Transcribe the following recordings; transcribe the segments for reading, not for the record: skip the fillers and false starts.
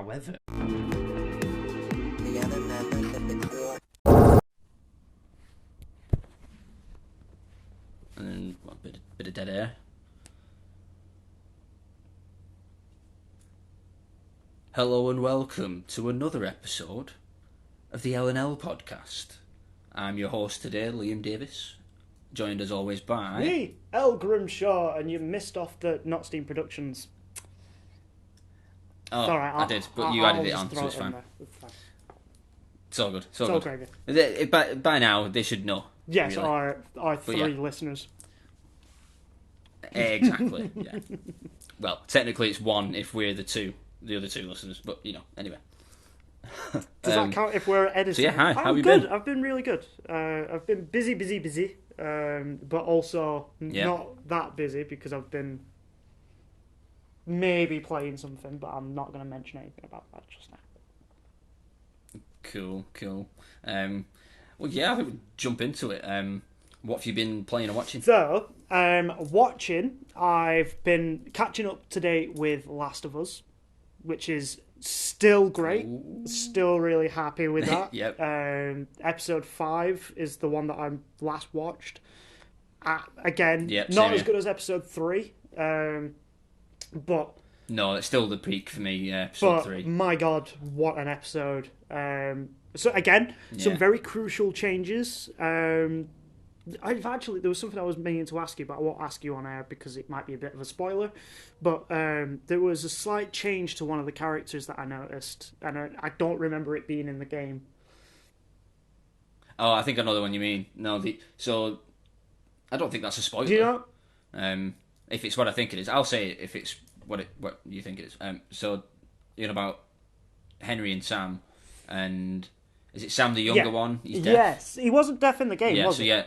However, The other members of the crew and then a bit of dead air. Hello and welcome to another episode of the L&L podcast. I'm your host today, Liam Davies, joined as always by... Me, Grimshaw, and you missed off the NOTSTEAM Productions. Oh, Alright, I did, but you added it on, so it's fine. It's fine. It's all good. It's all It's all good. gravy. By now, they should know. Yes, really. our three yeah. listeners. Exactly, yeah. Well, technically it's one if we're the other two listeners, but, anyway. Does that count if we're editing? So yeah, hi, how have you good. been? I've been really good. I've been busy, but also not that busy because I've been maybe playing something, but I'm not going to mention anything about that just now. Cool. Well, yeah, I think we'll jump into it. What have you been playing or watching? So, I've been catching up to date with Last of Us, which is still great. Ooh. Still really happy with that. Yep. Episode 5 is the one that I last watched. Again, Yep, not same as here. good as episode 3, but No, it's still the peak for me, episode 3. my God, what an episode. So again, some Yeah. very crucial changes. There was something I was meaning to ask you, but I won't ask you on air because it might be a bit of a spoiler. But there was a slight change to one of the characters that I noticed, and I don't remember it being in the game. Oh, I think I know the one you mean. No, so I don't think that's a spoiler. Do you know? If it's what I think it is, I'll say it if it's what you think it is. So about Henry and Sam, and is it Sam the younger one? He's deaf. Yes, he wasn't deaf in the game, Yeah, was so he? yeah,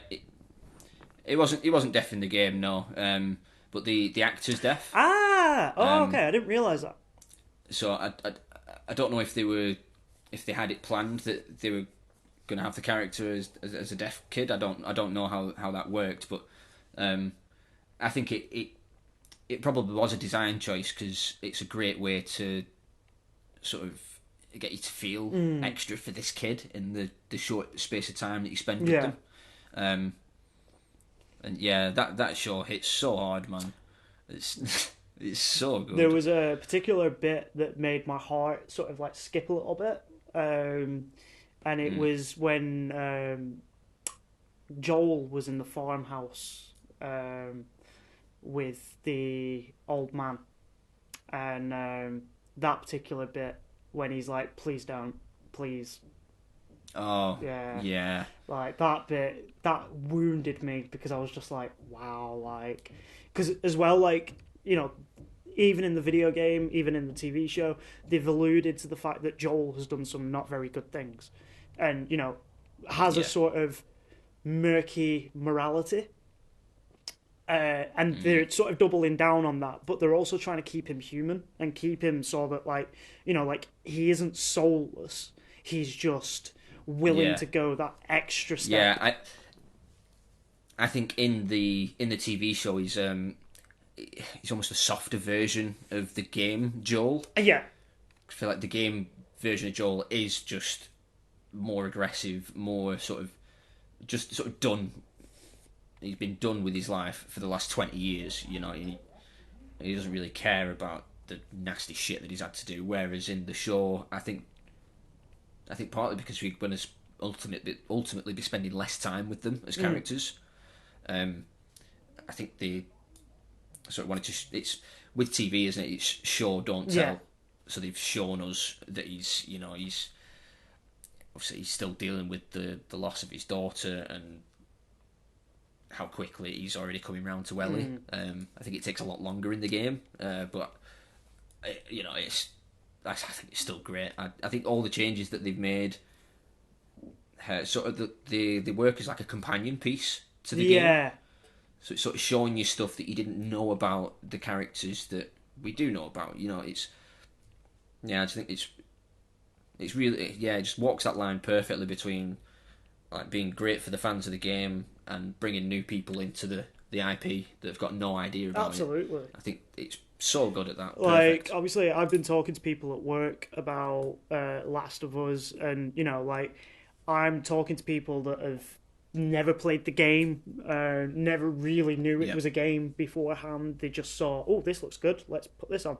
it wasn't deaf in the game, no. But the actor's deaf. Okay, I didn't realise that. So I don't know if they had it planned that they were going to have the character as a deaf kid. I don't know how that worked, but I think it probably was a design choice because it's a great way to sort of get you to feel extra for this kid in the short space of time that you spend with them. And yeah, that show hits so hard, man. It's it's so good. There was a particular bit that made my heart sort of like skip a little bit, and it was when Joel was in the farmhouse with the old man, and that particular bit when he's like, "Please don't, please." Oh, Yeah. yeah. Like that bit, that wounded me because I was just like, wow, like, because as well, like, even in the video game, even in the TV show, they've alluded to the fact that Joel has done some not very good things, and has a sort of murky morality, and they're sort of doubling down on that, but they're also trying to keep him human and keep him so that like he isn't soulless, he's just willing to go that extra step. Yeah, I think in the TV show he's almost a softer version of the game Joel. Yeah. I feel like the game version of Joel is just more aggressive, more sort of done. He's been done with his life for the last 20 years. He doesn't really care about the nasty shit that he's had to do. Whereas in the show, I think partly because we're going to ultimately be spending less time with them as characters. I think they sort of wanted to. It's with TV, isn't it? It's show don't tell. Yeah. So they've shown us that he's obviously he's still dealing with the loss of his daughter and how quickly he's already coming round to Ellie. I think it takes a lot longer in the game, but I think it's still great. I think all the changes that they've made, sort of they work as like a companion piece to the game. So it's sort of showing you stuff that you didn't know about the characters that we do know about. I just think it's really it just walks that line perfectly between like being great for the fans of the game and bringing new people into the IP that have got no idea about Absolutely. it. I think it's So good at that. Like, Perfect. obviously, I've been talking to people at work about Last of Us, and like, I'm talking to people that have never played the game, never really knew it Yeah. was a game beforehand. They just saw, oh, this looks good, let's put this on.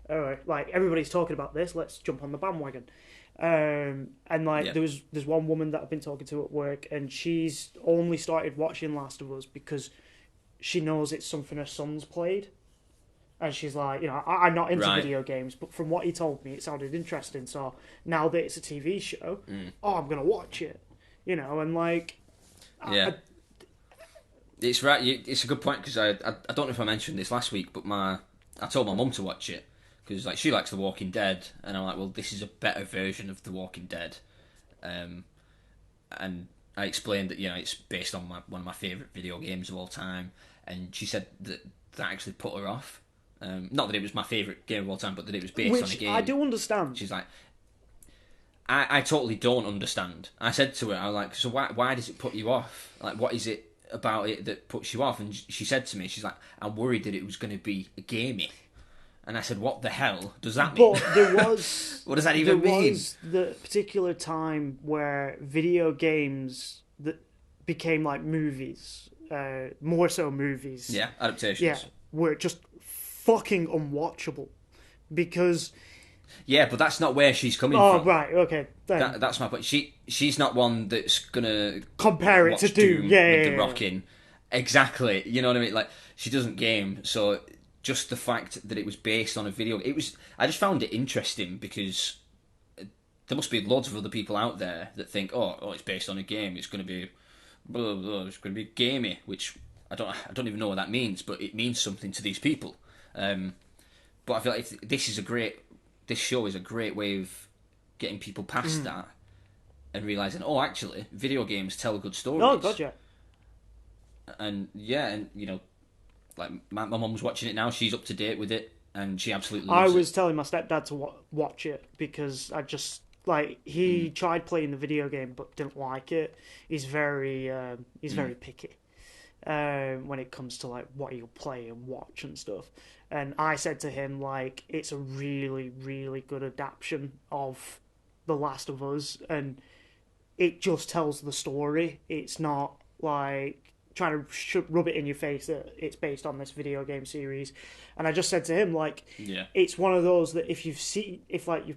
Like, everybody's talking about this, let's jump on the bandwagon. And like, Yeah. there's one woman that I've been talking to at work, and she's only started watching Last of Us because she knows it's something her son's played. And she's like, I'm not into Right. video games, but from what he told me, it sounded interesting. So now that it's a TV show, I'm going to watch it. And like, Yeah. It's right. It's a good point because I don't know if I mentioned this last week, but I told my mum to watch it because like she likes The Walking Dead, and I'm like, well, this is a better version of The Walking Dead, and I explained that it's based on one of my favourite video games of all time, and she said that actually put her off. Not that it was my favourite game of all time, but that it was based on a which game. I do understand. She's like, I totally don't understand. I said to her, I was like, so why does it put you off? Like, what is it about it that puts you off? And she said to me, she's like, I'm worried that it was going to be gamey. And I said, what the hell does that mean? But there was what does that even mean? There was the particular time where video games that became like movies, more so movies. Yeah, adaptations. Yeah, were just fucking unwatchable because. Yeah, but that's not where she's coming Oh from. right, okay. Then. That's my point. She's not one that's gonna Compare it to Doom. Yeah, The Rock in. Exactly. You know what I mean? Like, she doesn't game, so just the fact that it was based on a video, I just found it interesting because there must be loads of other people out there that think, oh, it's based on a game, it's going to be blah, blah, blah, it's going to be gamey, which I don't even know what that means, but it means something to these people. But I feel like this show is a great way of getting people past that and realizing, oh, actually, video games tell good stories. Oh god, yeah. And like my mum's watching it now. She's up to date with it, and she absolutely I loves was it. telling my stepdad to watch it because I just like he tried playing the video game but didn't like it. He's very picky when it comes to like what he'll play and watch and stuff. And I said to him like it's a really really good adaptation of The Last of Us, and it just tells the story. It's not like trying to rub it in your face that it's based on this video game series. And I just said to him like, it's one of those that if you've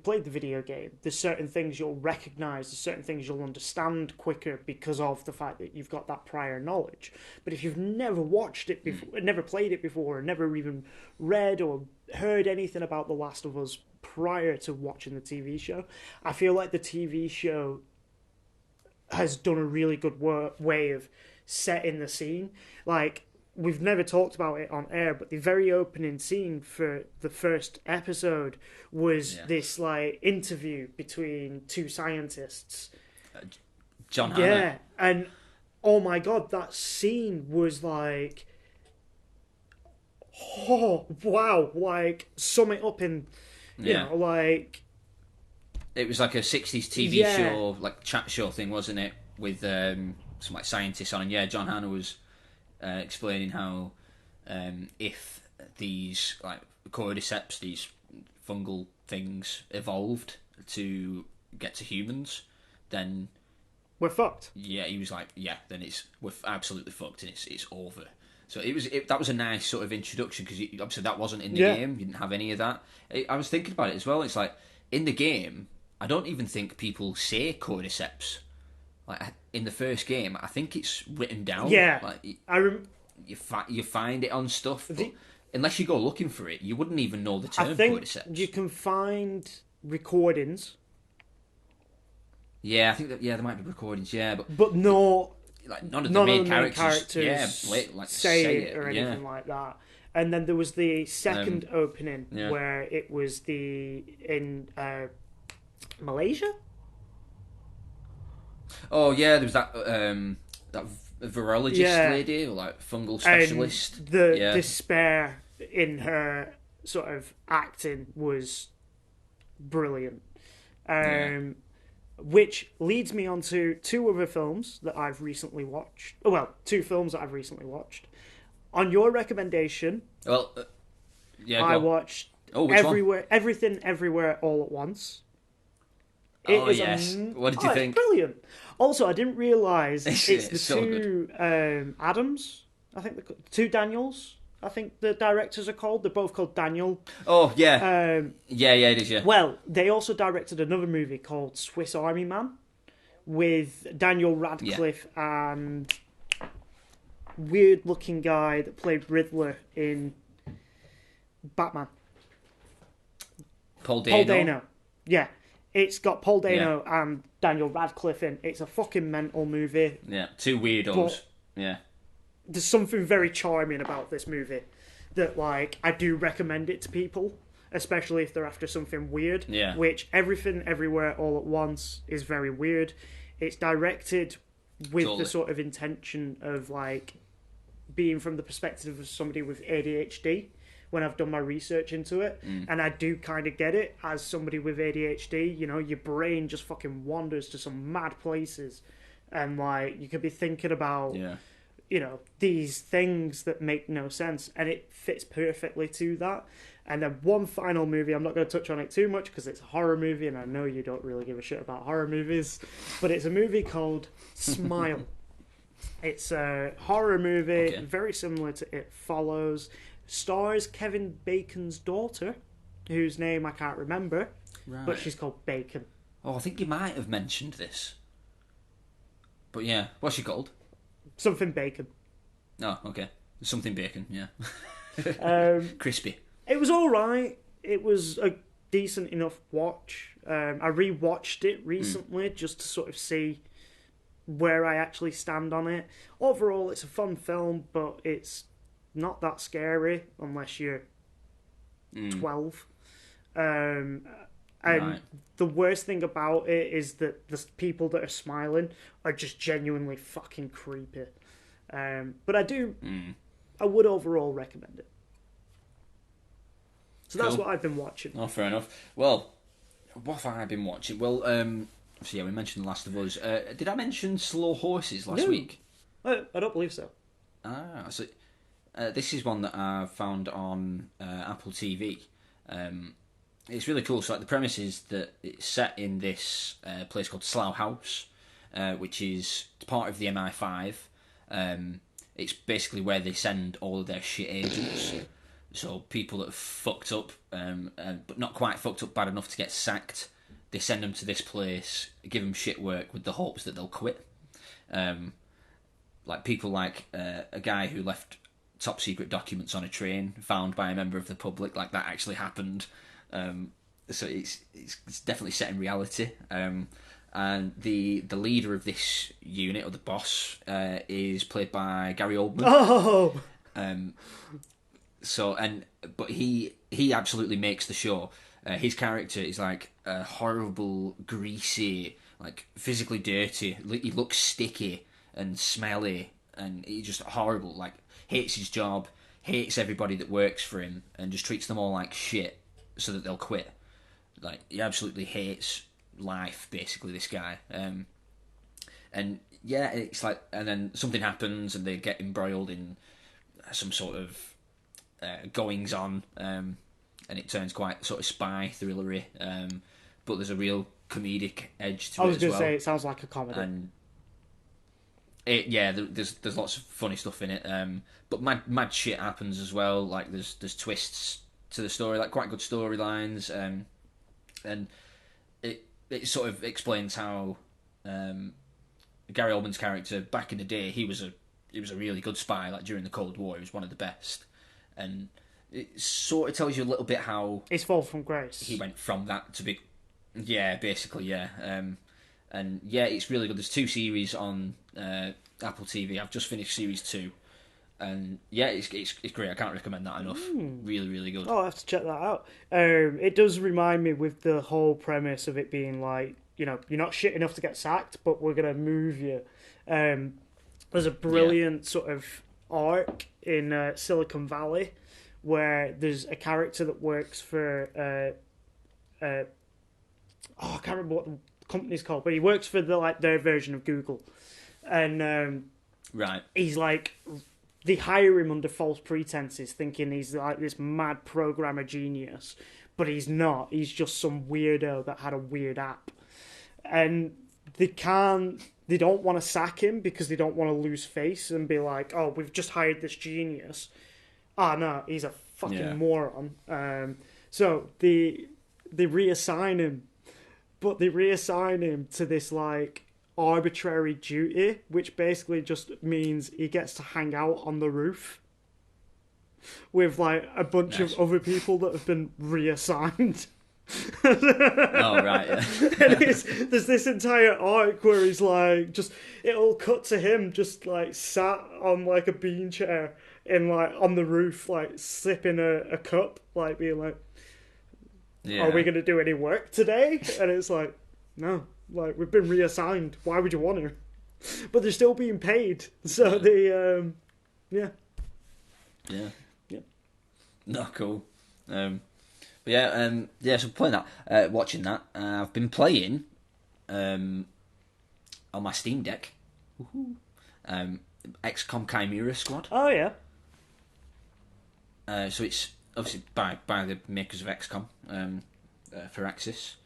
played the video game, there's certain things you'll recognize, there's certain things you'll understand quicker because of the fact that you've got that prior knowledge. But if you've never watched it before, never played it before, and never even read or heard anything about The Last of Us prior to watching the TV show, I feel like the TV show has done a really good way of setting the scene. Like, we've never talked about it on air, but the very opening scene for the first episode was this like interview between two scientists. John Hannah. Yeah, and oh my god, that scene was like, oh wow, like sum it up in, you know, like. It was like a 60s TV show, like chat show thing, wasn't it? With some like scientists on, and John Hannah was explaining how if these like cordyceps, these fungal things, evolved to get to humans, then we're fucked. Yeah, he was like, then we're absolutely fucked, and it's over. So that was a nice sort of introduction because obviously that wasn't in the game. You didn't have any of that. I was thinking about it as well. It's like in the game, I don't even think people say cordyceps. Like in the first game, I think it's written down. Yeah, like, you find it on stuff, but unless you go looking for it, you wouldn't even know the term cordyceps. You can find recordings. Yeah, I think that there might be recordings. Yeah, but no, like none of the main characters say it or anything like that. And then there was the second opening where it was in Malaysia. Oh yeah, there was that virologist lady, or like fungal specialist. And the despair in her sort of acting was brilliant. Which leads me on to two other films that I've recently watched. Well, two films that I've recently watched. On your recommendation... Well, Yeah, I go on. watched Which Everything Everywhere All at Once. Oh, yes. What did you think? It's brilliant. Also, I didn't realise it's the so two Adams. I think the two Daniels. I think the directors are called. They're both called Daniel. Oh, yeah. Yeah, it is, yeah. Well, they also directed another movie called Swiss Army Man with Daniel Radcliffe and weird-looking guy that played Riddler in Batman. Paul Dano. Paul Dano. Yeah. It's got Paul Dano and Daniel Radcliffe in. It's a fucking mental movie. Yeah, two weirdos. But yeah. There's something very charming about this movie that, like, I do recommend it to people, especially if they're after something weird. Yeah. Which Everything Everywhere All at Once is very weird. It's directed with the sort of intention of, like, being from the perspective of somebody with ADHD when I've done my research into it. And I do kind of get it as somebody with ADHD. You know, your brain just fucking wanders to some mad places. And, like, you could be thinking about, you know, these things that make no sense. And it fits perfectly to that. And then one final movie, I'm not going to touch on it too much because it's a horror movie and I know you don't really give a shit about horror movies. But it's a movie called Smile. It's a horror movie, very similar to It Follows. Stars Kevin Bacon's daughter, whose name I can't remember, but she's called Bacon. Oh, I think you might have mentioned this. But yeah, what's she called? Something Bacon. Oh, okay. Something Bacon, yeah. Crispy. It was alright. It was a decent enough watch. I rewatched it recently just to sort of see where I actually stand on it. Overall, it's a fun film, but it's not that scary unless you're 12. And the worst thing about it is that the people that are smiling are just genuinely fucking creepy. But I would overall recommend it. So that's what I've been watching. Oh, fair enough. Well, what have I been watching? Well, so yeah, we mentioned The Last of Us. Did I mention Slow Horses last week? I don't believe so. So this is one that I found on Apple TV. It's really cool. So like, the premise is that it's set in this place called Slough House, which is part of the MI5. It's basically where they send all of their shit agents. So people that have fucked up, but not quite fucked up bad enough to get sacked, they send them to this place, give them shit work with the hopes that they'll quit. Like people like a guy who left top secret documents on a train found by a member of the public, like that actually happened. So it's definitely set in reality. And the leader of this unit, or the boss, is played by Gary Oldman. Oh. But he absolutely makes the show. His character is like a horrible, greasy, like physically dirty. He looks sticky and smelly, and he's just horrible. Like hates his job, hates everybody that works for him, and just treats them all like shit so that they'll quit. Like he absolutely hates life, basically. This guy, and yeah, it's like, and then something happens, and they get embroiled in some sort of goings on, and it turns quite sort of spy thrillery, but there's a real comedic edge to it. I was going to say it sounds like a comedy. And there's lots of funny stuff in it, but mad shit happens as well. Like there's twists to the story, like quite good storylines, and it sort of explains how Gary Oldman's character back in the day, he was a really good spy. Like during the Cold War, he was one of the best. And it sort of tells you a little bit how his fall from grace. He went from that to be, basically, yeah. And yeah, it's really good. There's 2 series on Apple TV. I've just finished series 2, and yeah, it's great. I can't recommend that enough. Really, really good. Oh, I have to check that out. It does remind me with the whole premise of it being like, you know, you're not shit enough to get sacked, but we're gonna move you. There's a brilliant sort of arc in Silicon Valley where there's a character that works for I can't remember what the company's called, but he works for their version of Google, and right, he's like they hire him under false pretenses, thinking he's like this mad programmer genius, but he's not. He's just some weirdo that had a weird app, and they don't want to sack him because they don't want to lose face and be like, oh, we've just hired this genius. Ah, no, he's a fucking moron. So they reassign him, but they reassign him to this like arbitrary duty, which basically just means he gets to hang out on the roof with like a bunch of other people that have been reassigned. Oh right, yeah. And there's this entire arc where he's like, just it'll cut to him just like sat on like a bean chair in like on the roof, like sipping a cup, like being like, "Are we gonna do any work today?" And it's like, "No, like we've been reassigned. Why would you want to?" But they're still being paid, so they, yeah. No, cool. But yeah, so playing that, watching that, I've been playing on my Steam Deck, XCOM Chimera Squad. Oh yeah. So it's obviously by the makers of XCOM for Axis.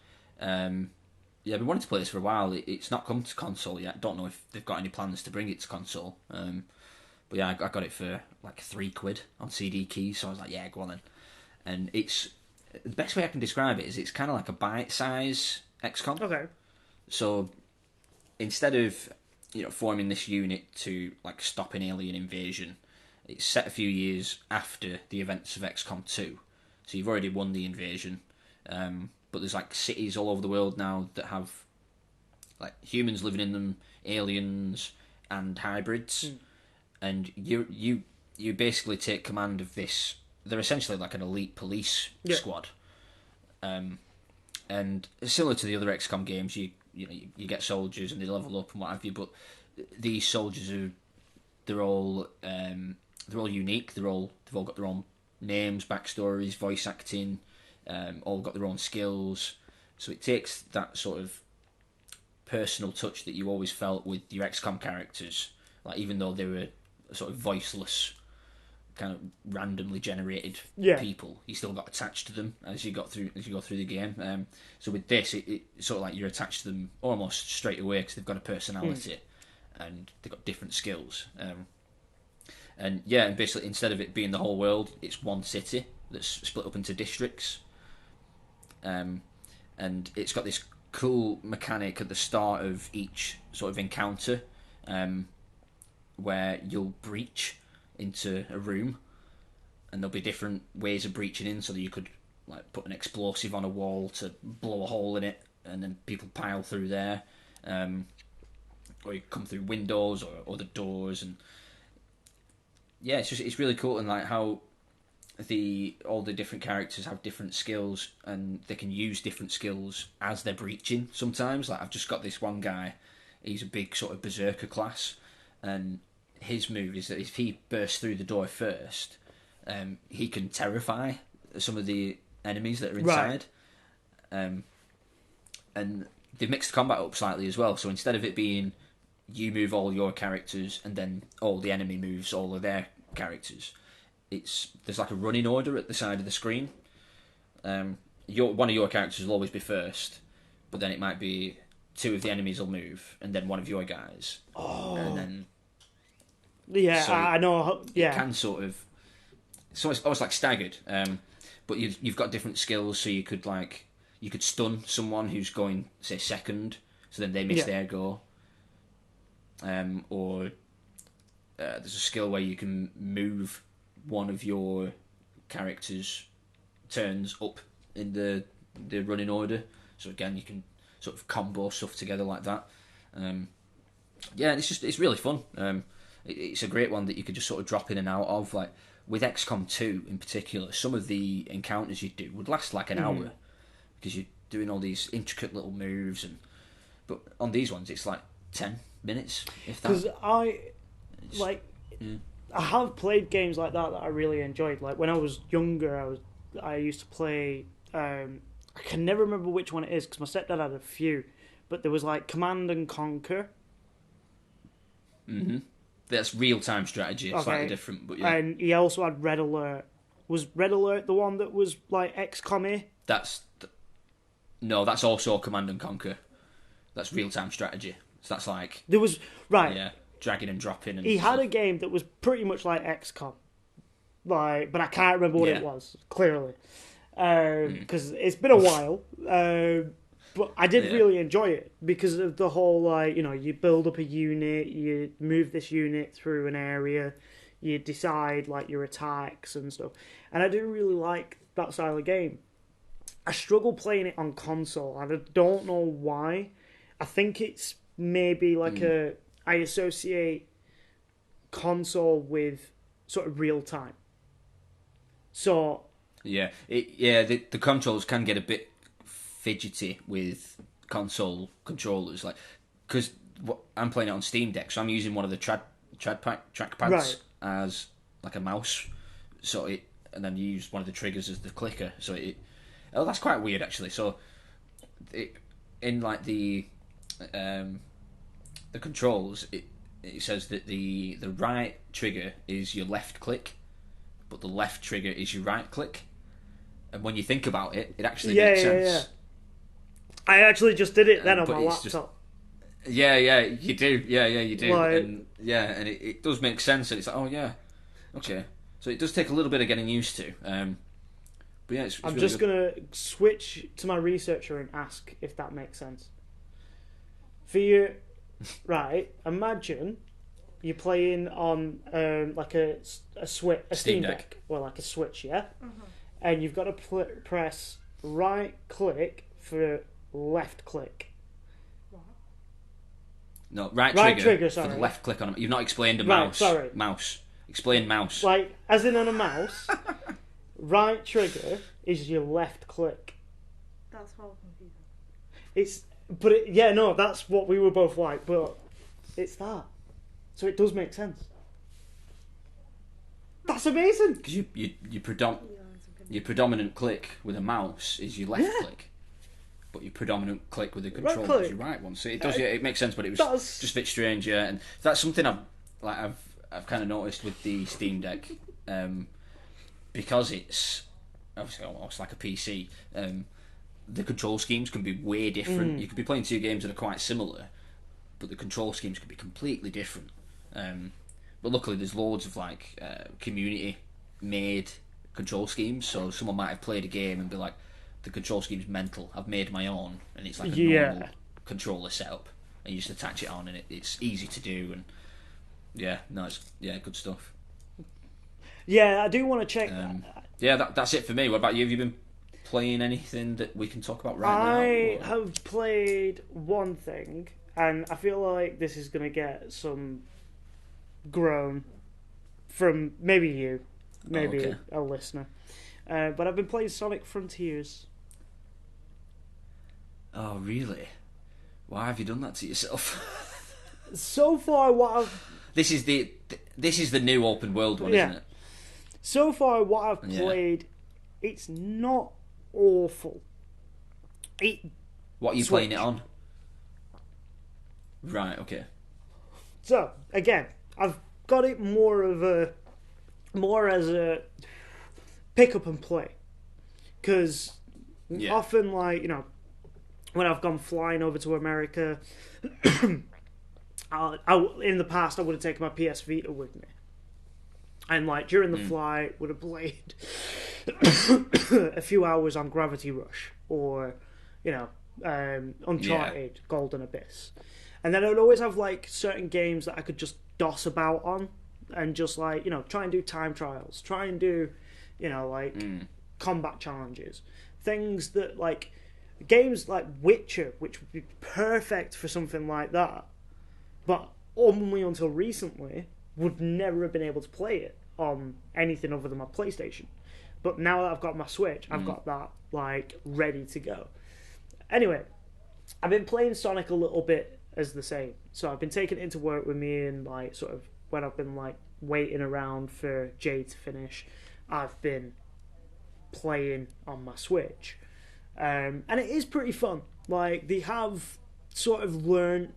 Yeah, I've been wanting to play this for a while. It's not come to console yet. Don't know if they've got any plans to bring it to console. But yeah, I got it for like £3 on CD keys, so I was like, yeah, go on then. And it's the best way I can describe it is it's kind of like a bite-size XCOM. Okay. So instead of forming this unit to like stop an alien invasion, it's set a few years after the events of XCOM 2. So you've already won the invasion, but there's like cities all over the world now that have like humans living in them, aliens, and hybrids, and you basically take command of this. They're essentially like an elite police squad, and similar to the other XCOM games, you get soldiers and they level up and what have you. But these soldiers they're all unique. They've all got their own names, backstories, voice acting, all got their own skills. So it takes that sort of personal touch that you always felt with your XCOM characters, like even though they were sort of voiceless, kind of randomly generated people, you still got attached to them as you go through the game. So with this, it sort of like you're attached to them almost straight away because they've got a personality and they've got different skills. And basically instead of it being the whole world, it's one city that's split up into districts. And it's got this cool mechanic at the start of each sort of encounter, where you'll breach into a room, and there'll be different ways of breaching in, so that you could like put an explosive on a wall to blow a hole in it, and then people pile through there, or you come through windows or the doors, and it's really cool, and like how all the different characters have different skills, and they can use different skills as they're breaching. Sometimes, like I've just got this one guy, he's a big sort of berserker class, and his move is that if he bursts through the door first, he can terrify some of the enemies that are inside. Right. And they've mixed the combat up slightly as well. So instead of it being you move all your characters and then all the enemy moves all of their characters, there's like a running order at the side of the screen. One of your characters will always be first, but then it might be two of the enemies will move, and then one of your guys. Oh. And then I know. Yeah, it can sort of. It's almost like staggered, but you've got different skills. So you could stun someone who's going, say, second, so then they miss their go. Or there's a skill where you can move one of your characters' turns up in the running order. So again, you can sort of combo stuff together like that. It's really fun. It's a great one that you could just sort of drop in and out of. Like with XCOM 2 in particular, some of the encounters you do would last like an hour because you're doing all these intricate little moves, but on these ones it's like 10 minutes, if that. Because I have played games like that I really enjoyed. Like when I was younger, I used to play. I can never remember which one it is because my stepdad had a few, but there was like Command and Conquer. That's real-time strategy, slightly different, but yeah. And he also had Red Alert. Was Red Alert the one that was like XCOM-y? No, that's also Command and Conquer. That's real-time strategy. So that's like There was right. yeah, dragging and dropping. And He stuff. had a game that was pretty much like XCOM, like, but I can't remember what it was clearly, because it's been a while. But I did really enjoy it because of the whole, like, you know, you build up a unit, you move this unit through an area, you decide, like, your attacks and stuff. And I do really like that style of game. I struggle playing it on console, and I don't know why. I think it's maybe like I associate console with sort of real time. So... Yeah, the controls can get a bit fidgety with console controllers, like, because I'm playing it on Steam Deck, so I'm using one of the trackpads as like a mouse, so and then you use one of the triggers as the clicker, so that's quite weird actually. So in like the controls, it says that the right trigger is your left click, but the left trigger is your right click, and when you think about it, it actually makes sense. Yeah. I actually just did it then on my laptop. Yeah, you do. Yeah, you do. Like, and it does make sense. And it's like, oh yeah, okay. So it does take a little bit of getting used to. But yeah, it's I'm really just good. gonna switch to my researcher and ask if that makes sense. For you, right? Imagine you're playing on like a Steam Deck, well, like a Switch, yeah. And you've got to press right click for left click. No, right trigger for the left click on it. You've not explained a mouse. Right, sorry. Mouse. Explain mouse. Like, as in on a mouse, right trigger is your left click. That's how confusing. That's what we were both like, but it's that. So it does make sense. That's amazing. Because your predominant click with a mouse is your left click. But your predominant click with the controller is your right one, so it does. It makes sense, but it was just a bit strange, yeah. And that's something I've kind of noticed with the Steam Deck, because it's obviously almost like a PC. The control schemes can be way different. You could be playing two games that are quite similar, but the control schemes could be completely different. But luckily, there's loads of like community-made control schemes, so someone might have played a game and be like, the control scheme's mental. I've made my own, and it's like a normal controller setup, and you just attach it on, and it's easy to do, and it's good stuff. Yeah, I do want to check that. Yeah, that's it for me. What about you? Have you been playing anything that we can talk about right now? I have played one thing, and I feel like this is going to get some groan from maybe you, maybe a listener. But I've been playing Sonic Frontiers. Oh, really? Why have you done that to yourself? So far, This is the new open world one, isn't it? So far, what I've played, it's not awful. What are you playing it on? Right, okay. So, again, I've got it more as a pick up and play. Because often, like, you know, when I've gone flying over to America, in the past I would have taken my PS Vita with me. And, like, during the flight, would have played a few hours on Gravity Rush or, you know, Uncharted, Golden Abyss. And then I would always have, like, certain games that I could just DOS about on and just, like, you know, try and do time trials. Try and do, you know, like, combat challenges. Things that, like, games like Witcher, which would be perfect for something like that, but only until recently would never have been able to play it on anything other than my PlayStation. But now that I've got my Switch, I've got that, like, ready to go. Anyway, I've been playing Sonic a little bit as the same. So I've been taking it into work with me, and, like, sort of when I've been, like, waiting around for Jay to finish, I've been playing on my Switch. And it is pretty fun. Like, they have sort of learned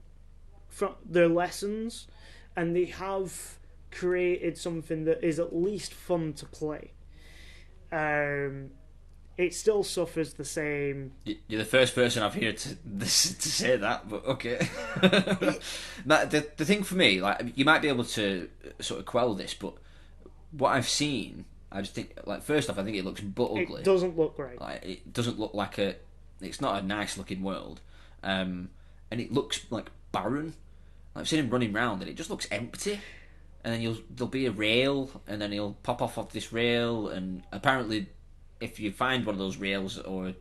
from their lessons, and they have created something that is at least fun to play. It still suffers the same. You're the first person I've heard to say that, but okay. The thing for me, like, you might be able to sort of quell this, but what I've seen, I just think, like, first off, I think it looks but ugly. It doesn't look great. Like, it doesn't look like it's not a nice looking world, and it looks like barren. Like, I've seen him running around, and it just looks empty. And then there'll be a rail, and then he'll pop off this rail, and apparently, if you find one of those rails, or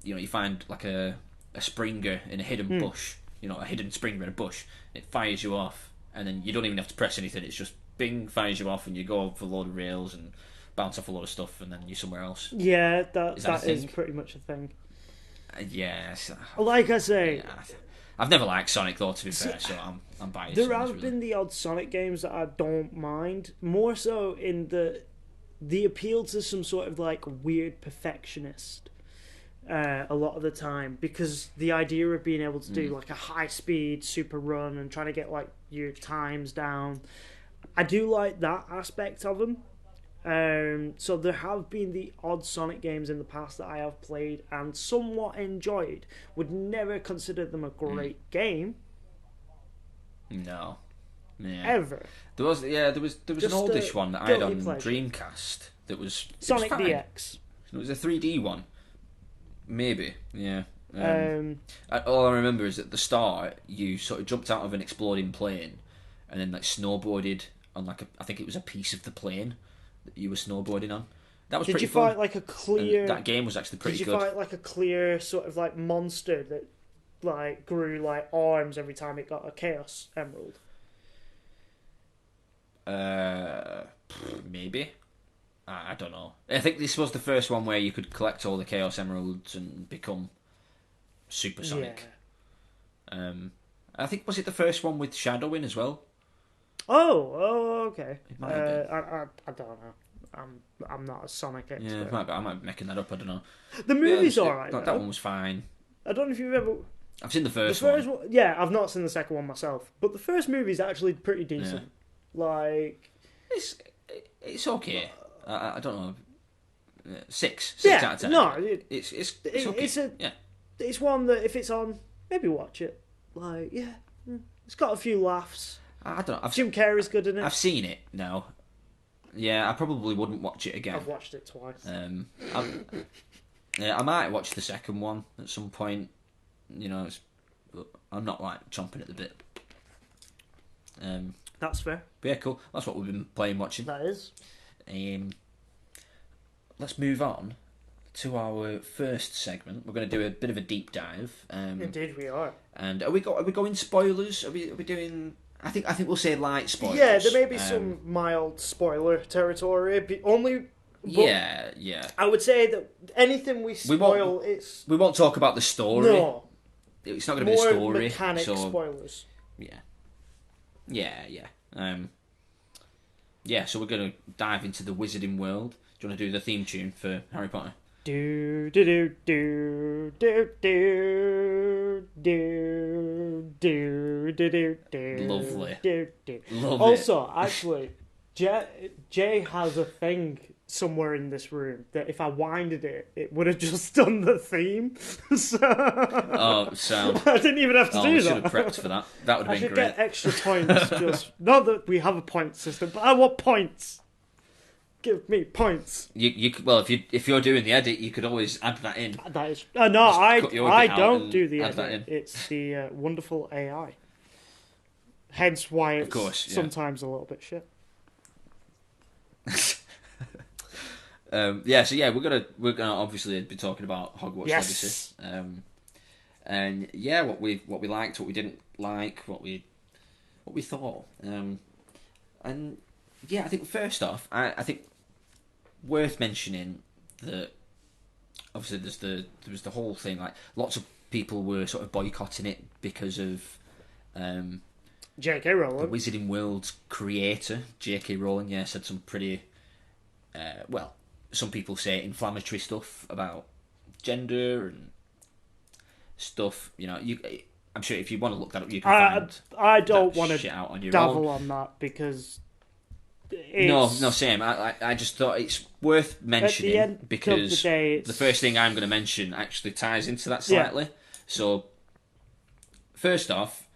you find like a springer in a hidden bush, a hidden springer in a bush, it fires you off, and then you don't even have to press anything. It's just bing, fires you off, and you go over a load of rails and bounce off a lot of stuff, and then you're somewhere else. Yeah, that is thing? pretty much a thing. Yes. Like I say, I've never liked Sonic though, to be fair, so I'm biased. there on this, have really. been the odd Sonic games that I don't mind, more so in the appeal to some sort of like weird perfectionist a lot of the time, because the idea of being able to do like a high speed super run and trying to get like your times down, I do like that aspect of them. So there have been the odd Sonic games in the past that I have played and somewhat enjoyed. Would never consider them a great game. No. Yeah. Ever. There was Just an oldish one that I had guilty on pleasure. Dreamcast that was Sonic fine. DX. It was a 3D one, maybe. Yeah. Um, All I remember is at the start you sort of jumped out of an exploding plane, and then like snowboarded on I think it was a piece of the plane that you were snowboarding on. That was did pretty you fun. fight like a clear? And that game was actually pretty did you good. fight like a clear sort of like monster that like grew like arms every time it got a Chaos Emerald? Maybe. I don't know. I think this was the first one where you could collect all the Chaos Emeralds and become Super Sonic. Yeah. I think, was it the first one with Shadow in as well? Oh, okay. It might have been. I don't know. I'm not a Sonic expert. Yeah, it might be. I might be making that up. I don't know. The movie's Yeah, alright. That one was fine. I don't know if you've ever. I've seen the first The first one. one, yeah, I've not seen the second one myself, but the first movie's actually pretty decent. Like, It's okay. I don't know. Six yeah, out of 10. no, It's okay. Yeah. it's one that if it's on, maybe watch it. Like, yeah, it's got a few laughs. I don't know. Jim Carrey's good in it. I've seen it now. Yeah, I probably wouldn't watch it again. I've watched it twice. I might watch the second one at some point. I'm not like chomping at the bit. That's fair. But yeah, cool. That's what we've been playing, watching. That is. Let's move on to our first segment. We're going to do a bit of a deep dive. Indeed, we are. And are we going spoilers? Are we doing? I think we'll say light spoilers. Yeah, there may be some mild spoiler territory. Only. Yeah. I would say that anything we spoil, We won't talk about the story. No. It's not going to be a More story. mechanic so, spoilers. Yeah. So we're going to dive into the wizarding world. Do you want to do the theme tune for Harry Potter? Do do do do do do do do do do. Lovely. Do. Love Also, actually, Jay has a thing somewhere in this room that if I winded it, it would have just done the theme. So Oh, sound. I didn't even have to do We that. should have prepped for that. That would I have been should great. get extra points. Just not that we have a point system, but I want points. Give me points. Well, if you're doing the edit, you could always add that in. That is no. cut your I bit out don't and do the add that edit. in. It's the wonderful AI. Hence why it's course, yeah. sometimes a little bit shit. So we're gonna obviously be talking about Hogwarts Yes. Legacy. And yeah, what we liked, what we didn't like, what we thought. And yeah, I think first off, I think worth mentioning that obviously there was the whole thing, like lots of people were sort of boycotting it because of J.K. the Rowling. Wizarding World's creator, J.K. Rowling. Yeah, said some pretty some people say inflammatory stuff about gender and stuff. I'm sure if you want to look that up, you can find. I don't that want shit to out on your dabble own. on that because No, it's, same. I just thought it's worth mentioning end of the because day, the first thing I'm going to mention actually ties into that Yeah. slightly. So, first off,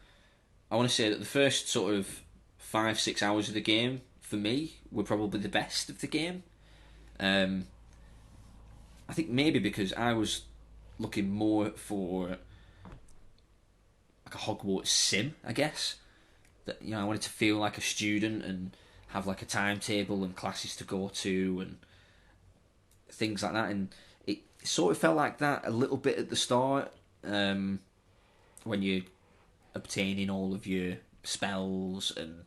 I want to say that the first sort of 5-6 hours of the game for me were probably the best of the game. I think maybe because I was looking more for like a Hogwarts sim, I guess. That I wanted to feel like a student and have like a timetable and classes to go to and things like that. And it sort of felt like that a little bit at the start, when you're obtaining all of your spells and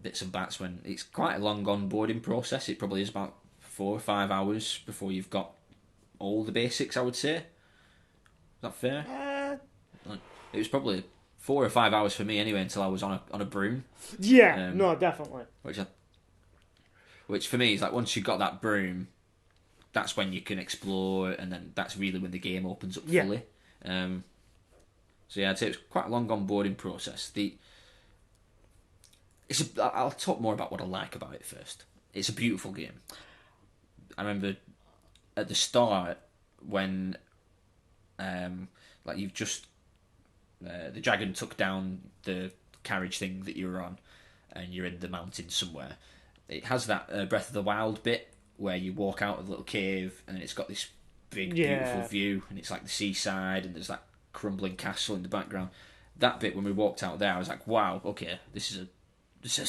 bits and bats. When it's quite a long onboarding process, it probably is about 4 or 5 hours before you've got all the basics, I would say. Is that fair? It was probably 4 or 5 hours for me anyway until I was on a broom. Yeah, no, definitely. Which for me is like once you've got that broom, that's when you can explore, and then that's really when the game opens up fully. So yeah, I'd say it's quite a long onboarding process. I'll talk more about what I like about it first. It's a beautiful game. I remember at the start when, like you've just the dragon took down the carriage thing that you were on, and you're in the mountains somewhere. It has that Breath of the Wild bit where you walk out of the little cave, and it's got this big, beautiful view, and it's like the seaside, and there's that crumbling castle in the background. That bit when we walked out there, I was like, "Wow, okay, this is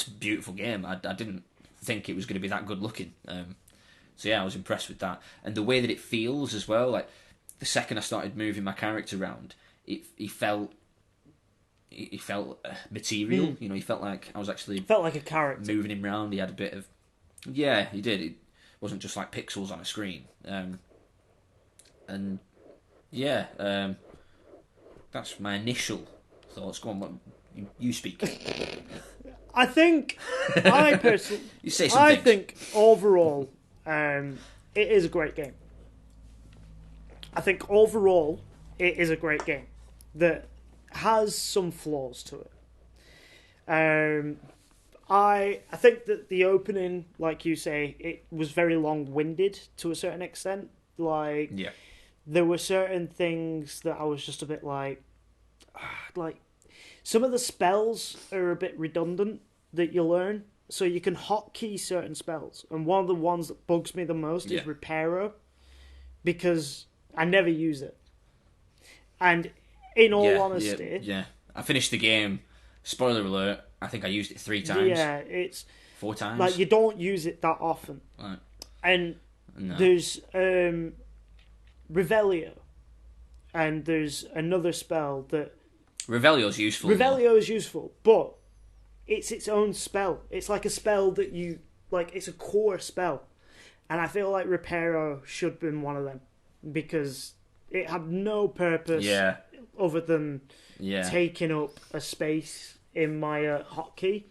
a beautiful game." I didn't think it was going to be that good looking. So yeah, I was impressed with that, and the way that it feels as well. Like the second I started moving my character around, he felt material. He felt like I was actually Felt like a character. moving him around. He had a bit of he did. It wasn't just like pixels on a screen. And yeah, that's my initial thoughts. Go on, you speak. I think I personally, You say some I things. think overall, it is a great game. I think overall, it is a great game that has some flaws to it. I think that the opening, like you say, it was very long-winded to a certain extent. Like, there were certain things that I was just a bit like some of the spells are a bit redundant that you learn. So you can hotkey certain spells, and one of the ones that bugs me the most is Reparo, because I never use it. And in all honesty, I finished the game. Spoiler alert! I think I used it 3 times. Yeah, it's 4 times. like you don't use it that often. Right. And No. there's Revelio, and there's another spell that Revelio's useful. Revelio is useful, but it's its own spell. It's like a spell that you like. It's a core spell, and I feel like Reparo should have been one of them because it had no purpose other than taking up a space in my hotkey.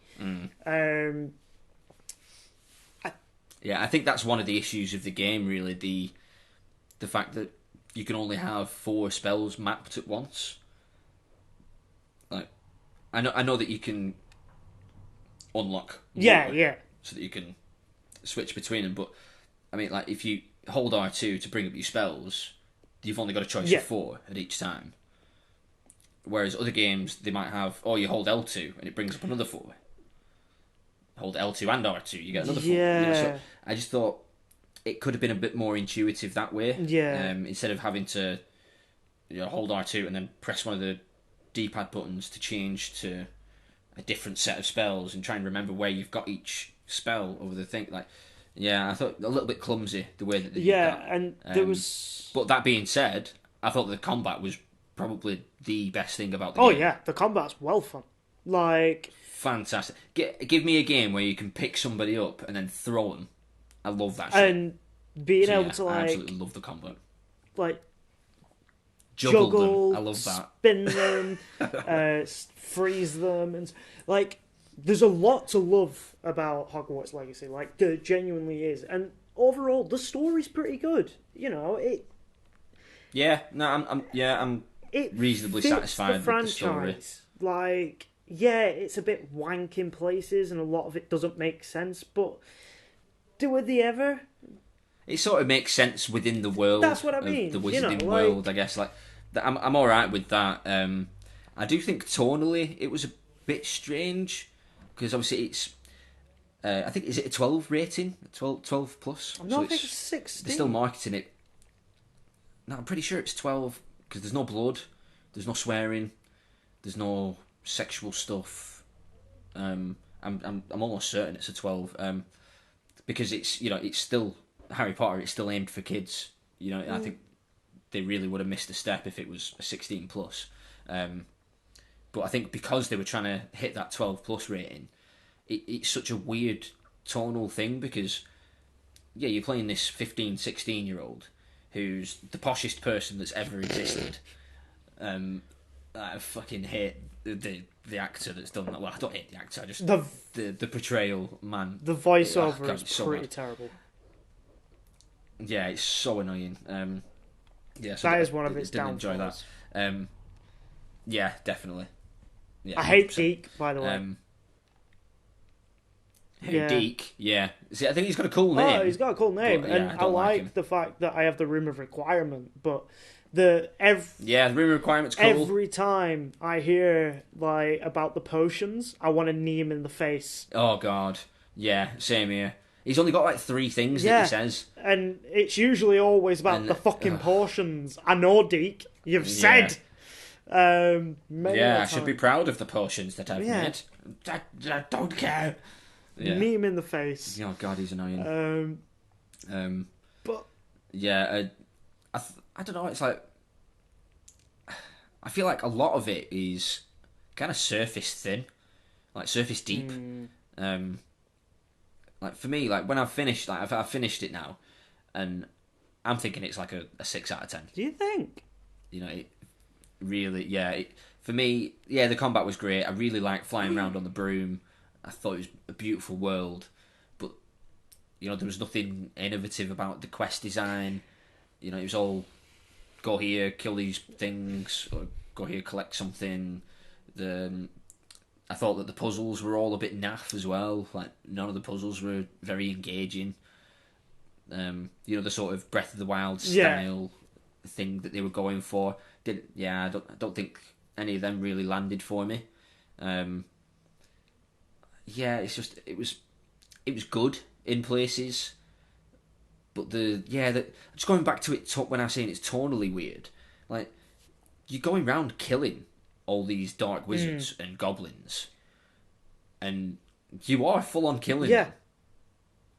I think that's one of the issues of the game. Really, the fact that you can only have 4 spells mapped at once. Like, I know that you can unlock more so that you can switch between them, but I mean, like, if you hold R2 to bring up your spells, you've only got a choice of 4 at each time. Whereas other games, they might have, you hold L2 and it brings up another 4. Hold L2 and R2, you get another 4. So I just thought it could have been a bit more intuitive that way. Instead of having to hold R2 and then press one of the D-pad buttons to change to a different set of spells and try and remember where you've got each spell over the thing. Like, I thought a little bit clumsy the way that they did that. And there was. But that being said, I thought the combat was probably the best thing about the game. Oh yeah, the combat's well fun. Like, fantastic. Give me a game where you can pick somebody up and then throw them. I love that shit. And being able to I absolutely love the combat. Like, juggle them. I love that. Spin them, freeze them, and like, there's a lot to love about Hogwarts Legacy. Like, there genuinely is, and overall, the story's pretty good. it reasonably fits satisfied the with the story. franchise. Like, yeah, it's a bit wank in places, and a lot of it doesn't make sense. But do they ever? It sort of makes sense within the world. That's what I mean, Of the you know, wizarding like- world, I guess. Like, I'm all right with that. I do think tonally it was a bit strange because obviously it's. I think is it a 12 rating, 12 plus. I'm not thinking 16. They're still marketing it. No, I'm pretty sure it's 12 because there's no blood, there's no swearing, there's no sexual stuff. I'm almost certain it's a 12. Because it's it's still Harry Potter. It's still aimed for kids. I think they really would have missed a step if it was a 16 plus. But I think because they were trying to hit that 12 plus rating, it's such a weird tonal thing because you're playing this 15, 16-year-old who's the poshest person that's ever existed. I fucking hate the actor that's done that. Well, I don't hate the actor. I just the portrayal, man. The voiceover God, is it's so pretty bad. terrible. Yeah, it's so annoying. So That is one of its didn't enjoy downfalls. that. Yeah, definitely. Yeah, I hate 100%. Deke, by the way. Who, Yeah. Deke? Yeah. See, I think he's got a cool name. Oh, he's got a cool name, But, yeah, and I I don't like like him. the fact that I have the room of requirement. But Yeah, the room requirement's cool. every time I hear about the potions, I want to knee him in the face. Oh god. Yeah, same here. He's only got 3 things that Yeah. he says. And it's usually always about And, the fucking potions. I know, Deke. You've said. Many Yeah, a I should be time. proud of the potions that I've Yeah. made. I don't care. Yeah. Knee him in the face. Oh god, he's annoying. But Yeah, I don't know. It's like I feel like a lot of it is kind of surface thin, like surface deep. Like for me, like when I've finished, I've finished it now, and I'm thinking it's like a 6 out of 10. do you think? It really, for me, the combat was great. I really liked flying around on the broom. I thought it was a beautiful world, but there was nothing innovative about the quest design. It was all go here, kill these things, or go here, collect something. I thought that the puzzles were all a bit naff as well. Like none of the puzzles were very engaging. The sort of Breath of the Wild style thing that they were going for. I don't think any of them really landed for me. It's just it was good in places, but just going back to it when I was saying it's tonally weird. Like you're going around killing all these dark wizards and goblins, and you are full on killing them.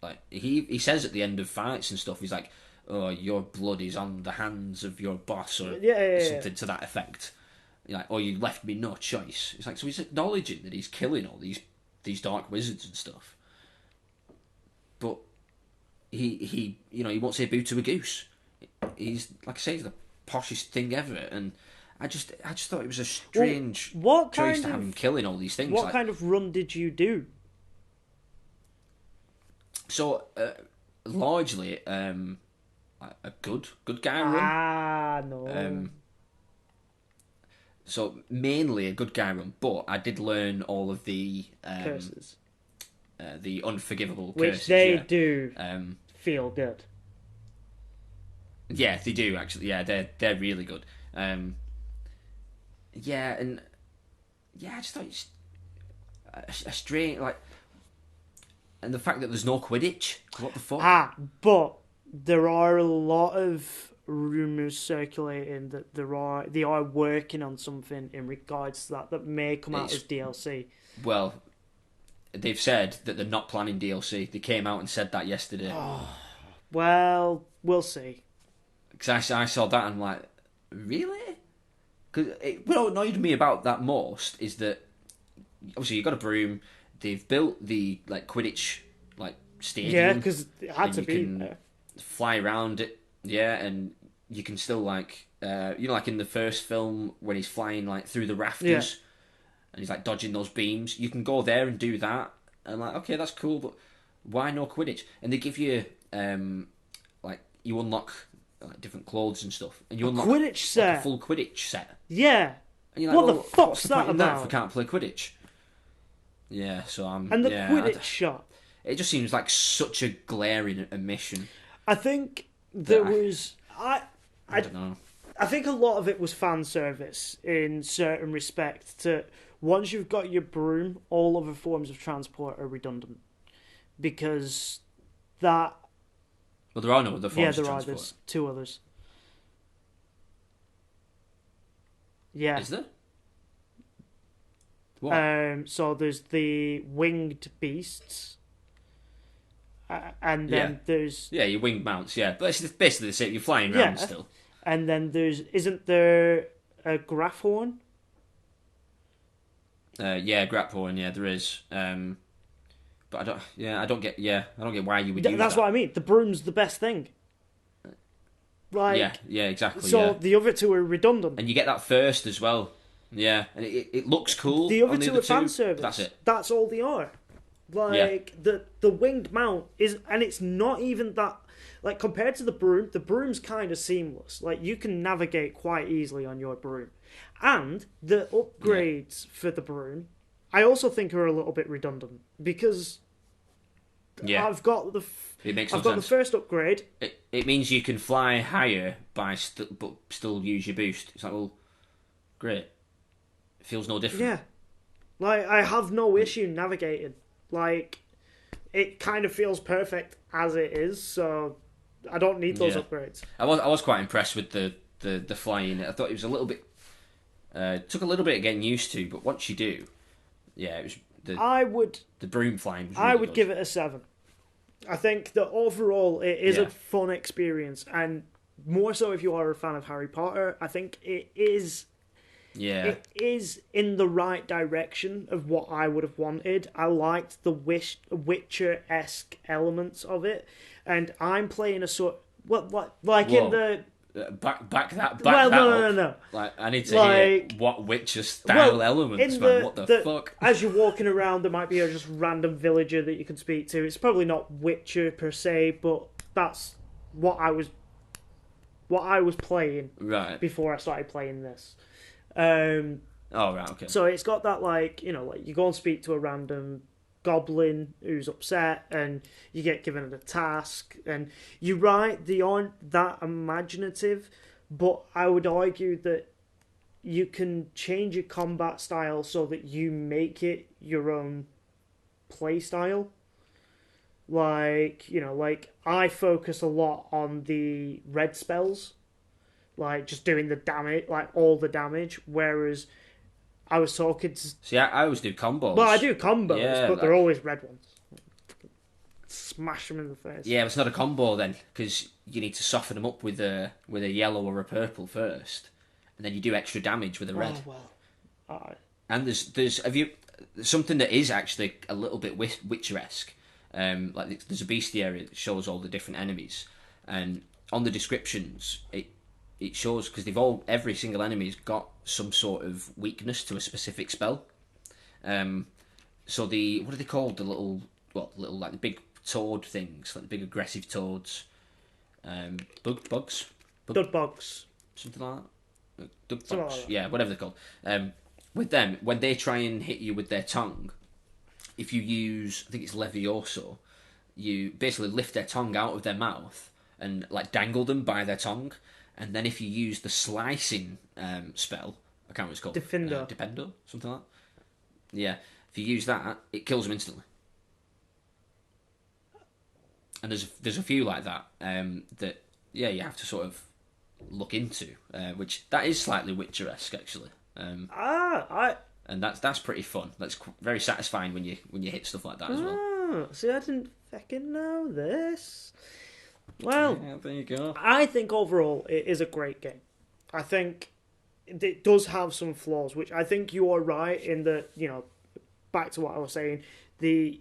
Like he says at the end of fights and stuff, he's like, "Oh, your blood is on the hands of your boss," or something to that effect. You're like, "Oh, you left me no choice." It's like, so he's acknowledging that he's killing all these dark wizards and stuff, but he won't say boo to a goose. He's like I say, he's the poshest thing ever, and I just thought it was a strange choice to have him killing all these things. What kind of run did you do? So largely a good guy run. No. So mainly a good guy run, but I did learn all of the Curses. The unforgivable Which curses. they do feel good. Yeah, they do actually. Yeah, they're really good. I just thought it's a strange and the fact that there's no Quidditch. What the fuck? But there are a lot of rumours circulating that they are working on something in regards to that may come out as DLC. Well, they've said that they're not planning DLC. They came out and said that yesterday. Well, we'll see. Because I saw that and I'm like, really? Because what annoyed me about that most is that obviously you've got a broom. They've built the Quidditch stadium. Yeah, because it had and to you be can there. fly around it. Yeah, and you can still like in the first film when he's flying through the rafters and he's dodging those beams. You can go there and do that. And okay, that's cool, but why no Quidditch? And they give you you unlock like different clothes and stuff, and you A unlock Quidditch like, set. a full Quidditch set. Yeah. And you're like, What the well, fuck's what's the that point in that if about? we can't play Quidditch? Yeah, so I'm. And the yeah, Quidditch shop. it just seems like such a glaring omission. I think there That- was I don't know. I think a lot of it was fan service in certain respect. To once you've got your broom, all other forms of transport are redundant because that. Well, there are no other forms Yeah, of there are. transport. There's two others. Yeah. Is there? What? So there's the winged beasts, and then Yeah. there's Yeah, your winged mounts, yeah. But it's basically the same. You're flying around Yeah. still. and then isn't there a Graphorn? Yeah, Graphorn, yeah, there is. But I don't get why you would use That's that. what I mean. The broom's the best thing. Like, yeah, exactly. so yeah. the other two are redundant. And you get that first as well. Yeah, and it looks cool. The other on two are fan but service. That's it. That's all they are. Like the winged mount is, and it's not even that. Like compared to the broom's kind of seamless. Like you can navigate quite easily on your broom, and the upgrades for the broom, I also think are a little bit redundant because Yeah, I've got it makes no I've got the sense. first upgrade. It means you can fly higher but still use your boost. It's like, well, great. It feels no different. Yeah, like I have no issue navigating. Like it kind of feels perfect as it is, so I don't need those Yeah. upgrades. I was quite impressed with the flying. I thought it was a little bit took a little bit of getting used to, but once you do, yeah, it was the broom flying was really I would good. give it a 7. I think that overall it is Yeah. a fun experience, and more so if you are a fan of Harry Potter. I think it is in the right direction of what I would have wanted. I liked the Witcher-esque elements of it, and I'm playing a sort like Whoa. in the back that well that up. no. Like I need to hear Like- what Witcher style Well, elements, in man. What the fuck? As you're walking around, there might be a just random villager that you can speak to. It's probably not Witcher per se, but that's what I was playing Right. before I started playing this. Oh right. Okay. So it's got that like you go and speak to a random goblin who's upset, and you get given a task, and you're right, they aren't that imaginative, but I would argue that you can change your combat style so that you make it your own play style. Like I focus a lot on the red spells, like just doing the damage, like all the damage, whereas I was talking to... See, I always do combos. Well, I do combos, Yeah, but they're always red ones. Smash them in the face. Yeah, but it's not a combo then, because you need to soften them up with a yellow or a purple first, and then you do extra damage with a red. Oh, well. And there's something that is actually a little bit Witcher-esque. Like there's a bestiary that shows all the different enemies, and on the descriptions it shows, because every single enemy's got some sort of weakness to a specific spell. So what are they called? The little like the big toad things, like the big aggressive toads. Bugs, Dudbugs. something like that. Dug Something bugs, like that. yeah, whatever they're called. With them, when they try and hit you with their tongue, if you use, I think it's Levioso, you basically lift their tongue out of their mouth and like dangle them by their tongue, and then if you use the slicing spell, I can't remember what it's called. Defendo, something like that. Yeah, if you use that, it kills them instantly. And there's a few like that that you have to sort of look into, which that is slightly Witcher-esque actually. And that's pretty fun. That's very satisfying when you hit stuff like that as well. See, I didn't fucking know this. Well, Yeah, there you go. I think overall it is a great game. I think it does have some flaws, which I think you are right in that, back to what I was saying, the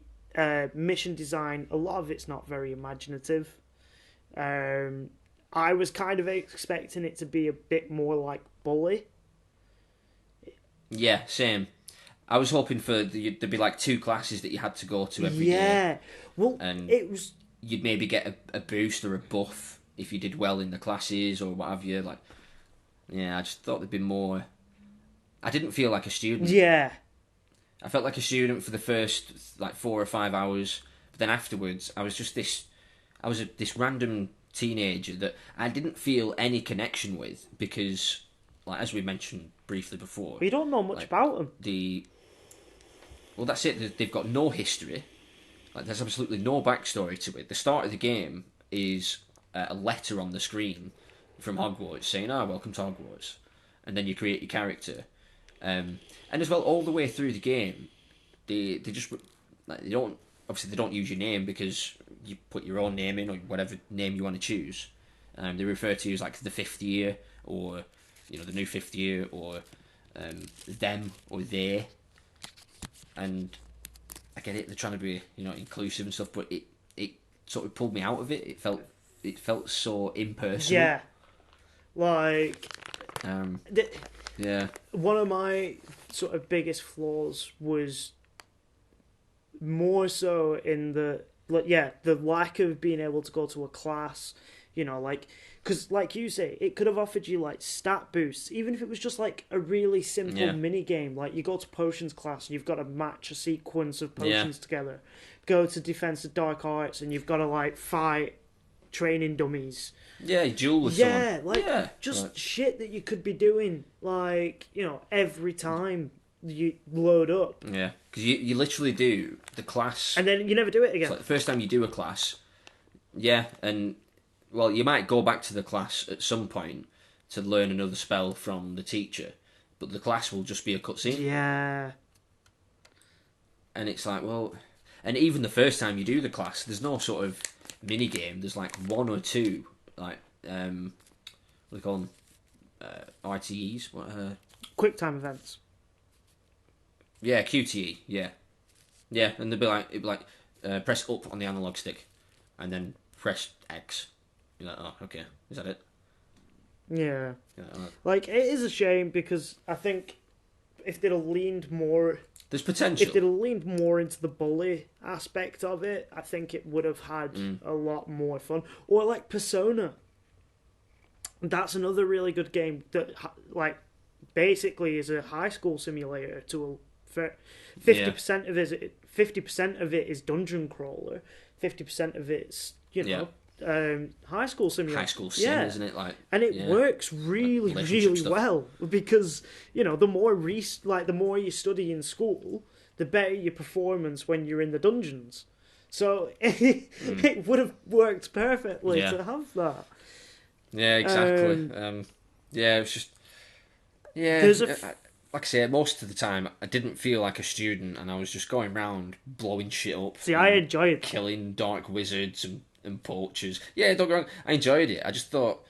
mission design, a lot of it's not very imaginative. I was kind of expecting it to be a bit more like Bully. Yeah, same. I was hoping for there'd be like 2 classes that you had to go to every day. Yeah. Well, And it was... you'd maybe get a boost or a buff if you did well in the classes or what have you. Like, yeah, I just thought there'd be more. I didn't feel like a student. Yeah. I felt like a student for the first like 4 or 5 hours, but then afterwards, I was just this. I was this random teenager that I didn't feel any connection with because, like as we mentioned briefly before, But you don't know much about them. Well, that's it. They've got no history. Like, there's absolutely no backstory to it. The start of the game is a letter on the screen from Hogwarts saying, welcome to Hogwarts. And then you create your character. And as well, all the way through the game, they just... Like, they don't use your name because you put your own name in or whatever name you want to choose. They refer to you as, like, the fifth year or, the new fifth year or them or they. And... I get it. They're trying to be, inclusive and stuff, but it sort of pulled me out of it. It felt so impersonal. Yeah, like, yeah. One of my sort of biggest flaws was more so in the lack of being able to go to a class. Because, like you say, it could have offered you, like, stat boosts, even if it was just, like, a really simple mini-game. Like, you go to potions class and you've got to match a sequence of potions together. Go to defense of dark arts and you've got to, like, fight training dummies. Yeah, duel with someone. Just shit that you could be doing, like, every time you load up. Yeah, because you literally do the class... And then you never do it again. It's like the first time you do a class, and... Well, you might go back to the class at some point to learn another spell from the teacher, but the class will just be a cutscene. Yeah. And it's like, well... And even the first time you do the class, there's no sort of mini-game. There's like one or two, like, what do they call them? ITEs? Quick time events. Yeah, QTE, yeah. Yeah, and it'd be like press up on the analog stick, and then press X. You're like, oh, okay, is that it? Yeah. Like, it is a shame because I think if they'd have leaned more... There's potential. If they'd have leaned more into the bully aspect of it, I think it would have had a lot more fun. Or, like, Persona. That's another really good game that, like, basically is a high school simulator to a... 50% of it is dungeon crawler. 50% of it's, high school simulator. High school sim, isn't it? Like, and it works really, really well because the more the more you study in school, the better your performance when you're in the dungeons. So it would have worked perfectly to have that. Yeah, exactly. It was just like I say, most of the time I didn't feel like a student, and I was just going around blowing shit up. See, I enjoyed it. Killing dark wizards and poachers. Yeah, don't get wrong, I enjoyed it. I just thought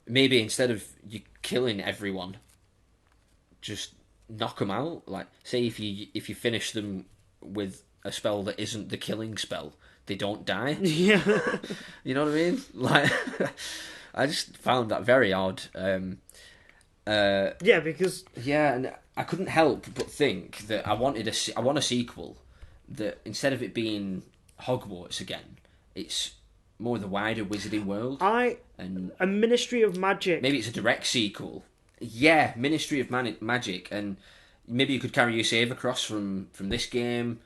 maybe instead of you killing everyone, just knock them out. Like, say if you finish them with a spell that isn't the killing spell, they don't die. Yeah. You know what I mean? Like, I just found that very odd. Because... Yeah, and I couldn't help but think that I want a sequel that instead of it being Hogwarts again, it's more the wider wizarding world. A Ministry of Magic. Maybe it's a direct sequel. Yeah, Ministry of Magic, and maybe you could carry your save across from this game,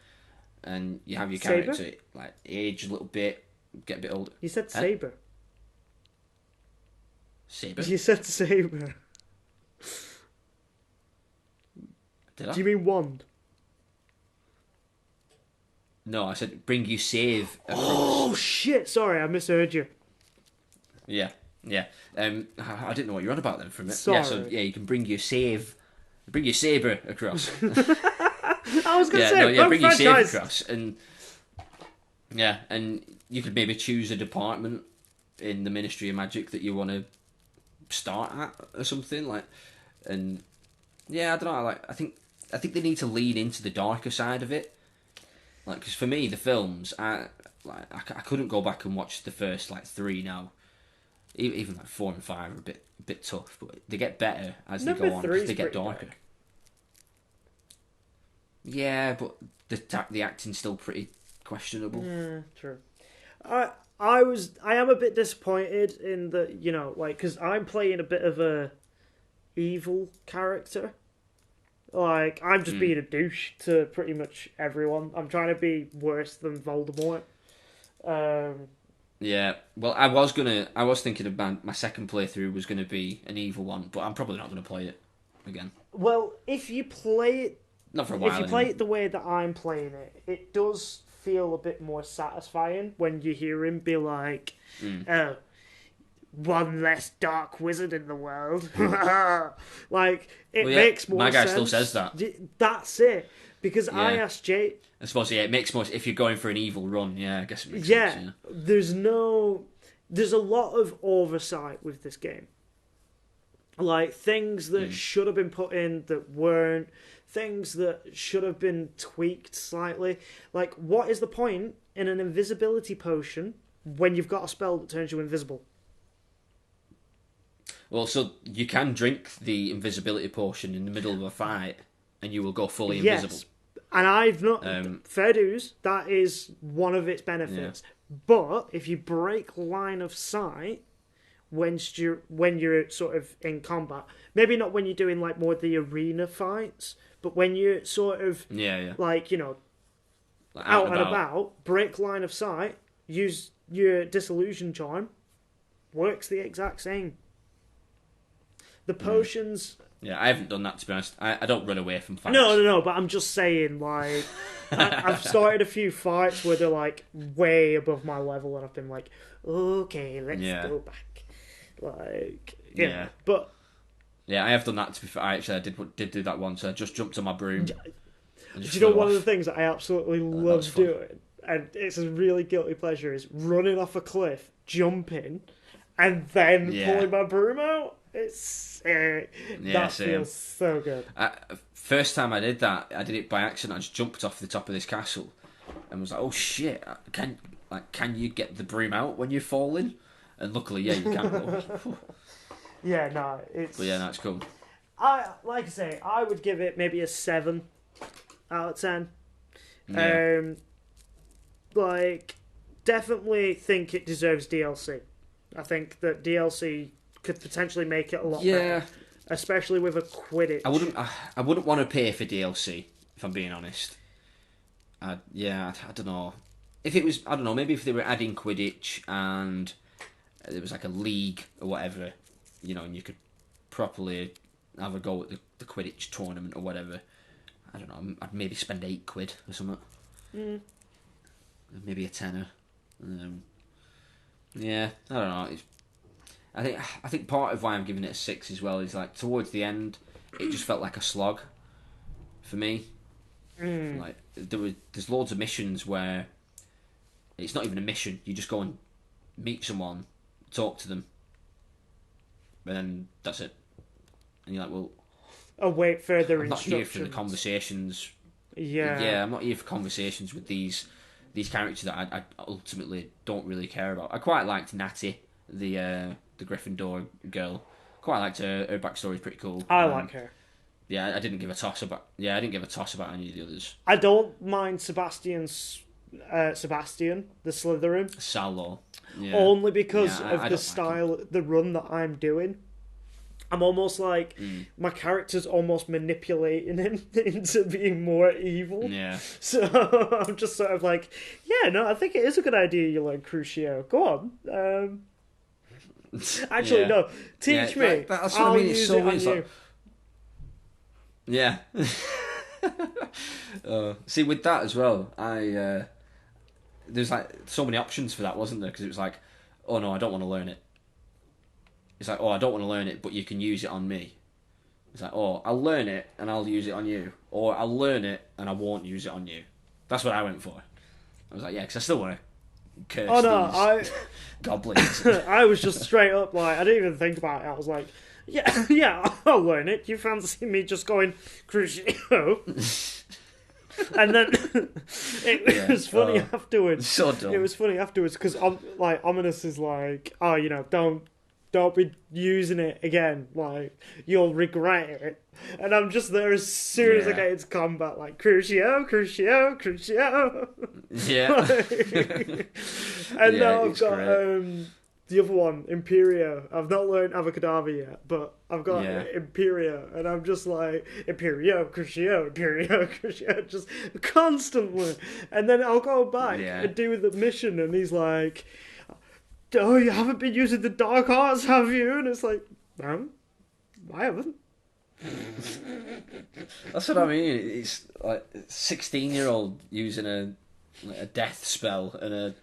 and you have your character like age a little bit, get a bit older. You said Saber. Saber? You said Saber. Did I? Do you mean wand? No, I said bring you save across. Oh shit! Sorry, I misheard you. Yeah. I didn't know what you're on about then for a minute. Sorry. Yeah, so you can bring your saber across. I was gonna say, bring your saber across, and you could maybe choose a department in the Ministry of Magic that you want to start at or something like, and I don't know. Like, I think they need to lean into the darker side of it. Like, because for me, the films, I couldn't go back and watch the first like 3 now. Even like 4 and 5 are a bit tough, but they get better as they go on because they get darker. Dark. Yeah, but the acting's still pretty questionable. Yeah, true. I am a bit disappointed in the, like, because I'm playing a bit of a evil character. Like, I'm just being a douche to pretty much everyone. I'm trying to be worse than Voldemort. Yeah, well, I was thinking about my second playthrough was gonna be an evil one, but I'm probably not gonna play it again. Well, if you play it, Not for a while. if you play it the way that I'm playing it, it does feel a bit more satisfying when you hear him be like, "Oh, one less dark wizard in the world." Like, it makes more my guy sense. still says that. That's it. Because I Yeah. asked Jay. I suppose, yeah, it makes more if you're going for an evil run, yeah, I guess it makes Yeah, sense, yeah. there's a lot of oversight with this game. Like, things that should have been put in that weren't, things that should have been tweaked slightly. Like, what is the point in an invisibility potion when you've got a spell that turns you invisible? Well, so you can drink the invisibility potion in the middle of a fight, and you will go fully invisible. Yes. And I've not... fair dues, that is one of its benefits. Yeah. But if you break line of sight when you're sort of in combat, maybe not when you're doing like more of the arena fights, but when you're sort of like, Like out and about, break line of sight, use your disillusion charm, works the exact same. The potions... Yeah, I haven't done that, to be honest. I don't run away from fights. No, but I'm just saying, like, I've started a few fights where they're, like, way above my level, and I've been like, okay, let's go back. Like, yeah. But... Yeah, I have done that, to be fair. I did do that once. I just jumped on my broom. Do you know one of the things that I absolutely love doing, and it's a really guilty pleasure, is running off a cliff, jumping, and then pulling my broom out? It's that feels so good. First time I did that, I did it by accident. I just jumped off the top of this castle and was like, "Oh shit! Can you get the broom out when you're falling?" And luckily, yeah, you can. Yeah, no, it's. But yeah, that's cool. Like I say, I would give it maybe a 7 out of 10. Yeah. Like, definitely think it deserves DLC. I think that DLC could potentially make it a lot better, especially with a Quidditch. I wouldn't want to pay for DLC, if I'm being honest. I don't know. If it was, I don't know, maybe if they were adding Quidditch and there was like a league or whatever, and you could properly have a go at the Quidditch tournament or whatever. I don't know. I'd maybe spend £8 or something. Maybe a tenner. Yeah, I don't know. I think part of why I'm giving it a 6 as well is like towards the end, it just felt like a slog for me. Like there's loads of missions where it's not even a mission. You just go and meet someone, talk to them, and then that's it. And you're like, well, await further I'm not instructions. here for the conversations. Yeah, I'm not here for conversations with these characters that I ultimately don't really care about. I quite liked Natty, the Gryffindor girl. Quite liked her. Her backstory's pretty cool. I like her. Yeah, I didn't give a toss about. Yeah, I didn't give a toss about any of the others. I don't mind Sebastian, the Slytherin. Sallow. Yeah. Only because I of don't the like style, the run that I'm doing. I'm almost like my character's almost manipulating him into being more evil. Yeah. So I'm just sort of like, yeah, no, I think it is a good idea you learn Crucio. Go on. Actually, no. Teach me. That's what I'll I mean. It's use so it on weird. you. Yeah. See, with that as well, there's like so many options for that, wasn't there? Because it was like, oh no, I don't want to learn it. It's like, oh, I don't want to learn it, but you can use it on me. It's like, oh, I'll learn it and I'll use it on you, or I'll learn it and I won't use it on you. That's what I went for. I was like, yeah, because I still want to curse these goblins. I was just straight up like, I didn't even think about it. I was like, yeah, I'll learn it. You fancy me just going Crucio? And then it was funny afterwards. So dumb. It was funny afterwards because Ominous is like, oh, don't be using it again. Like, you'll regret it. And I'm just there as soon as I get into combat, like, Crucio. Yeah. And now I've it's got great. the other one, Imperio. I've not learned Avocadava yet, but I've got Imperio, and I'm just like, Imperio, Crucio, just constantly. And then I'll go back and do the mission, and he's like, oh, you haven't been using the dark arts, have you? And it's like, no, I haven't. That's what I mean. It's like 16-year-old using a death spell and a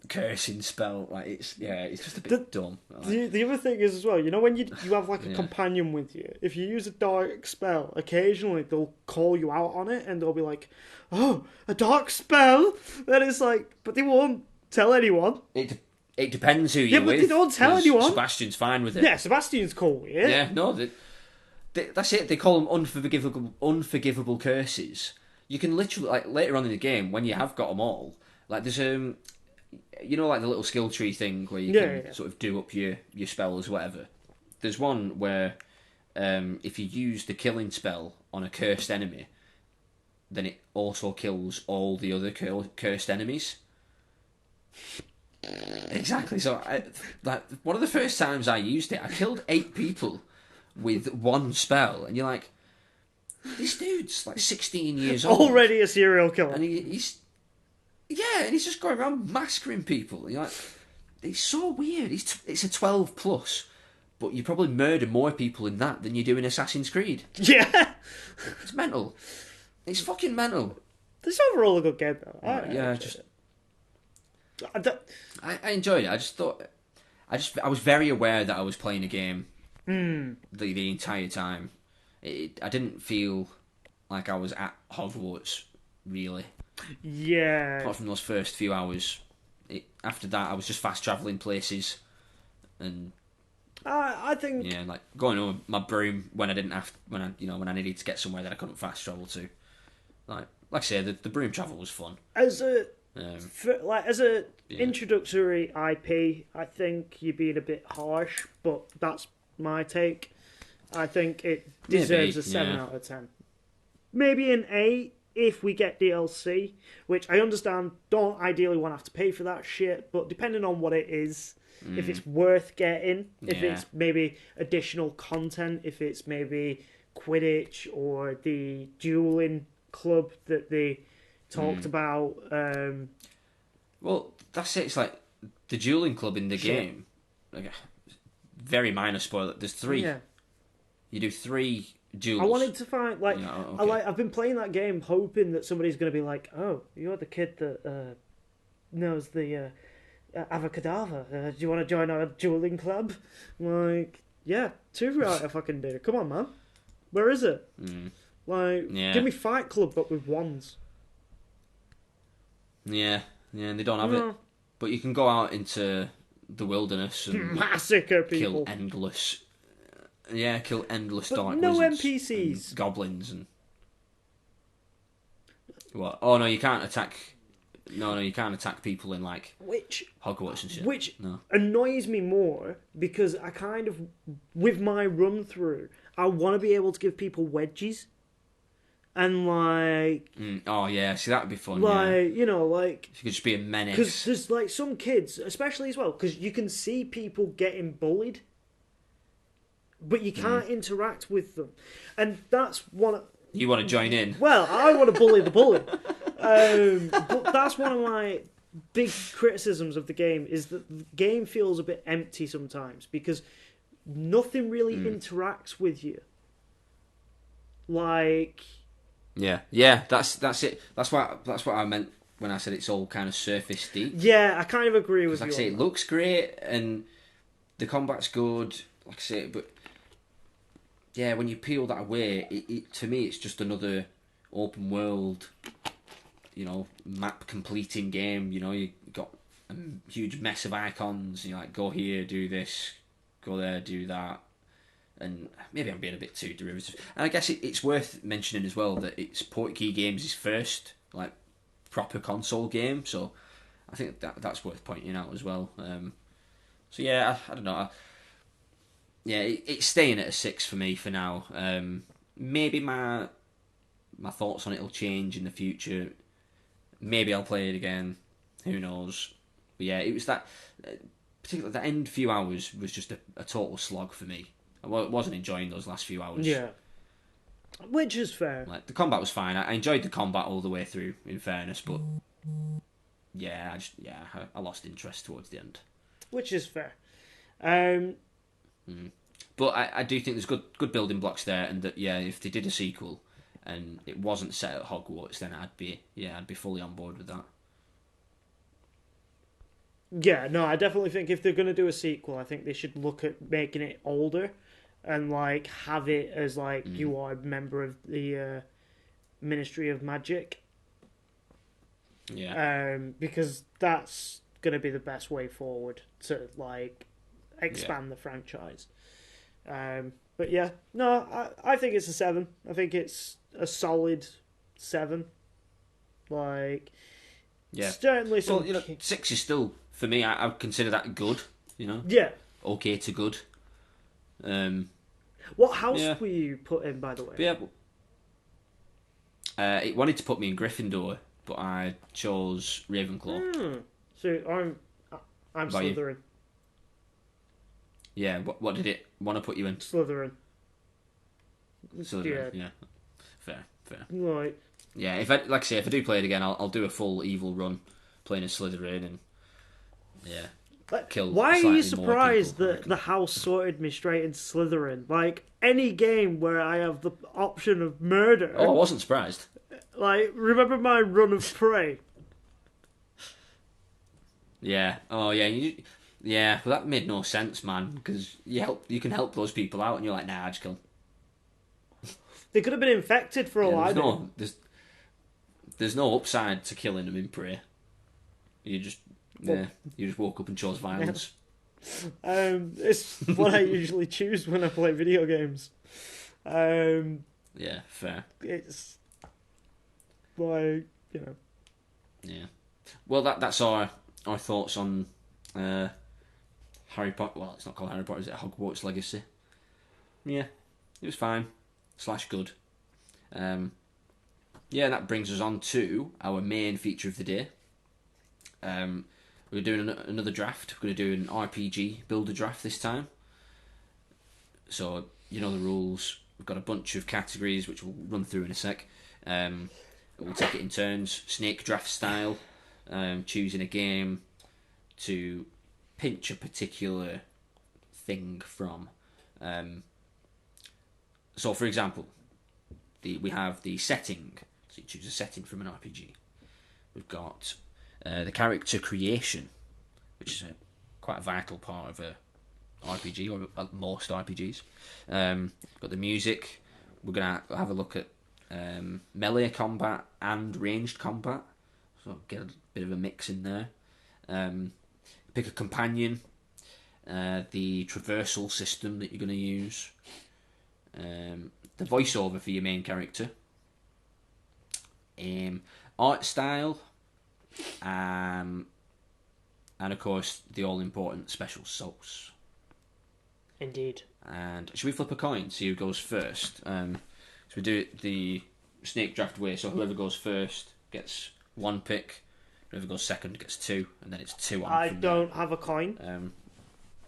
cursing spell. Like it's just a bit dumb. Like, the other thing is as well, you know, when you have like a companion with you, if you use a dark spell, occasionally they'll call you out on it and they'll be like, oh, a dark spell. Then it's like, but they won't tell anyone. It depends who you're with. Yeah, but they don't tell anyone. Sebastian's fine with it. Yeah, Sebastian's cool with it. Yeah, no, that's it. They call them unforgivable curses. You can literally, like, later on in the game, when you have got them all, like, there's you know, like the little skill tree thing where you can sort of do up your spells, whatever. There's one where if you use the killing spell on a cursed enemy, then it also kills all the other cursed enemies. Exactly. So, like, one of the first times I used it, I killed 8 people with one spell, and you're like, this dude's like 16 years old, already a serial killer, and he's just going around massacring people. You're like, it's so weird. It's a 12 plus, but you probably murder more people in that than you do in Assassin's Creed. Yeah, it's mental. It's fucking mental. This overall a good game though. I enjoyed it. I just thought, I was very aware that I was playing a game the entire time. I didn't feel like I was at Hogwarts, really. Yeah. Apart from those first few hours. After that, I was just fast travelling places, and I think like going on my broom when I when I needed to get somewhere that I couldn't fast travel to. Like I say, the broom travel was fun. As a introductory IP, I think you're being a bit harsh, but that's my take. I think it deserves a 7 out of 10. Maybe an 8 if we get DLC, which I understand don't ideally want to have to pay for that shit, but depending on what it is, if it's worth getting, if it's maybe additional content, if it's maybe Quidditch or the dueling club that they talked about. Well, that's it. It's like the dueling club in the game. Like, very minor spoiler. There's 3. Yeah. You do 3 duels. I wanted to find I've been playing that game hoping that somebody's going to be like, oh, you're the kid that knows the Avocadava. Do you want to join our dueling club? Like, yeah, too right if I can do. Come on, man. Where is it? Give me Fight Club but with wands. Yeah, and they don't have it. But you can go out into the wilderness and massacre people. Kill endless but dark no wizards NPCs. And goblins and... What? Oh, no, you can't attack... No, you can't attack people in, like, Hogwarts and shit. Which annoys me more, because I kind of... With my run-through, I want to be able to give people wedgies. And, like... Oh, yeah, see, that would be fun, you know, like... If you could just be a menace. Because there's, like, some kids, especially as well, because you can see people getting bullied, but you can't interact with them. And that's one of... You want to join in? Well, I want to bully the bully. But that's one of my big criticisms of the game, is that the game feels a bit empty sometimes, because nothing really interacts with you. Like... Yeah, that's it. That's what I meant when I said it's all kind of surface deep. Yeah, I kind of agree with you. Like I say, it looks great and the combat's good. Like I say, but yeah, when you peel that away, it to me it's just another open world, you know, map completing game. You know, you got a huge mess of icons. You like, go here, do this, go there, do that. And maybe I'm being a bit too derivative. And I guess it's worth mentioning as well that it's Portkey Games' first like proper console game, so I think that's worth pointing out as well. So yeah, I don't know. Yeah, it's staying at a 6 for me for now. Maybe my thoughts on it will change in the future. Maybe I'll play it again. Who knows? But yeah, it was that. Particularly the end few hours was just a total slog for me. I wasn't enjoying those last few hours. Yeah. Which is fair. Like the combat was fine. I enjoyed the combat all the way through. In fairness, but yeah, I lost interest towards the end. Which is fair. But I do think there's good building blocks there, and that if they did a sequel and it wasn't set at Hogwarts, then I'd be fully on board with that. Yeah, no, I definitely think if they're going to do a sequel, I think they should look at making it older and like have it as like you are a member of the Ministry of Magic. Yeah. Because that's going to be the best way forward to like expand the franchise. But yeah, no, I think it's a 7. I think it's a solid 7. Like, certainly some. Well, 6 is still for me. I would consider that good. Yeah. Okay to good. What house were you put in, by the way? But yeah. It wanted to put me in Gryffindor, but I chose Ravenclaw. So I'm Slytherin. Yeah. What did it want to put you in? Slytherin. Yeah. Fair. Right. Yeah. If I do play it again, I'll do a full evil run, playing as Slytherin, and kill. Why are slightly you surprised more people, that the house sorted me straight into Slytherin? Like, any game where I have the option of murder. Oh, I wasn't surprised. Like, remember my run of Prey? Yeah. Oh, yeah. Yeah. Well, that made no sense, man. Because you can help those people out, and you're like, nah, I just kill them. They could have been infected for all I know. There's no upside to killing them in Prey. You just woke up and chose violence. It's what I usually choose when I play video games. Yeah, fair. It's like, Yeah. Well, that's our thoughts on Harry Potter. Well, it's not called Harry Potter, is it? Hogwarts Legacy. Yeah, it was fine / good. That brings us on to our main feature of the day. We're doing another draft. We're going to do an RPG builder draft this time. So, the rules. We've got a bunch of categories, which we'll run through in a sec. We'll take it in turns, snake draft style, choosing a game to pinch a particular thing from. So, for example, we have the setting. So you choose a setting from an RPG. We've got the character creation, which is quite a vital part of a RPG, or most RPGs. Got the music. We're going to have a look at melee combat and ranged combat, so get a bit of a mix in there. Pick a companion, the traversal system that you're going to use, the voiceover for your main character, art style, and of course the all-important special sauce. Indeed. And should we flip a coin, see who goes first? So we do it the snake draft way, so whoever goes first gets 1 pick, whoever goes second gets 2, and then it's 2 on. I don't have a coin.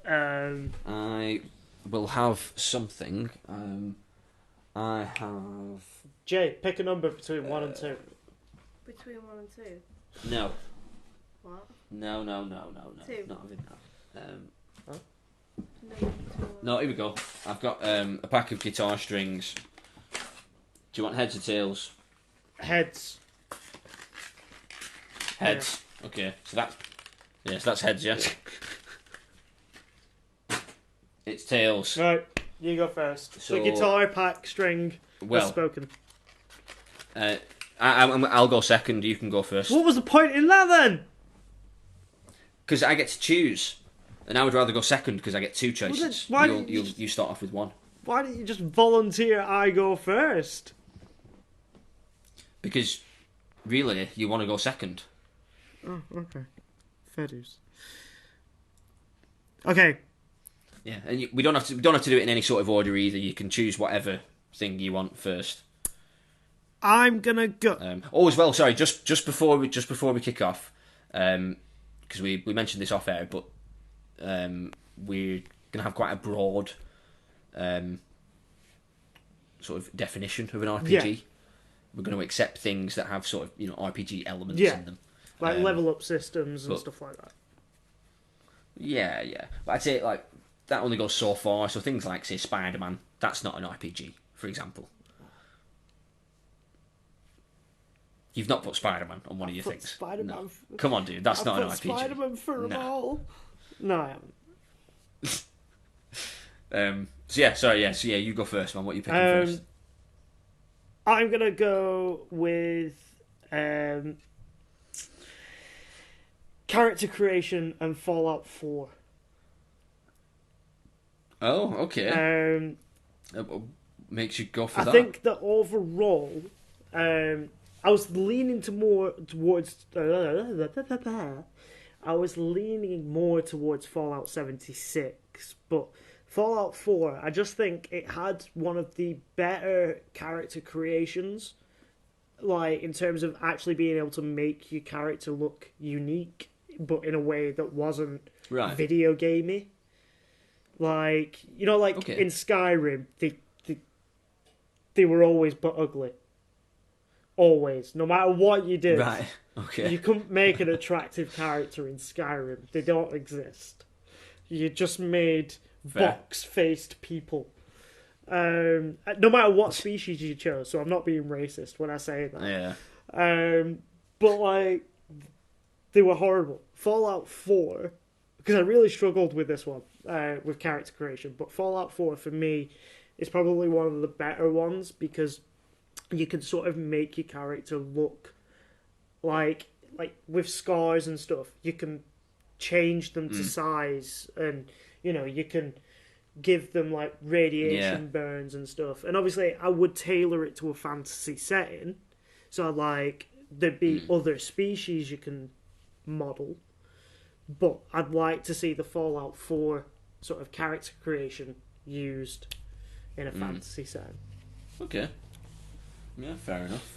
I will have something. I have... Jay, pick a number between 1 and 2. Between 1 and 2? No. What? No. 2. Not having that. No, No, here we go. I've got a pack of guitar strings. Do you want heads or tails? Heads. Heads. Yeah. Okay, so that's heads, yeah? It's tails. Right, you go first. So guitar, pack, string, well, spoken. I'll go second, you can go first. What was the point in that then? Because I get to choose. And I would rather go second because I get 2 choices. Well, you start off with 1. Why didn't you just volunteer I go first? Because, really, you want to go second. Oh, okay. Fair dues. Okay. Yeah, and we don't have to do it in any sort of order either. You can choose whatever thing you want first. I'm gonna go. As well, sorry, just before we kick off, because we mentioned this off air, but we're gonna have quite a broad sort of definition of an RPG. Yeah. We're going to accept things that have sort of RPG elements Yeah. in them, Like level up systems and stuff like that. Yeah. But I'd say like that only goes so far. So things like say Spider-Man, that's not an RPG, for example. You've not put Spider-Man on one of your things. Spider-Man. No. Come on, dude, that's not an RPG. Spider-Man for them all. No, I haven't. So yeah, you go first, man. What are you picking first? I'm gonna go with character creation and Fallout 4. Oh, okay. What makes you go for that? I think that overall, I was leaning towards. I was leaning more towards Fallout 76, but Fallout 4, I just think it had one of the better character creations, like in terms of actually being able to make your character look unique, but in a way that wasn't video gamey. Like in Skyrim, they were always but ugly. Always, no matter what you did, right? Okay, you couldn't make an attractive character in Skyrim. They don't exist. You just made box-faced people. No matter what species you chose, so I'm not being racist when I say that. Yeah. But like, they were horrible. Fallout 4, because I really struggled with this one, with character creation. But Fallout 4 for me is probably one of the better ones because you can sort of make your character look like with scars and stuff. You can change them to size, and you can give them like radiation burns and stuff. And obviously I would tailor it to a fantasy setting, so like there'd be other species you can model, but I'd like to see the Fallout 4 sort of character creation used in a fantasy setting. Okay. Yeah, fair enough.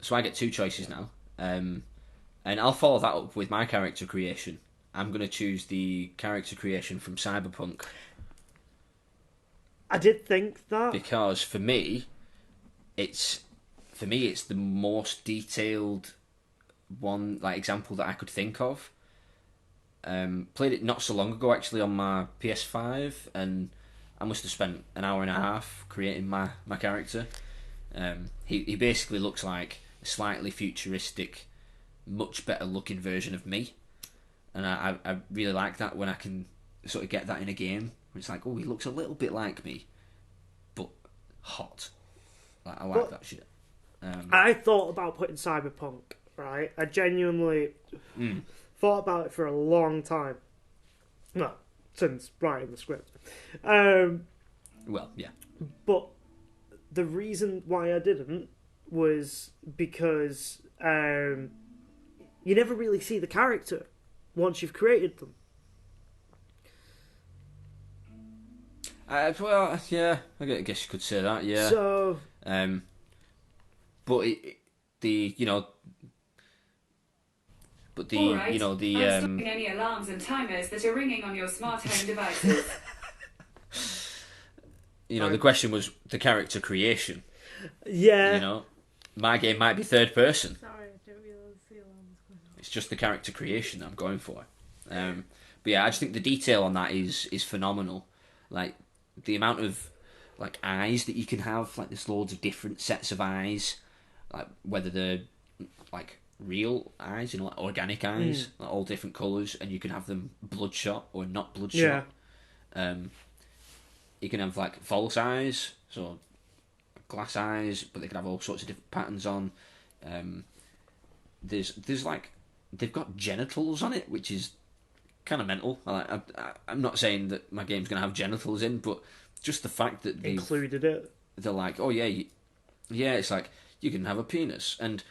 So I get two choices now, and I'll follow that up with my character creation. I'm going to choose the character creation from Cyberpunk. I did think that, because for me, it's the most detailed one, like example that I could think of. Played it not so long ago actually on my PS5, and I must have spent an hour and a half creating my character. He basically looks like a slightly futuristic, much better looking version of me, and I really like that when I can sort of get that in a game. It's like, oh, he looks a little bit like me, but hot. Like, I like that shit. I thought about putting Cyberpunk, right? I genuinely thought about it for a long time. Well, since writing the script. Well, yeah. But the reason why I didn't was because you never really see the character once you've created them. Well, yeah, I guess you could say that, yeah. So, but All right. I'm stopping any alarms and timers that are ringing on your smart home devices. The question was the character creation. yeah. My game might be third person. Sorry, I didn't realise the alarm was going off. It's just the character creation that I'm going for. But yeah, I just think the detail on that is phenomenal. Like the amount of like eyes that you can have, like there's loads of different sets of eyes, like whether they're like real eyes, like organic eyes, like all different colours, and you can have them bloodshot or not bloodshot. Yeah. You can have like false eyes, so glass eyes, but they can have all sorts of different patterns on. There's like they've got genitals on it, which is kind of mental. I'm not saying that my game's gonna have genitals in, but just the fact that they Included it. they're like, oh yeah, yeah, it's like you can have a penis, and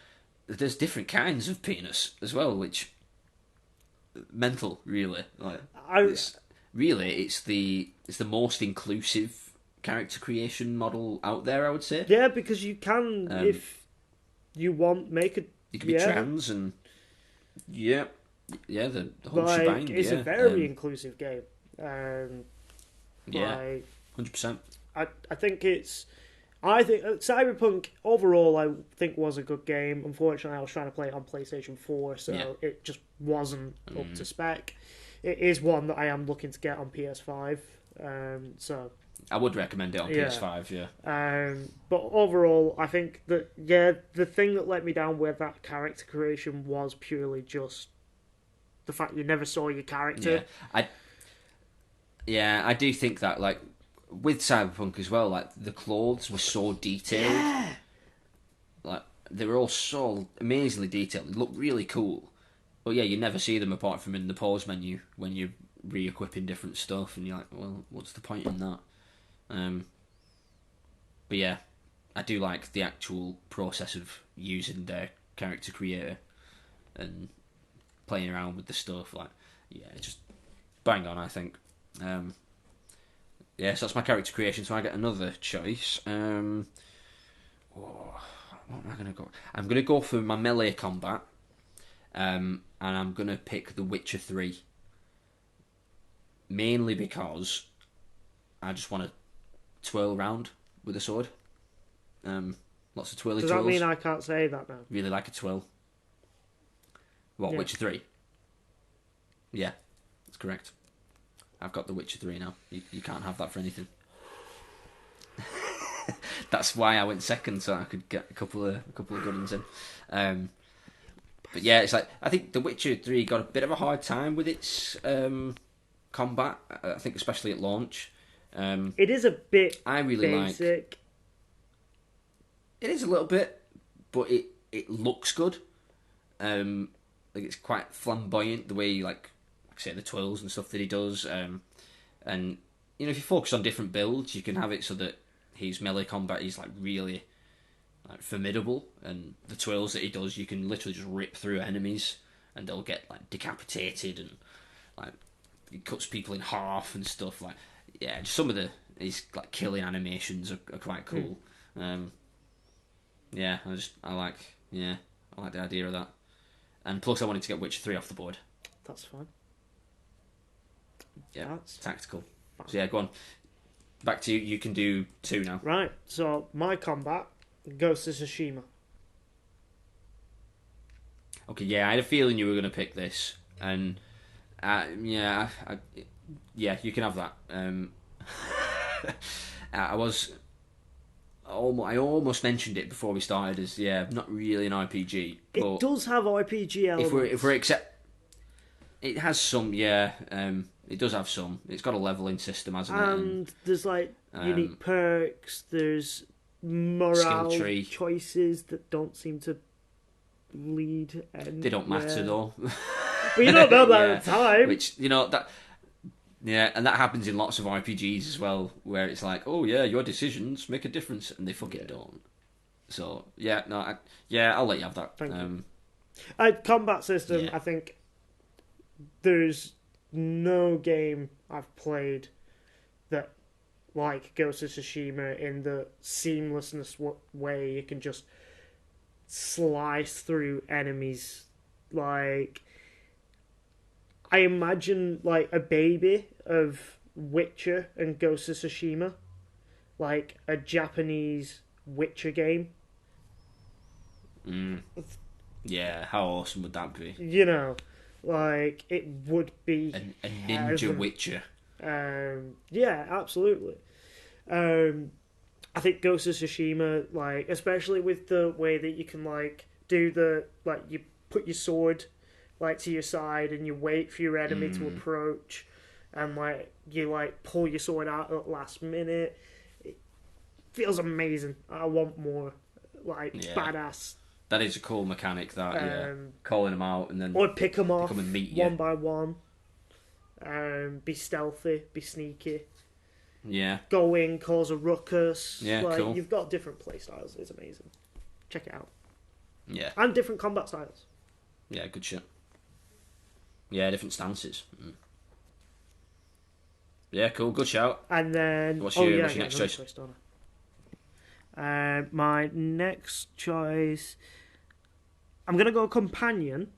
there's different kinds of penis as well, which mental, really. Like, I it's the most inclusive character creation model out there, I would say. yeah, because you can if you want make a You can be trans and the whole like shebang. it's a very inclusive game. Yeah, 100%. I think Cyberpunk overall I think was a good game. Unfortunately, I was trying to play it on PlayStation 4, so it just wasn't up to spec. It is one that I am looking to get on PS5. So I would recommend it on PS5. Yeah. But overall, I think that the thing that let me down with that character creation was purely just the fact you never saw your character. I do think that, like, with Cyberpunk as well, like, the clothes were so detailed. Yeah. Like, they were all so amazingly detailed. They looked really cool. But yeah, you never see them apart from in the pause menu when you're re-equipping different stuff, and you're like, well, what's the point in that? But yeah, I do like the actual process of using their character creator and playing around with the stuff. Like, yeah, it's just bang on, I think. Yeah, so that's my character creation. So I get another choice. What am I gonna go? I'm gonna go for my melee combat, and I'm gonna pick The Witcher 3. Mainly because I just want to twirl around with a sword. Lots of twirly Does twirls. that mean I can't say that now? Really like a twirl. What, Yeah. Witcher 3? Yeah, that's correct. I've got The Witcher 3 now. You can't have that for anything. That's why I went second, so I could get a couple of good ones in. But yeah, it's like, I think The Witcher 3 got a bit of a hard time with its combat. I think especially at launch. It is a bit I really basic. It is a little bit, but it looks good. Like, it's quite flamboyant the way, like I say, the twirls and stuff that he does. And you know, if you focus on different builds, you can have it so that his melee combat is like really like formidable, and the twirls that he does, you can literally just rip through enemies and they'll get like decapitated, and like he cuts people in half and stuff. Like, yeah, just some of his like killing animations are quite cool. Yeah, I like the idea of that. And plus I wanted to get Witcher 3 off the board. That's fine. Yeah, That's tactical. So yeah, go on. Back to you. You can do 2 now. Right, so my combat, Ghost of Tsushima. Okay, yeah, I had a feeling you were going to pick this. And yeah, you can have that. I almost mentioned it before we started as not really an RPG. But It does have RPG elements. if we're it has some. It does have some. It's got a leveling system, hasn't it? And there's like unique perks. There's morale skill tree. choices that don't seem to lead. They don't matter though. But you don't know that at the time. Which, you know, that. Yeah, and that happens in lots of RPGs as well, where it's like, oh yeah, your decisions make a difference, and they fucking don't. So I'll let you have that. Thank you. Combat system, I think there's no game I've played that like Ghost of Tsushima in the seamlessness way you can just slice through enemies. Like, I imagine like a baby of Witcher and Ghost of Tsushima, like a Japanese Witcher game. Yeah, how awesome would that be? You know, like it would be a ninja heaven. Witcher. Yeah, absolutely. I think Ghost of Tsushima, like, especially with the way that you can like do the like you put your sword like to your side and you wait for your enemy to approach, and like you like pull your sword out at the last minute. It feels amazing. I want more like badass. That is a cool mechanic. That calling them out and then or pick them off come and meet you one by one. Be stealthy, be sneaky. Yeah. Go in, cause a ruckus. Yeah, like, cool. You've got different play styles. It's amazing. Check it out. Yeah. And different combat styles. Yeah, good shit. Yeah, different stances. Yeah, cool. Good shout. And then What's oh your yeah, next another choice? don't I? My next choice, I'm gonna go companion.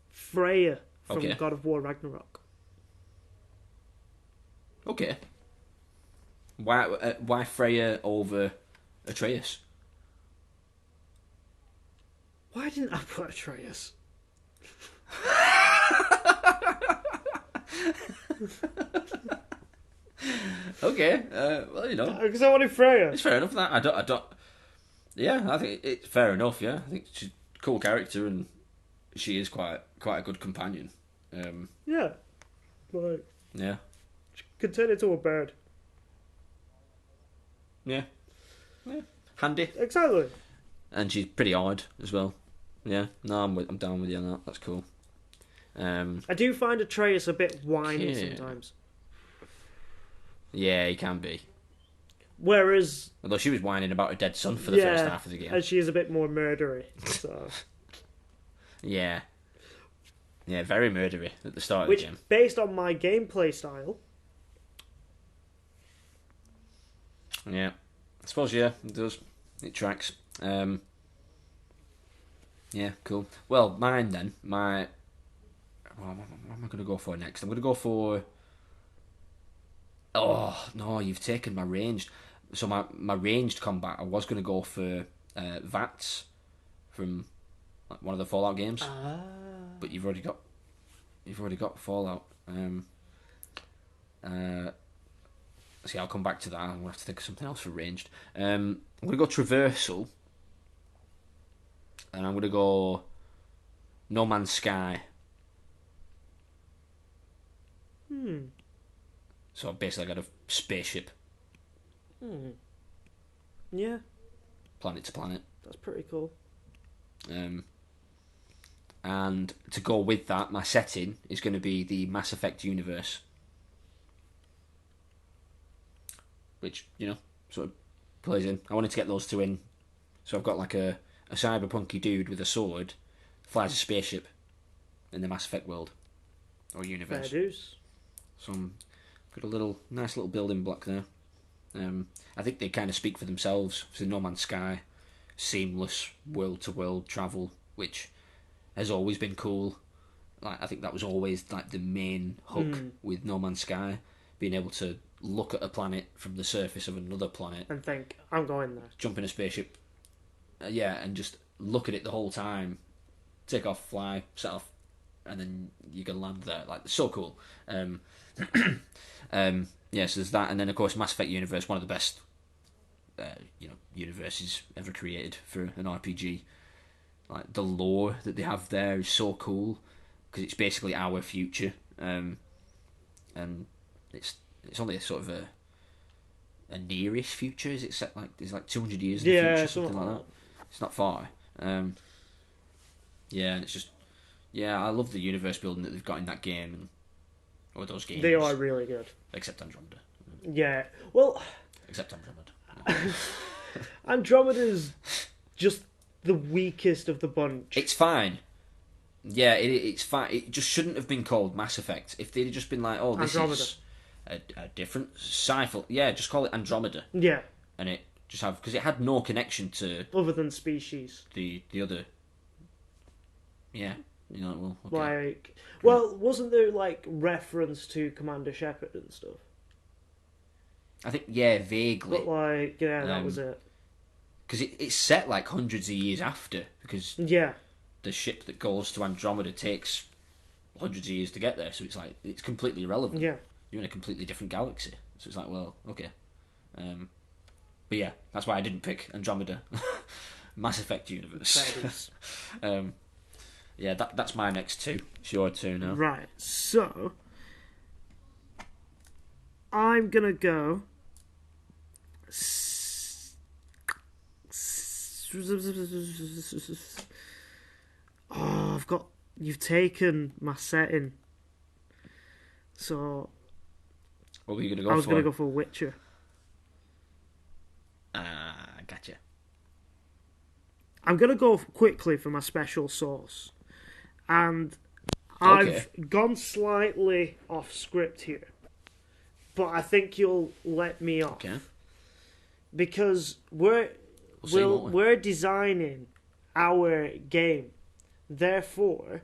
Freya from Okay. God of War Ragnarok. Okay. Why Freya over Atreus? Why didn't I put Atreus? Okay. Well, Because I wanted Freya. it's fair enough. That I don't. Yeah, I think it's fair enough. Yeah, I think she's a cool character and she is quite a good companion. Yeah, like Yeah. could turn into a bird. Yeah. Handy, Exactly. and she's pretty odd as well. Yeah. No, I'm down with you on that. That's cool. I do find Atreus a bit whiny Yeah. sometimes. Yeah, he can be. Whereas, Although she was whining about her dead son for the first half of the game. and she is a bit more murdery. So, Yeah. Yeah, very murdery at the start of which, the game. based on my gameplay style, Yeah. I suppose, yeah, it does. It tracks. Yeah, cool. Well, mine then. What am I going to go for next? I'm going to go for... Oh, no, you've taken my ranged. So my ranged combat, I was going to go for VATS from like, one of the Fallout games. But you've already got Fallout. See, I'll come back to that. I'm going to have to think of something else for ranged. I'm going to go Traversal. And I'm going to go No Man's Sky. So basically I got a spaceship. yeah, Planet to planet. that's pretty cool. And to go with that, my setting is going to be the Mass Effect universe. Which, sort of plays in. I wanted to get those two in. So I've got like a cyberpunky dude with a sword, flies a spaceship in the Mass Effect world. Or universe. Fair dues. So got a nice little building block there. I think they kind of speak for themselves. So No Man's Sky, seamless world-to-world travel, which has always been cool. Like I think that was always like the main hook with No Man's Sky, being able to look at a planet from the surface of another planet And think, I'm going there. jump in a spaceship, and just look at it the whole time, take off, fly, set off, and then you can land there. Like, so cool. So there's that, and then of course Mass Effect universe, one of the best, universes ever created for an RPG. Like the lore that they have there is so cool because it's basically our future, and it's only a sort of a nearish future. Is it set like there's like 200 years in the future, something like that? It's not far. And it's just I love the universe building that they've got in that game or those games. They are really good. Except Andromeda. Yeah. Well, Except Andromeda. Andromeda's just the weakest of the bunch. It's fine. Yeah, it's fine. It just shouldn't have been called Mass Effect. If they'd just been like, oh, this Andromeda. is a different sci-fi. Yeah, just call it Andromeda. Yeah. And it just have... Because it had no connection to Other than species. the other... Yeah. Well, okay. Like, well, wasn't there like reference to Commander Shepard and stuff? I think, yeah, vaguely. But like, yeah, that was it. Because it's set like hundreds of years after. Because Yeah. the ship that goes to Andromeda takes hundreds of years to get there. So it's like, it's completely irrelevant. Yeah. You're in a completely different galaxy. So it's like, well, okay. But yeah, that's why I didn't pick Andromeda. Mass Effect universe. Yeah, that's my next two. It's your two now. Right. So, I'm gonna go. Oh, you've taken my setting. So What were you going to go for? I was gonna go for Witcher. Gotcha. I'm gonna go quickly for my special sauce, and I've gone slightly off script here, but I think you'll let me off. Okay. Because we're designing our game. Therefore,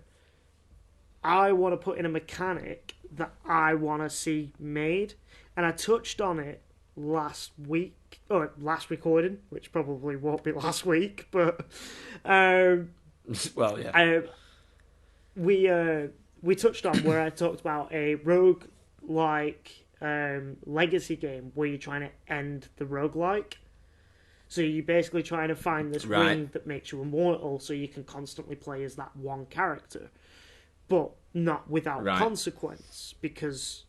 I want to put in a mechanic that I want to see made. And I touched on it last week, or last recording, which probably won't be last week, but Well, yeah. we touched on where I talked about a rogue-like legacy game where you're trying to end the roguelike. So you're basically trying to find this ring that makes you immortal so you can constantly play as that one character. But not without consequence, because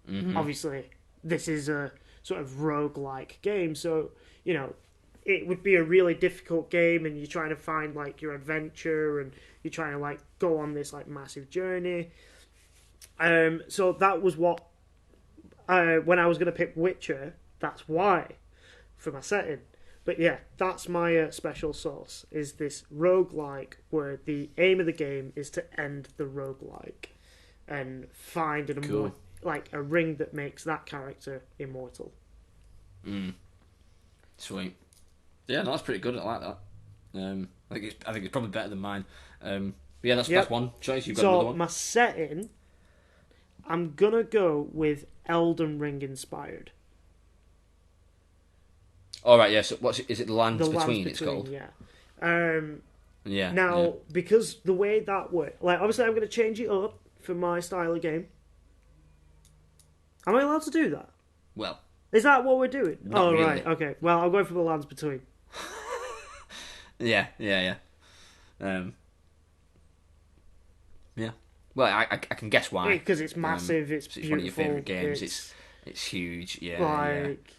obviously this is a sort of roguelike game. So, you know, it would be a really difficult game and you're trying to find, like, your adventure and you're trying to, like, go on this, like, massive journey. So that was what... when I was going to pick Witcher, that's why, for my setting. But yeah, that's my special sauce, is this roguelike where the aim of the game is to end the roguelike and find like a ring that makes that character immortal. Sweet. Yeah, no, that's pretty good. I like that. I think it's probably better than mine. But yeah, that's one choice. You've got another one. So my setting, I'm gonna go with Elden Ring inspired. All right, yeah. So is it? The Lands The Between? Lands It's called. Yeah. Yeah. Now, because the way that works, like, obviously I'm going to change it up for my style of game. Am I allowed to do that? Well, Is that what we're doing? Not really. Right, okay. Well, I'll go for the Lands Between. yeah. Yeah. Well, I can guess why. Because it's massive, it's beautiful. It's one of your favourite games. It's huge. Yeah. Like, yeah.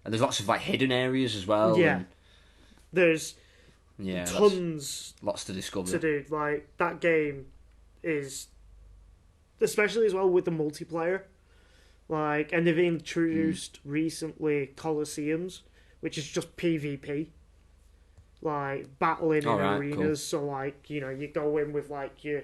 And there's lots of, like, hidden areas as well. Yeah. And, there's yeah, tons lots to discover. to do. Like, that game is, especially as well with the multiplayer. Like, and they've introduced recently Colosseums, which is just PvP. Like, battling in arenas. Cool. So, like, you know, you go in with, like, your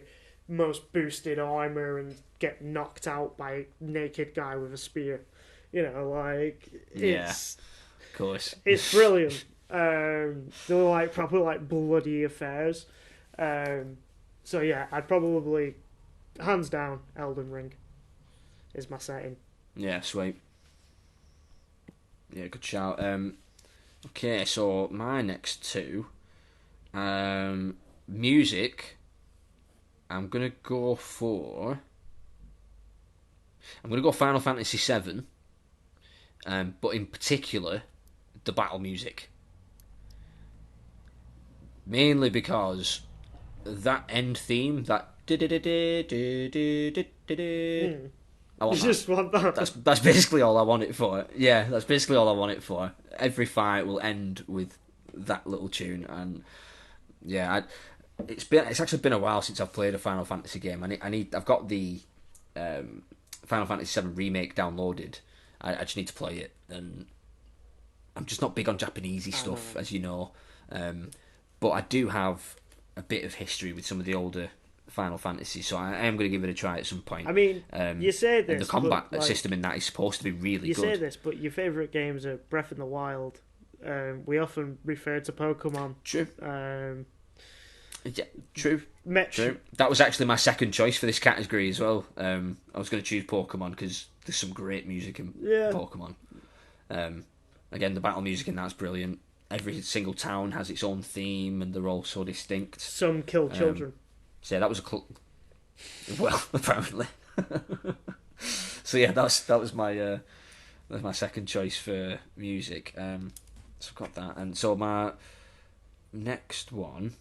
most boosted armor and get knocked out by a naked guy with a spear. You know, like, it's... Yeah, of course. It's brilliant. They're, like, proper, like, bloody affairs. So, yeah, I'd probably, hands down, Elden Ring is my setting. Yeah, sweet. Yeah, good shout. Okay, so my next two. Music. I'm gonna go Final Fantasy VII. But in particular, the battle music. Mainly because that end theme, that I want You just want that. That's basically all I want it for. Yeah, that's basically all I want it for. Every fight will end with that little tune, and yeah, it's actually been a while since I've played a Final Fantasy game. I've got the Final Fantasy VII remake downloaded. I just need to play it, and I'm just not big on Japanesey stuff, as you know. But I do have a bit of history with some of the older Final Fantasy, so I am going to give it a try at some point. I mean, you say this, and the combat but, like, system in that is supposed to be really good. You say this, but your favourite games are Breath in the Wild. We often refer to Pokemon. True. Yeah, true. True. True. That was actually my second choice for this category as well. I was going to choose Pokemon because there's some great music in Pokemon. Again, the battle music in that's brilliant. Every single town has its own theme, and they're all so distinct. Some kill children. So yeah, that was well, apparently. So yeah, that was my second choice for music. So I've got that, and so my next one.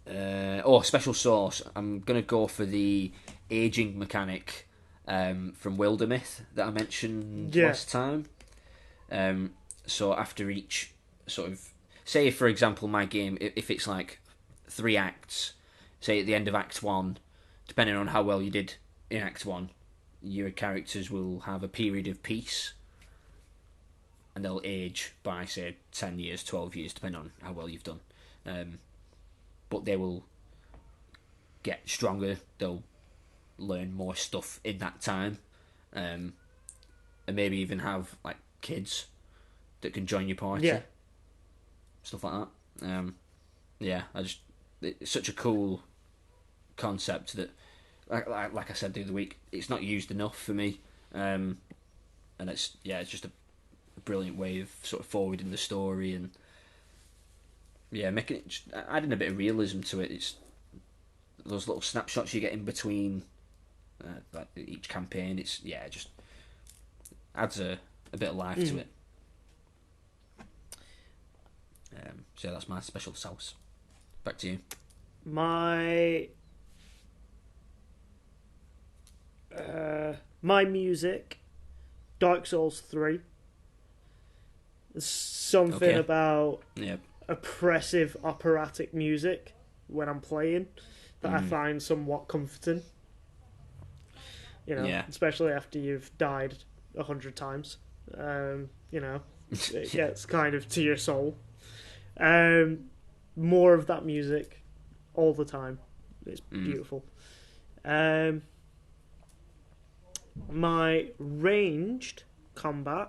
Special sauce. I'm gonna go for the aging mechanic from Wildermyth that I mentioned last time. So after each sort of, say for example, my game, if it's like 3 acts, say at the end of Act 1, depending on how well you did in Act 1, your characters will have a period of peace, and they'll age by, say, 10 years, 12 years, depending on how well you've done. But they will get stronger. They'll learn more stuff in that time, and maybe even have like kids that can join your party. Yeah. Stuff like that. It's such a cool concept that, like I said the other week, it's not used enough for me, and it's just a brilliant way of sort of forwarding the story and making it, adding a bit of realism to it. It's those little snapshots you get in between like each campaign. It just adds a bit of life to it. So that's my special sauce. Back to you. My music, Dark Souls 3. There's something about oppressive operatic music when I'm playing that I find somewhat comforting. You know, especially after you've died 100 times. You know, it gets kind of to your soul. More of that music all the time. It's beautiful. My ranged combat,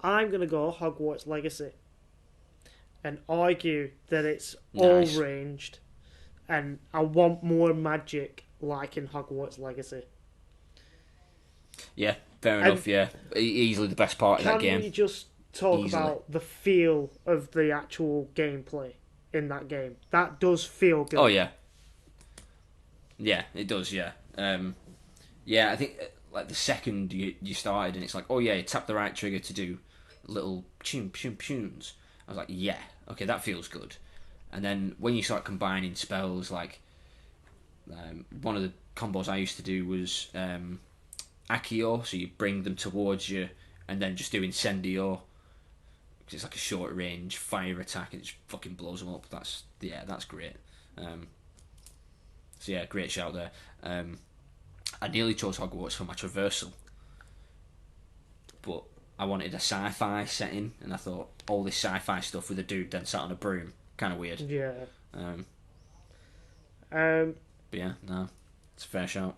I'm going to go Hogwarts Legacy and argue that it's all ranged, and I want more magic like in Hogwarts Legacy. Yeah, fair enough, easily the best part of that game. Can we just talk about the feel of the actual gameplay in that game? That does feel good. Oh, yeah. Yeah, it does, yeah. I think like the second you started and it's like, oh yeah, you tap the right trigger to do little tunes. I was like, yeah, okay, that feels good. And then when you start combining spells, like one of the combos I used to do was Accio, so you bring them towards you and then just do Incendio, because it's like a short range fire attack and it just fucking blows them up. That's great. So yeah, great shout there. I nearly chose Hogwarts for my traversal, but I wanted a sci-fi setting, and I thought all this sci-fi stuff with a dude then sat on a broom, kind of weird. Yeah. But yeah, no, it's a fair shout.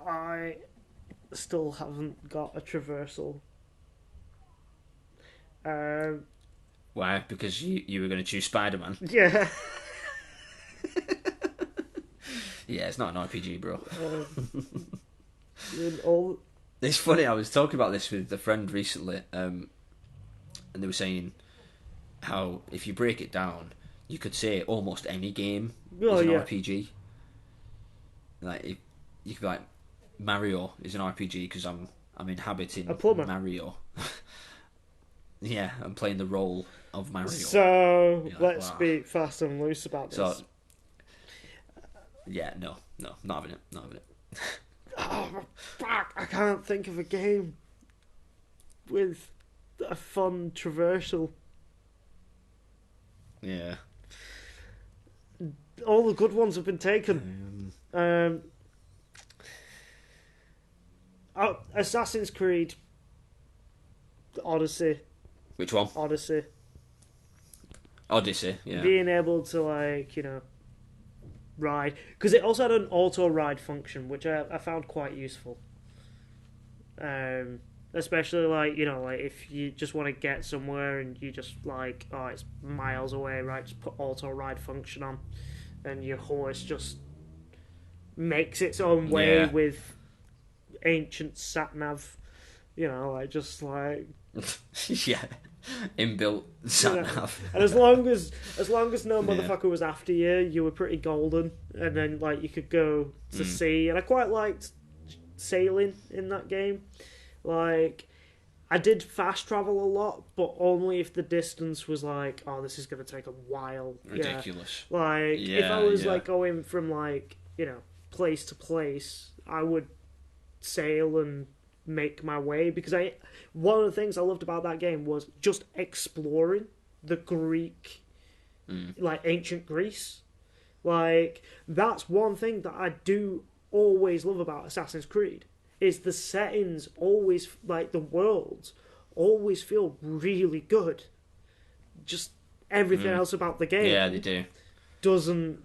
I still haven't got a traversal. Why? Because you were going to choose Spider-Man? Yeah. Yeah, it's not an RPG, bro. All... It's funny, I was talking about this with a friend recently, and they were saying how if you break it down, you could say almost any game is an RPG. Like, you could be like, Mario is an RPG because I'm inhabiting a plumber. Mario. Yeah, I'm playing the role of Mario. So, let's be fast and loose about this. So, yeah, no, not having it. Oh, fuck, I can't think of a game with a fun traversal. Yeah. All the good ones have been taken. Assassin's Creed Odyssey. Which one? Odyssey, yeah. Being able to, like, you know, ride, because it also had an auto ride function, which I found quite useful. Especially, like, you know, like if you just want to get somewhere and you just like, oh, it's miles away, right? Just put auto ride function on, and your horse just makes its own way with ancient sat nav. You know, like just like yeah, inbuilt sat nav. And as long as no motherfucker was after you, you were pretty golden. And then like you could go to sea, and I quite liked sailing in that game. Like, I did fast travel a lot, but only if the distance was like, oh, this is going to take a while. Ridiculous. Yeah. Like, if I was like going from like, you know, place to place, I would sail and make my way, because one of the things I loved about that game was just exploring the Greek, like ancient Greece. Like, that's one thing that I do always love about Assassin's Creed, is the settings always, like the worlds, always feel really good. Just everything else about the game, yeah, they do, doesn't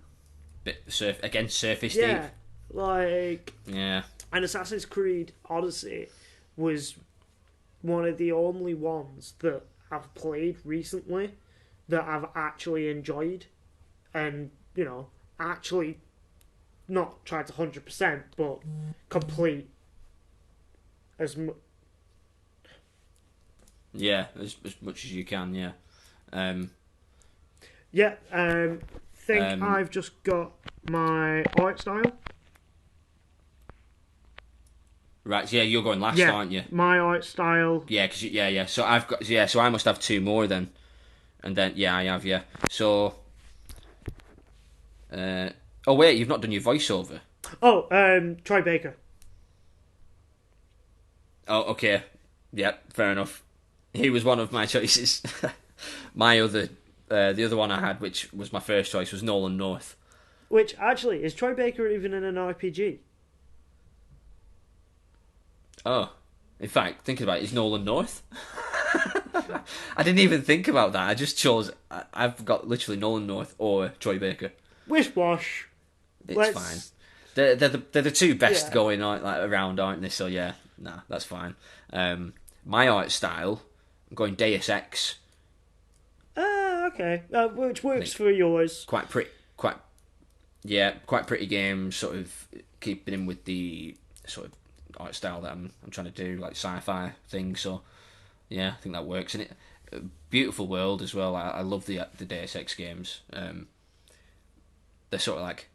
bit surface Yeah, deep. like, Yeah. and Assassin's Creed Odyssey was one of the only ones that I've played recently that I've actually enjoyed, and actually not tried to 100%, but complete as Yeah, as much as you can. Yeah. yeah. Think Um, I've just got my art style. Right. So yeah, you're going last, Yeah, aren't you? my art style. Yeah. Because yeah. So I've got So I must have two more then, and then yeah, I have yeah. So. Oh wait, you've not done your voiceover. Oh, Troy Baker. Oh, okay. Yeah, fair enough. He was one of my choices. The other one I had, which was my first choice, was Nolan North. Which actually is Troy Baker even in an RPG? Oh, in fact, thinking about it, is Nolan North? I didn't even think about that. I just chose. I've got literally Nolan North or Troy Baker. Wish wash. It's fine. They're the two best going on around, aren't they? So yeah, nah, that's fine. My art style, I'm going Deus Ex. Okay. Which works for yours. Quite pretty game. Sort of keeping in with the sort of art style that I'm trying to do, like sci-fi thing. So yeah, I think that works. And beautiful world as well. I love the Deus Ex games. They're sort of like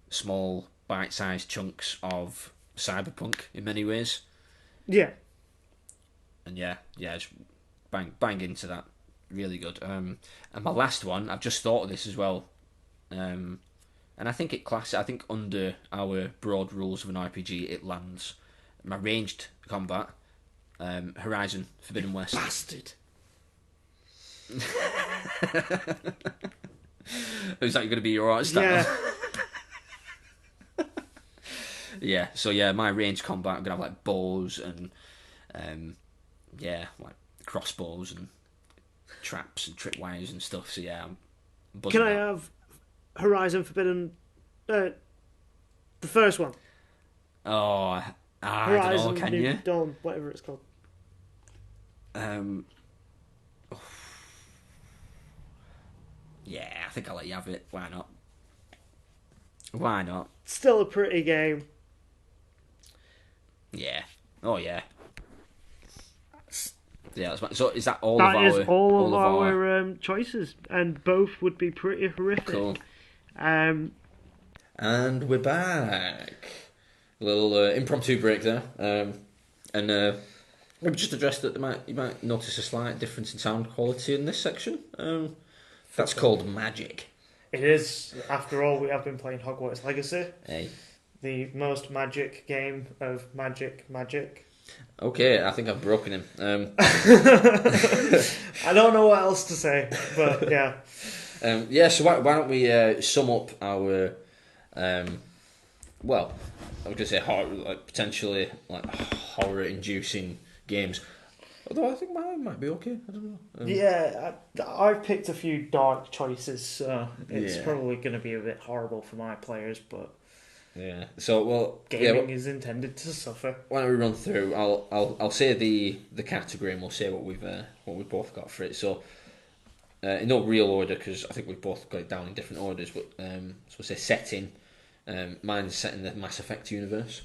small, bite-sized chunks of cyberpunk in many ways. Yeah. And yeah, just bang into that. Really good. And my last one, I've just thought of this as well. And I think I think under our broad rules of an RPG, it lands. My ranged combat, Horizon Forbidden West. Bastard. Is that going to be your art style? Yeah. Yeah, so yeah, my ranged combat, I'm going to have like bows and like crossbows and traps and tripwires and stuff. So yeah, I'm buzzing. Can I have Horizon Forbidden? The first one. Oh, I Horizon don't know. Can New you? Dawn, whatever it's called. Yeah, I think I'll let you have it. Why not? Why not? Still a pretty game. Yeah. Oh yeah. Yeah. So is that all That of is our? all of our choices, and both would be pretty horrific. Cool. Um, And we're back. A little impromptu break there. And we've just addressed that you might notice a slight difference in sound quality in this section. That's called magic. it is, after all, we have been playing Hogwarts Legacy, Hey. the most magic game of magic. Okay, I think I've broken him. I don't know what else to say, but yeah. So why don't we sum up our, well, I was going to say potentially horror-inducing games. Although I think mine might be okay. I don't know. Yeah, I've picked a few dark choices, so it's Yeah. probably going to be a bit horrible for my players, but Yeah. So gaming is intended to suffer. why don't we run through? I'll say the category and we'll say what we've both got for it. So in no real order because I think we've both got it down in different orders. But so we'll say setting. Mine's set in the Mass Effect universe.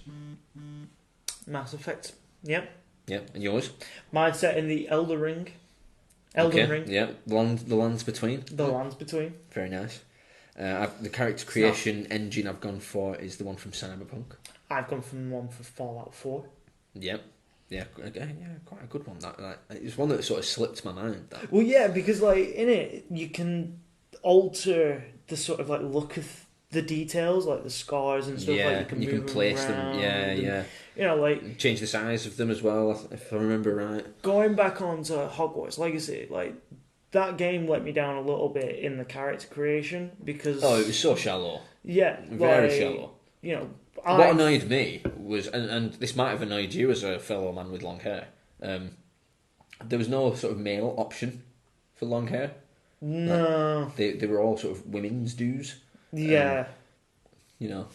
Mass Effect, yep. Yep. And yours? Mine's set in the Elden Ring. Yeah. The lands between. The lands between. Very nice. The character creation engine I've gone for is the one from Cyberpunk. I've gone from one for Fallout 4. Yep. Yeah, again, quite a good one. That it's one that sort of slipped my mind. That. Well, yeah, because like in it, you can alter the sort of like look of the details, like the scars and stuff. Yeah, like you can move place them. around Yeah, and, yeah. You know, like Change the size of them as well, if I remember right. going back onto Hogwarts Legacy, like that game let me down a little bit in the character creation because It was so shallow. Yeah, Very like, shallow. You know, What annoyed me was, and this might have annoyed you as a fellow man with long hair, there was no sort of male option for long hair. No. Like, they were all sort of women's dues. Yeah. You know,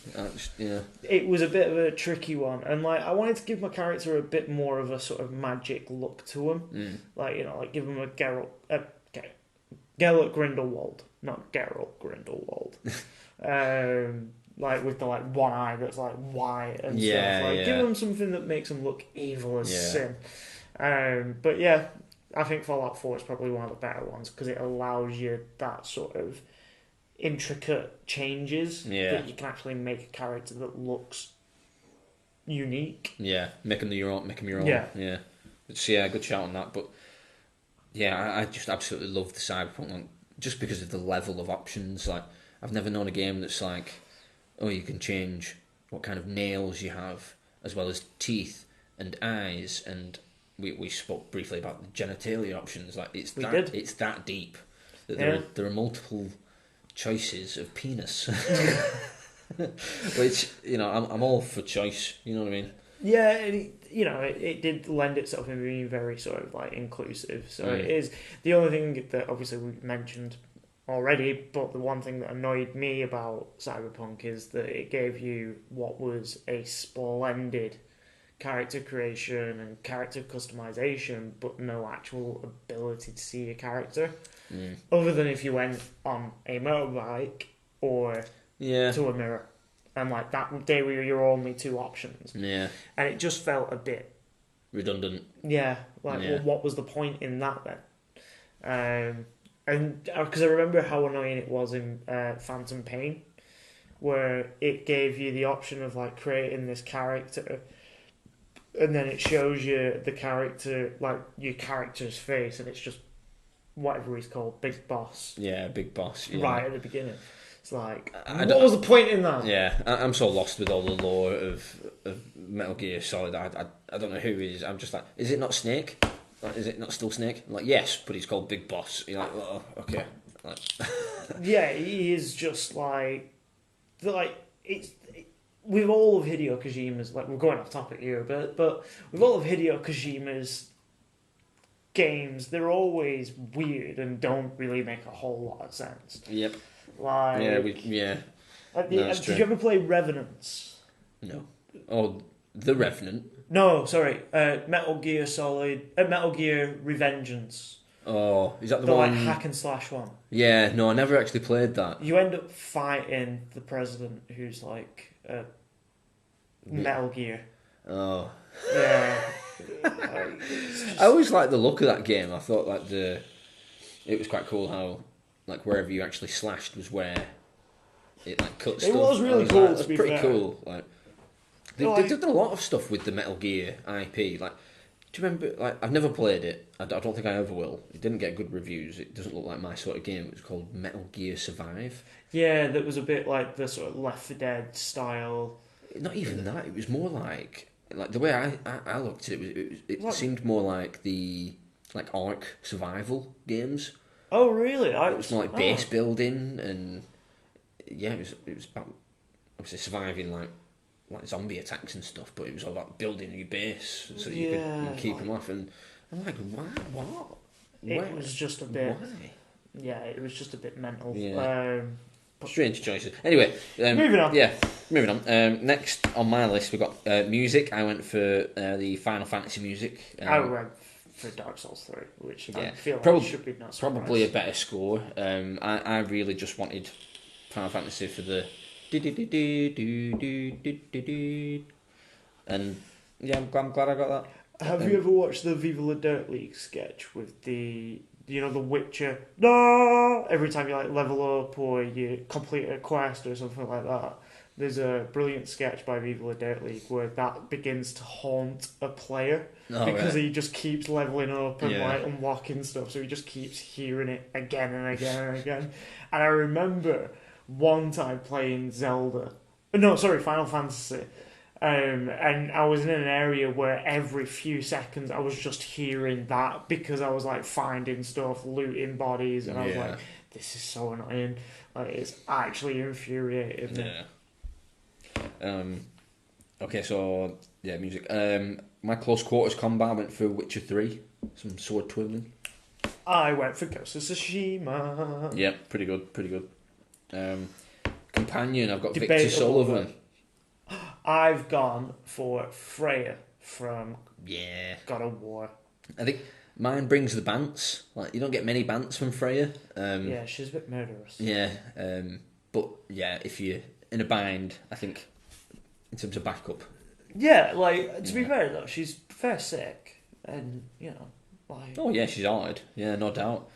yeah. It was a bit of a tricky one, and like I wanted to give my character a bit more of a sort of magic look to him, like like give him a Geralt Grindelwald, not Geralt Grindelwald, like with the like one eye that's like white and stuff. Like give him something that makes him look evil as sin. But yeah, I think Fallout 4 is probably one of the better ones because it allows you that sort of intricate changes that you can actually make a character that looks unique. Yeah, make them your own. Yeah. It's good shout on that. But yeah, I just absolutely love the Cyberpunk one just because of the level of options. Like I've never known a game that's like, oh, you can change what kind of nails you have, as well as teeth and eyes, and we spoke briefly about the genitalia options. Like it's that deep that there are multiple choices of penis. Which I'm all for choice. You know what I mean? Yeah, it did lend itself in being very sort of like inclusive. So it is the only thing that obviously we mentioned already, but the one thing that annoyed me about Cyberpunk is that it gave you what was a splendid character creation and character customization, but no actual ability to see your character, other than if you went on a motorbike or to a mirror. And like that, they were your only two options. Yeah. And it just felt a bit redundant. Yeah. Well, what was the point in that then? And because I remember how annoying it was in Phantom Pain, where it gave you the option of like creating this character, and then it shows you the character, like your character's face, and it's just whatever he's called, Big Boss. Yeah, Big Boss. Yeah. Right at the beginning. It's like, what was the point in that? Yeah, I'm so lost with all the lore of Metal Gear Solid. I don't know who he is. I'm just like, is it not Snake? Like, is it not still Snake? I'm like, yes, but he's called Big Boss. You're like, oh, okay. Like, yeah, he is just like it's. With all of Hideo Kojima's, like we're going off topic here, but with all of Hideo Kojima's games, they're always weird and don't really make a whole lot of sense. Yep. Like did you ever play Revenants? No. Oh, The Revenant. No, sorry. Metal Gear Revengeance. Oh, is that the one? The like hack and slash one. Yeah, no, I never actually played that. You end up fighting the president, who's like Metal Gear. Oh. Yeah. I always liked the look of that game. I thought like it was quite cool how like wherever you actually slashed was where it like cut stuff. It was really cool. Like, it was pretty cool. Like they did a lot of stuff with the Metal Gear IP. Like, do you remember? Like, I've never played it. I don't think I ever will. It didn't get good reviews. It doesn't look like my sort of game. It was called Metal Gear Survive. Yeah, that was a bit like the sort of Left 4 Dead style. Not even that. It was more like the way I looked at it. It seemed more like the Ark survival games. Oh really? It was more like base building and yeah, it was about obviously surviving like zombie attacks and stuff, but it was all about building your base so you could keep them off. And I'm like, what? It was just a bit. Why? Yeah, it was just a bit mental. Yeah. Strange choices. Anyway, moving on. Yeah, moving on. Next on my list, we've got music. I went for the Final Fantasy music. I went for Dark Souls 3, which I feel like should be not surprised. Probably a better score. I really just wanted Final Fantasy for the and yeah, I'm glad I got that. Have you ever watched the Viva La Dirt League sketch with the the Witcher? No! Every time you like level up or you complete a quest or something like that, there's a brilliant sketch by Viva La Dirt League where that begins to haunt a player because he just keeps leveling up and like unlocking stuff, so he just keeps hearing it again and again and again. And I remember one time playing Final Fantasy. And I was in an area where every few seconds I was just hearing that because I was like finding stuff, looting bodies, and I was like, this is so annoying. Like, it's actually infuriating me. Yeah. Okay, so yeah, music. My close quarters combat, I went for Witcher 3, some sword twirling. I went for Ghost of Tsushima. Yeah, pretty good. companion, I've got Victor Debatable, Sullivan. I've gone for Freya from Yeah. God of War. I think mine brings the bants. Like, you don't get many bants from Freya. Yeah, she's a bit murderous. Yeah. But yeah, if you're in a bind, I think in terms of backup. Yeah, like, to be fair though, she's fair sick, and you know, like. Oh yeah, she's hard. Yeah, no doubt.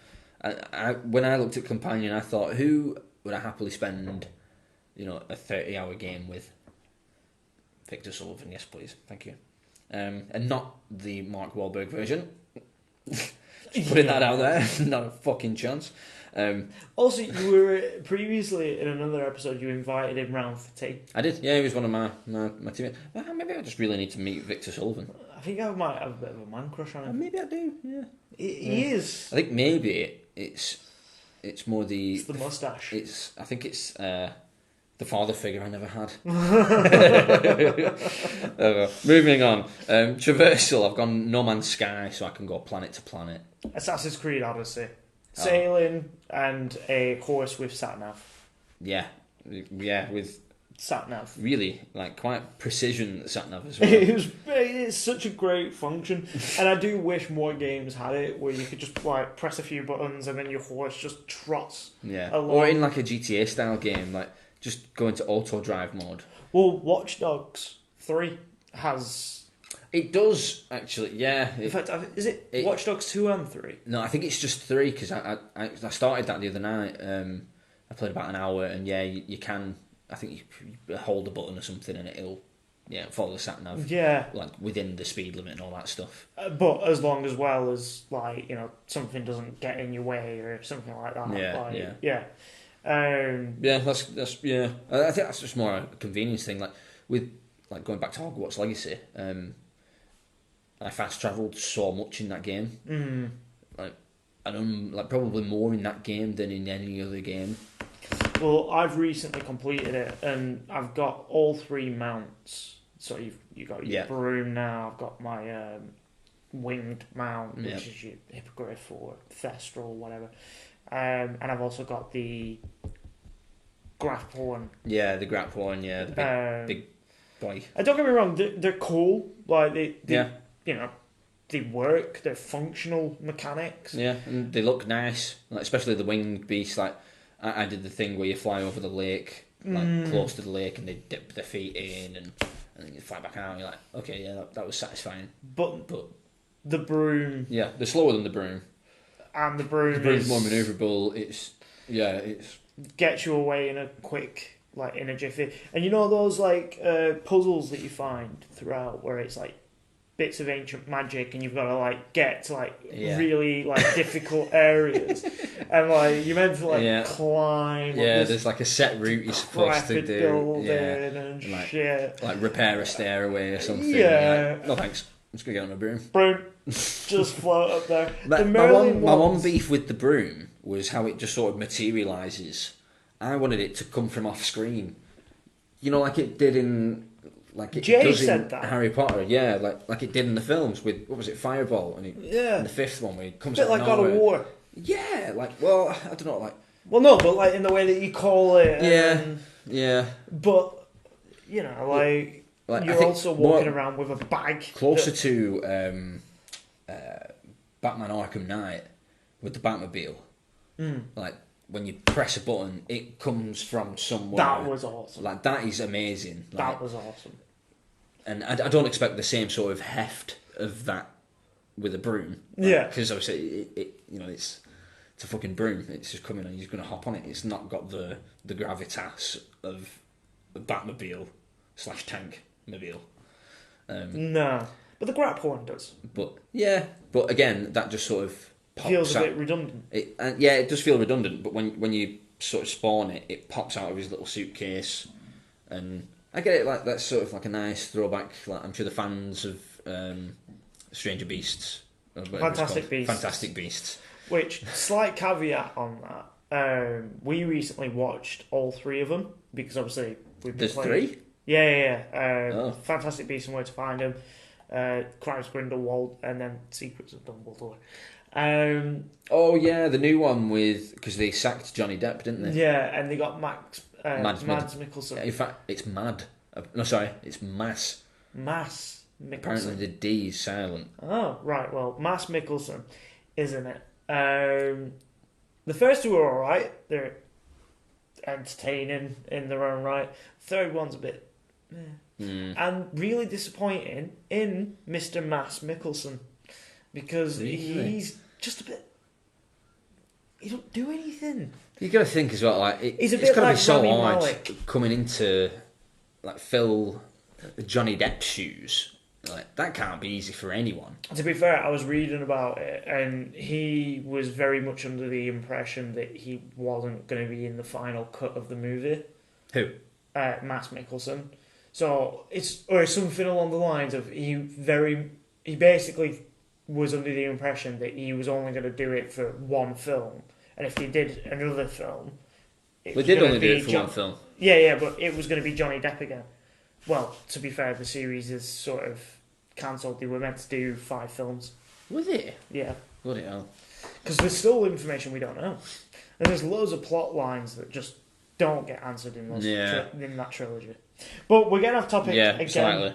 When I looked at companion, I thought, who would I happily spend, a 30-hour game with? Victor Sullivan, yes please, thank you. And not the Mark Wahlberg version. Just putting that out there, not a fucking chance. Also, you were previously in another episode. You invited him round for tea. I did, yeah. He was one of my teammates. Maybe I just really need to meet Victor Sullivan. I think I might have a bit of a man crush on him. Maybe I do. Yeah, He is. I think maybe it's more the. It's the moustache. I think it's the father figure I never had. Moving on. Traversal. I've gone No Man's Sky, so I can go planet to planet. Assassin's Creed Odyssey. Sailing and a horse with sat-nav. Yeah, with Sat-nav. really like quite precision sat-nav as well. It's such a great function, and I do wish more games had it where you could just like press a few buttons and then your horse just trots. Yeah, along. or in like a GTA style game, like just go into auto drive mode. Well, Watch Dogs 3 has. It does actually, yeah. In fact, is it Watch Dogs 2 and 3? No, I think it's just 3 because I started that the other night. I played about an hour, and yeah, you can. I think you hold a button or something, and it'll follow the sat nav. Yeah, like within the speed limit and all that stuff. But as long as well as like something doesn't get in your way or something like that. Yeah. That's yeah. I think that's just more a convenience thing. Like with going back to Hogwarts Legacy. I fast travelled so much in that game. Mm. Like probably more in that game than in any other game. Well, I've recently completed it, and I've got all 3 mounts. So you got your broom now. I've got my winged mount, which is your hippogriff or thestral, whatever. And I've also got the grapphorn. Yeah, the grapphorn. Yeah, the big boy. And don't get me wrong, they're cool. Like they work. They're functional mechanics. Yeah, and they look nice. Like, especially the winged beast. Like I did the thing where you fly over the lake, like close to the lake, and they dip their feet in, and then you fly back out. And you're like, okay, yeah, that was satisfying. But the broom. Yeah, they're slower than the broom. And the broom. The broom's more manoeuvrable. It's gets you away in a quick, in a jiffy. And those puzzles that you find throughout where it's like bits of ancient magic and you've got to get to really difficult areas and you're meant to climb. Yeah, there's a set route you're supposed to do. And shit. Repair a stairway or something. Yeah. No thanks. I'm just gonna get on a broom. Broom. Just float up there. My one beef with the broom was how it just sort of materialises. I wanted it to come from off screen. Like it did in Jay does said in that. Harry Potter, yeah, like it did in the films with what was it, Fireball, and in the 5th one where it comes a bit out like God of War. Yeah, I don't know, well, no, but in the way that you call it. Yeah. But you're also walking around with a bag closer to Batman Arkham Knight with the Batmobile. When you press a button, it comes from somewhere. That was awesome. That is amazing. That was awesome. And I don't expect the same sort of heft of that with a broom. Because obviously, it's a fucking broom. It's just coming and you're going to hop on it. It's not got the gravitas of a Batmobile / tank mobile. No. But the grapphorn does. But again, that just sort of pops feels a out. bit redundant. It does feel redundant, but when you sort of spawn it, it pops out of his little suitcase, and I get it. That's sort of a nice throwback. I'm sure the fans of Stranger Beasts, Fantastic Beasts. Which slight caveat on that. We recently watched all 3 of them because obviously we've been playing. There's 3. Yeah. Fantastic Beasts and Where to Find Them, Crimes of Grindelwald, and then Secrets of Dumbledore. The new one because they sacked Johnny Depp, didn't they? Yeah, and they got Max Mads Mikkelsen. In fact, it's Mad. No, sorry, it's Mass. Mads Mikkelsen. Apparently the D is silent. Oh, right. Well, Mads Mikkelsen is in it. The first two are alright. They're entertaining in their own right. Third one's a bit and really disappointing in Mr. Mads Mikkelsen because he's just a bit. He don't do anything. You got to think as well, like He's a it's bit got to like be so Rami hard Malek. coming into like fill Johnny Depp's shoes. Like that can't be easy for anyone. To be fair, I was reading about it, and he was very much under the impression that he wasn't going to be in the final cut of the movie. Who? Mads Mikkelsen. So it's or something along the lines of he basically was under the impression that he was only going to do it for one film, and if he did another film, We did only do it for one film. Yeah, but it was going to be Johnny Depp again. Well, to be fair, the series is sort of cancelled. They were meant to do 5 films. Was it? Yeah. Bloody hell. Because there's still information we don't know. And there's loads of plot lines that just don't get answered in in that trilogy. But we're getting off topic again. Slightly.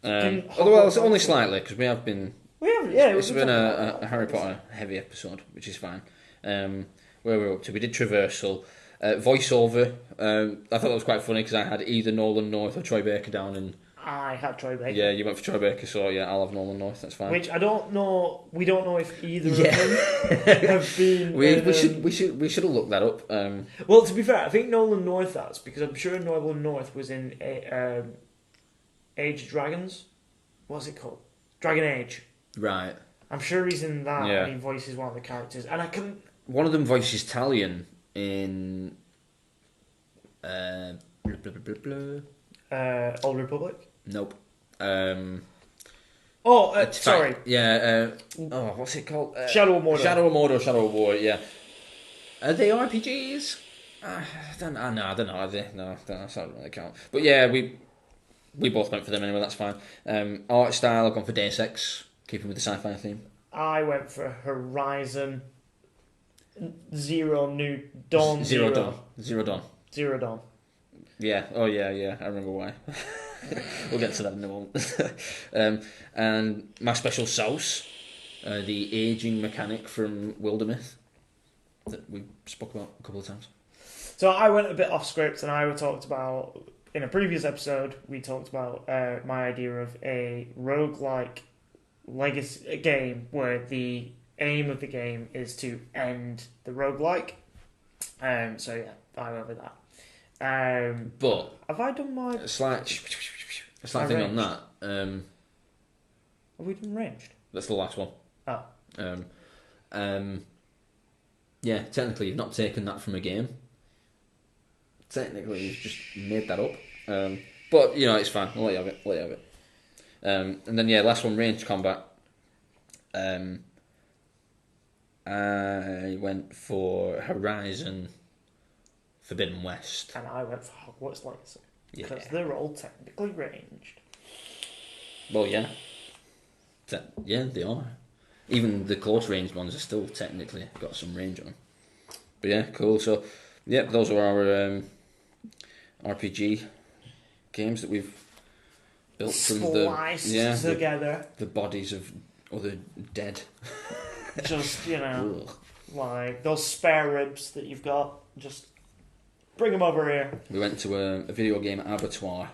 Fucking Well, it's Hogwarts only Legacy. slightly, because we have been... We have, yeah. It's we've been talked a Harry Potter heavy episode, which is fine. Where we're up to, we did Traversal. Voiceover, I thought that was quite funny because I had either Nolan North or Troy Baker down, and I had Troy Baker. yeah, you went for Troy Baker, so yeah, I'll have Nolan North. That's fine. Which I don't know. We don't know if either of them have been. we should have looked that up. Well, to be fair, I think Nolan North has because I'm sure Nolan North was in Age of Dragons. What's it called? Dragon Age. Right. I'm sure he's in that. Yeah. And he voices one of the characters, and I couldn't. One of them voices Talion in. Blah, blah, blah, blah, blah. Old Republic. Nope. Sorry. Yeah. What's it called? Shadow of Mordor. Shadow of Mordor. Yeah. Are they RPGs? I don't know. Are they? No, that's not really count. But yeah, we both went for them anyway. That's fine. Art style, I've gone for Deus Ex, keeping with the sci-fi theme. I went for Horizon Zero Dawn. Zero Dawn. Zero Dawn. Yeah. Oh yeah. I remember why. We'll get to that in a moment. And my special sauce, the aging mechanic from Wildermyth that we spoke about a couple of times. So I went a bit off script, and I talked about in a previous episode. We talked about my idea of a roguelike legacy game where the aim of the game is to end the roguelike. So yeah, I went with that. But have I done my a slight thing on that. Have we done ranged? That's the last one. Oh. Yeah, technically you've not taken that from a game. Technically you've just made that up. But you know, it's fine. I'll let you have it. And then yeah, last one, ranged combat. I went for Horizon Forbidden West. And I went for Hogwarts Legacy. Yeah. Because they're all technically ranged. Well, yeah. Yeah, they are. Even the close range ones are still technically got some range on them. But yeah, cool. So, yeah, those are our RPG games that we've built from together. the bodies of other dead. Just, you know, Ugh. like those spare ribs that you've got, just bring them over here. We went to a video game abattoir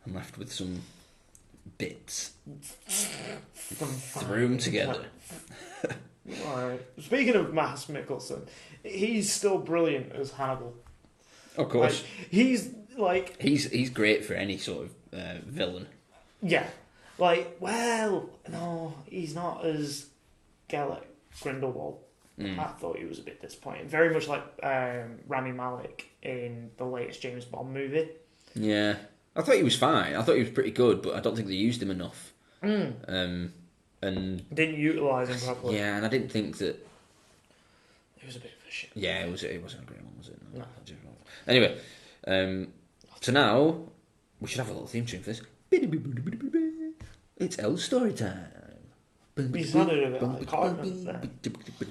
and left with some bits. Threw them together. Right. Speaking of Mads Mikkelsen, he's still brilliant as Hannibal. Of course. Like, he's great for any sort of villain. Yeah. Like, well, no, he's not as Gellert Grindelwald. I thought he was a bit disappointing. Very much like Rami Malek in the latest James Bond movie. Yeah. I thought he was fine. I thought he was pretty good, but I don't think they used him enough. And didn't utilise him properly. Yeah, and I didn't think that... It was a bit of a shit. Yeah, it wasn't a great one, was it? No. Anyway, so now we should have a little theme tune for this. It's Elle's story time. You sounded a bit like Cartman there.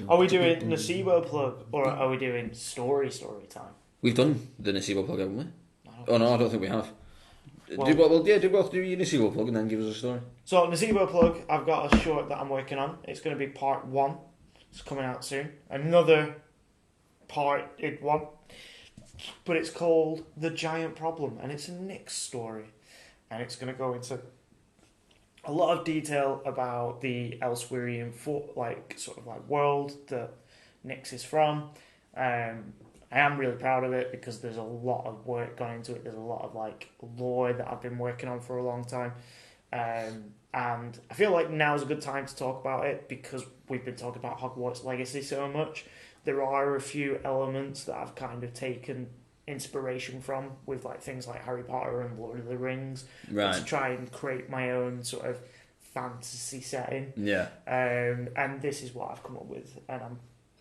Are we doing Nocebo plug or are we doing story time? We've done the Nasibo plug, haven't we? I Oh no, I don't think we have. Well- do both do your Nasibo plug and then give us a story. So, Nasibo plug, I've got a short that I'm working on. It's going to be part 1. It's coming out soon. Another part in 1. But it's called The Giant Problem, and it's a Nix story. And it's going to go into a lot of detail about the Elsewherian world that Nix is from. I am really proud of it because there's a lot of work gone into it. There's a lot of lore that I've been working on for a long time. And I feel like now's a good time to talk about it because we've been talking about Hogwarts Legacy so much. There are a few elements that I've kind of taken inspiration from with things like Harry Potter and Lord of the Rings, Right. to try and create my own sort of fantasy setting. Yeah. And this is what I've come up with, and I'm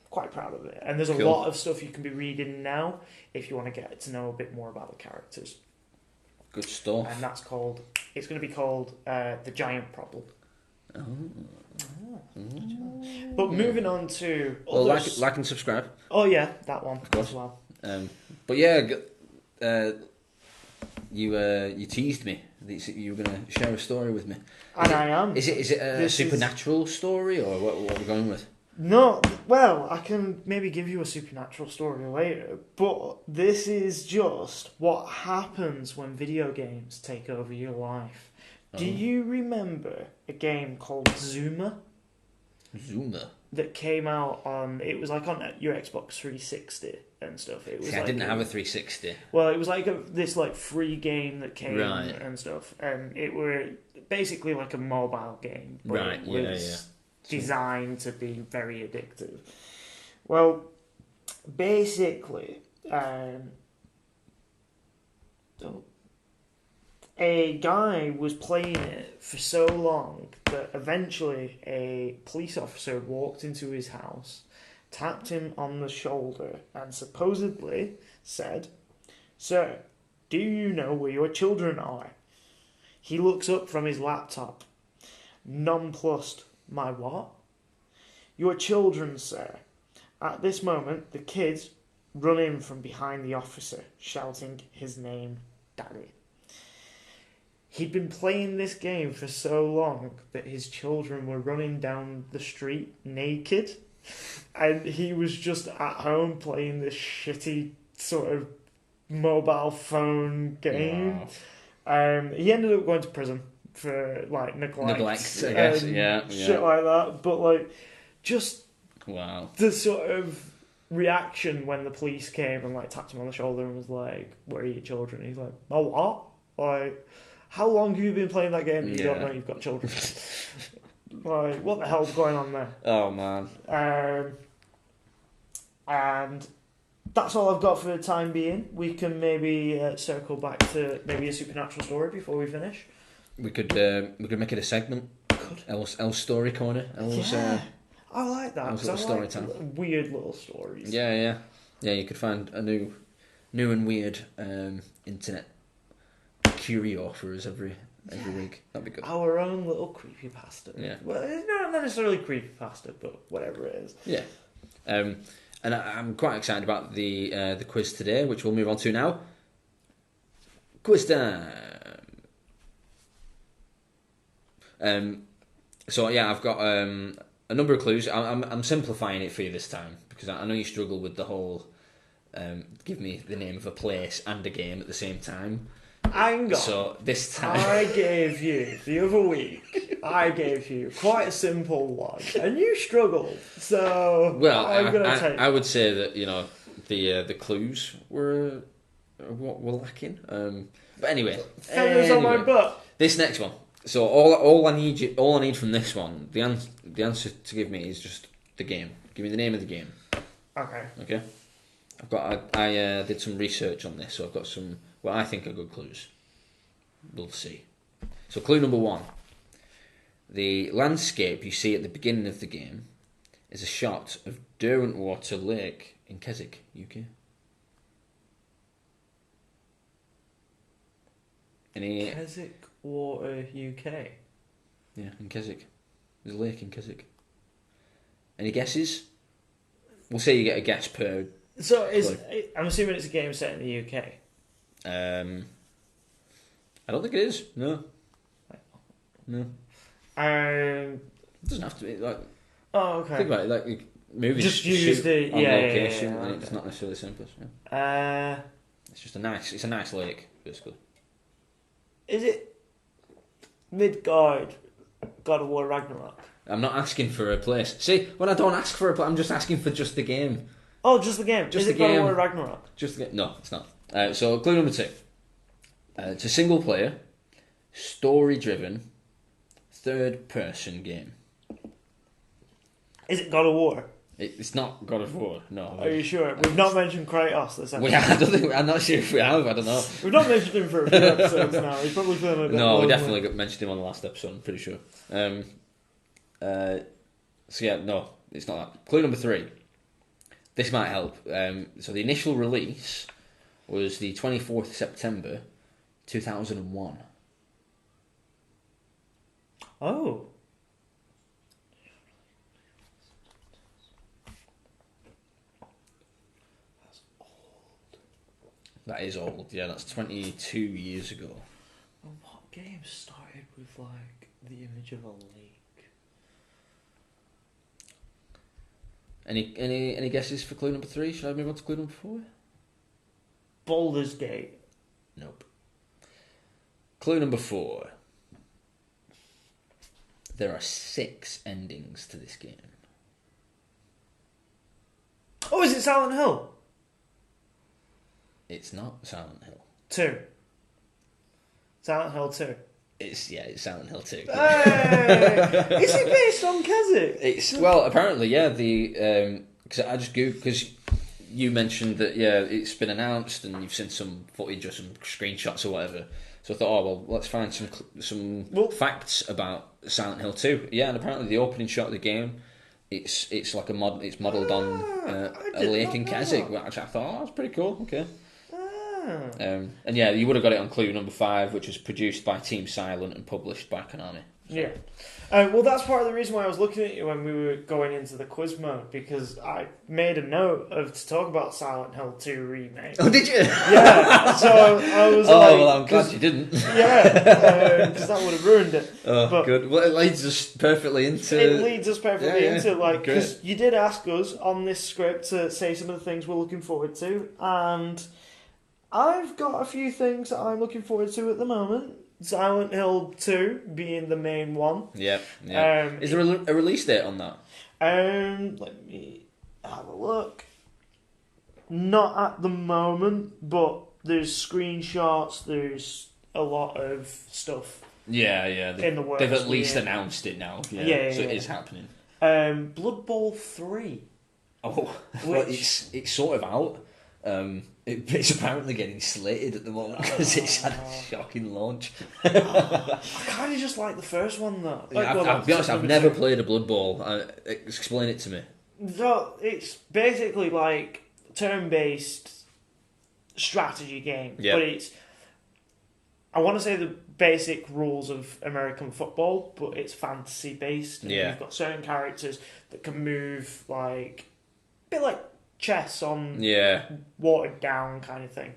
quite proud of it. And there's a Cool. lot of stuff you can be reading now if you want to get to know a bit more about the characters. Good stuff. And it's going to be called The Giant Problem. But moving on to Well, others. like and subscribe. Oh yeah, that one course. as well. But yeah, you teased me that you were going to share a story with me. And I am. Is it a This is- supernatural story or what are we going with? No, well, I can maybe give you a supernatural story later, but this is just what happens when video games take over your life. Do you remember a game called Zuma Zuma. that came out on? It was on your Xbox 360 and stuff. It was See, I didn't have a 360. Well, it was this free game that came Right. and stuff, and it were basically like a mobile game, but Right, it yeah, was yeah. designed to be very addictive. Well, basically, a guy was playing it for so long that eventually a police officer walked into his house, tapped him on the shoulder, and supposedly said, "Sir, do you know where your children are?" He looks up from his laptop, nonplussed. "My what?" "Your children, sir." At this moment, the kids run in from behind the officer, shouting his name, "Daddy." He'd been playing this game for so long that his children were running down the street naked, and he was just at home playing this shitty sort of mobile phone game. Wow. He ended up going to prison for Neglect, I guess. and Yeah. shit like that. But just Wow. the sort of reaction when the police came and tapped him on the shoulder and was like, "Where are your children?" He's like, "Oh what?" How long have you been playing that game? You don't know you've got children. What the hell's going on there? Oh man. And that's all I've got for the time being. We can maybe circle back to maybe a supernatural story before we finish. We could make it a segment. Elle's story corner. Elle's, I like that. Elle's 'Cause I little story like time. weird little stories. Yeah. You could find a new and weird internet curio for us every week. That'd be good. Our own little creepypasta. Yeah. Well, it's not necessarily creepypasta, but whatever it is. Yeah. And I'm quite excited about the quiz today, which we'll move on to now. Quiz time. So yeah, I've got a number of clues. I'm simplifying it for you this time because I know you struggle with the whole give me the name of a place and a game at the same time. Hang on. So this time, I gave you the other week. I gave you quite a simple one, and you struggled. So well, I'm gonna take. I would say that the clues were lacking. But anyway, Fingers on my butt. this next one. So all I need from this one, the answer to give me is just the game. Give me the name of the game. Okay. Okay. I did some research on this, so I've got some what I think are good clues. We'll see. So clue number 1. The landscape you see at the beginning of the game is a shot of Derwentwater Lake in Keswick, UK. Any? Keswick Water, UK. Yeah, in Keswick. There's a lake in Keswick. Any guesses? We'll say you get a guess per So I'm assuming it's a game set in the UK. I don't think it is. No. It doesn't have to be like. Oh, okay. Think about it. Like movies Just use shoot the on location, yeah, and it's not necessarily the simplest. Yeah. It's just a nice lake, basically. Is it Midgard, God of War Ragnarok? I'm not asking for a place. See, when I don't ask for a place, I'm just asking for just the game. Oh, just the game. Just is the it God game. of War Ragnarok? Just the game. No, it's not. So clue number 2. It's a single player, story driven, third person game. Is it God of War? It's not God of War. No. Are you sure? We've not mentioned Kratos this episode. I'm not sure if we have. I don't know. We've not mentioned him for a few episodes now. He's probably feeling a bit No, we lonely. definitely mentioned him on the last episode. I'm pretty sure. So yeah, no, it's not that. Clue number 3. This might help. So the initial release was the 24th of September, 2001. Oh. That is old. Yeah, that's 22 years ago. Well, what game started with like the image of a lake? Any guesses for clue number 3? Should I move on to clue number 4? Baldur's Gate. Nope. Clue number 4. There are 6 endings to this game. Oh, is it Silent Hill? It's not Silent Hill. 2. Silent Hill 2. It's Silent Hill 2. Hey! Is it based on Kazakh? Well, apparently, yeah. Because I just googled, because you mentioned that it's been announced and you've seen some footage or some screenshots or whatever. So I thought, oh well, let's find some facts about Silent Hill 2. Yeah, and apparently the opening shot of the game, it's like it's modelled on a lake in Kazakh, which I thought, that's pretty cool. Okay. And yeah, you would have got it on clue number 5, which was produced by Team Silent and published by Konami. So. Yeah. Well, that's part of the reason why I was looking at you when we were going into the quiz mode, because I made a note to talk about Silent Hill 2 remake. Oh, did you? Yeah. So I was well, I'm glad you didn't. Yeah, because that would have ruined it. Oh, but good. Well, it leads us perfectly into... It leads us perfectly into, like, because you did ask us on this script to say some of the things we're looking forward to, and I've got a few things that I'm looking forward to at the moment. Silent Hill 2 being the main one. Yeah. Is there a release date on that? Let me have a look. Not at the moment, but there's screenshots, there's a lot of stuff. Yeah. In the works. They've at least announced it now. Yeah, so it is happening. Blood Bowl 3. Oh, well, it's sort of out. It's apparently getting slated at the moment because it's had a shocking launch. I kind of just like the first one though. I'll be honest, I've never played a Blood Bowl. Explain it to me. So it's basically like turn-based strategy game, but it's, I want to say, the basic rules of American football, but it's fantasy-based. And you've got certain characters that can move like a bit like chess on watered down kind of thing,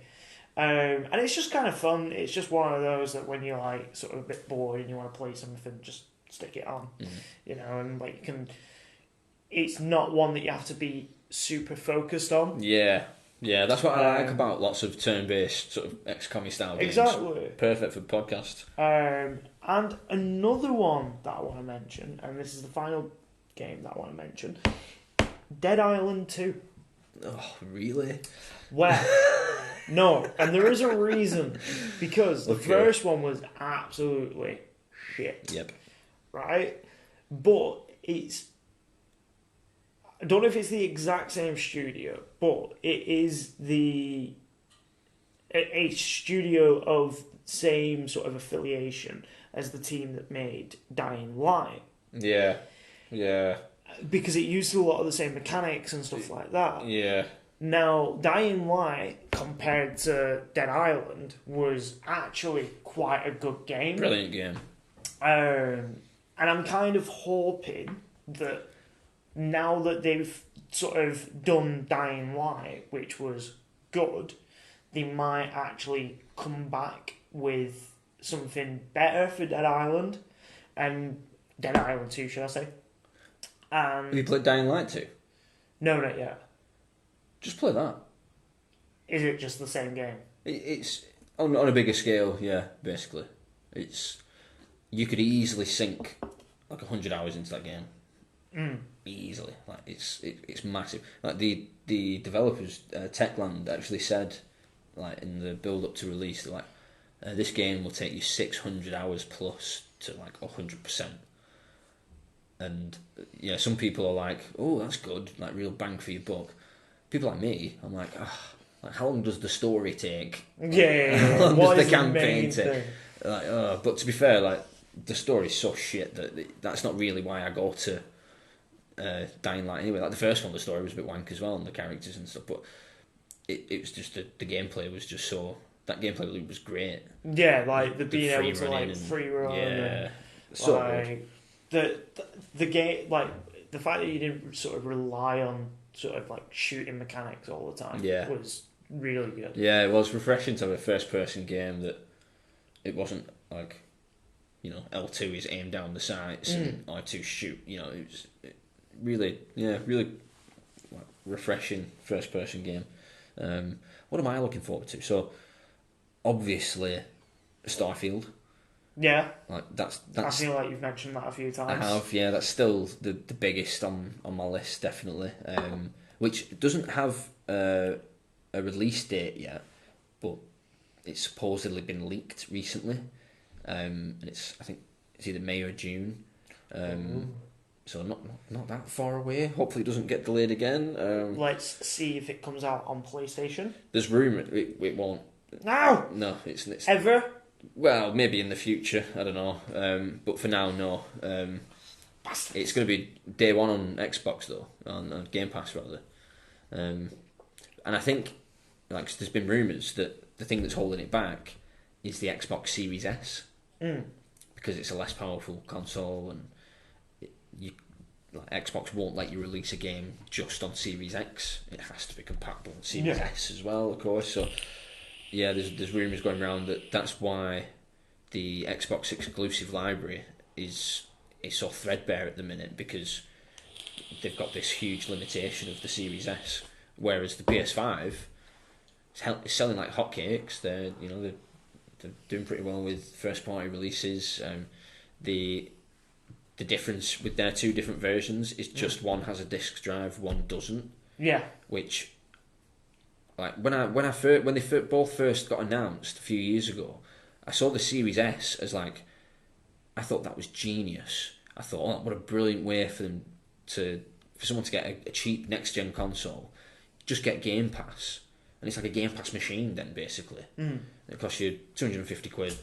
and it's just kind of fun. It's just one of those that when you're like sort of a bit bored and you want to play something, just stick it on, and like you can. It's not one that you have to be super focused on. Yeah, that's what I like about lots of turn-based sort of XCOM style games. Exactly, perfect for podcast. And another one that I want to mention, and this is the final game that I want to mention, Dead Island 2. Oh, really? Well, no, and there is a reason, because the first one was absolutely shit. Yep. Right? But it's... I don't know if it's the exact same studio, but it is a studio of same sort of affiliation as the team that made Dying Light. Yeah. Because it used a lot of the same mechanics and stuff like that. Yeah. Now, Dying Light, compared to Dead Island, was actually quite a good game. Brilliant game. And I'm kind of hoping that now that they've sort of done Dying Light, which was good, they might actually come back with something better for Dead Island, and Dead Island 2, should I say. Have you played Dying Light 2? No, not yet. Just play that. Is it just the same game? It's on a bigger scale, yeah, basically. You could easily sink like 100 hours into that game. Easily. Like it's massive. Like the developers, Techland, actually said, like in the build up to release, they're like, this game will take you 600 hours plus to like 100%. And yeah, some people are like, oh, that's good, like real bang for your buck. People like me, I'm like, like how long does the story take? Yeah. How long What does is the the campaign main take? thing? Like, but to be fair, like the story's so shit that's not really why I go to Dying Light anyway. Like the first one, the story was a bit wank as well, and the characters and stuff. But it was just the gameplay was just so, that gameplay loop was great. Yeah, like the The being free able to running like and- free run. Yeah, And, so like, the game, like the fact that you didn't sort of rely on sort of like shooting mechanics all the time, Yeah. was really good. yeah, it was refreshing to have a first-person game that it wasn't like, you know, L2 is aim down the sights and R2 shoot. You know, it was really like, refreshing first-person game. What am I looking forward to? So, obviously, Starfield. Yeah, Like that's I feel like you've mentioned that a few I times. have, yeah. That's still the biggest on my list, definitely. Which doesn't have a release date yet, but it's supposedly been leaked recently, and I think it's either May or June. So not that far away. Hopefully, it doesn't get delayed again. Let's see if it comes out on PlayStation. There's rumour it won't. No, No, it's ever. well, maybe in the future. I don't know. But for now, no. It's going to be day one on Xbox though, on Game Pass rather. And I think like there's been rumours that the thing that's holding it back is the Xbox Series S, because it's a less powerful console, and Xbox won't let you release a game just on Series X. It has to be compatible on Series S as well, of course. So yeah, there's rumours going around that's why the Xbox exclusive library is so threadbare at the minute, because they've got this huge limitation of the Series S, whereas the PS5 is selling like hotcakes. They're doing pretty well with first party releases. The difference with their two different versions is just one has a disc drive, one doesn't. Yeah, Which, like when they both first got announced a few years ago, I saw the Series S as like, I thought that was genius. I thought, oh, what a brilliant way for someone to get a cheap next gen console. Just get Game Pass, and it's like a Game Pass machine then basically. It costs you £250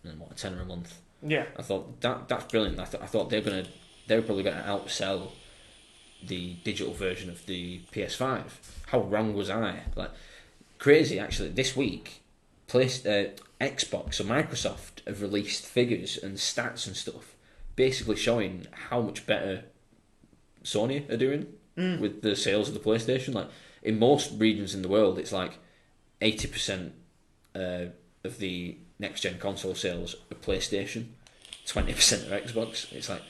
and what, £10 a month. yeah. I thought that's brilliant. I thought they were probably going to outsell the digital version of the PS5. How wrong was I? Like crazy actually. This week, Xbox or Microsoft have released figures and stats and stuff, basically showing how much better Sony are doing with the sales of the PlayStation. Like in most regions in the world, it's like 80% of the next gen console sales are PlayStation, 20% are Xbox. It's like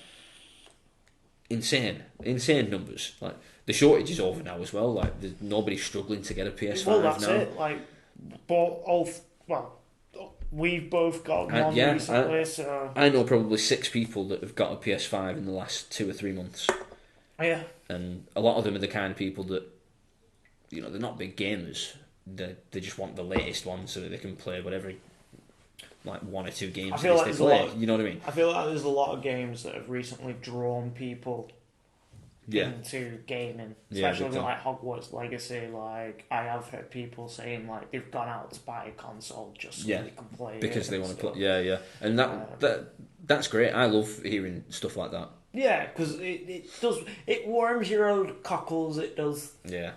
insane numbers. Like the shortage is over now as well. Like there's nobody struggling to get a PS5 Well, that's now. it. Like, we've both got one recently, so I know probably 6 people that have got a PS5 in the last 2 or 3 months, yeah. and a lot of them are the kind of people that, you know, they're not big gamers. They just want the latest one so that they can play whatever, like 1 or 2 games I feel like they there's a play. lot. You know what I mean? I feel like there's a lot of games that have recently drawn people Yeah. into gaming, Yeah, especially big with time. like Hogwarts Legacy. Like I have heard people saying like they've gone out to buy a console just so Yeah, they can play because it they and want to stuff. play. Yeah, and that's great. I love hearing stuff like that. Yeah, because it warms your old cockles. It does. Yeah,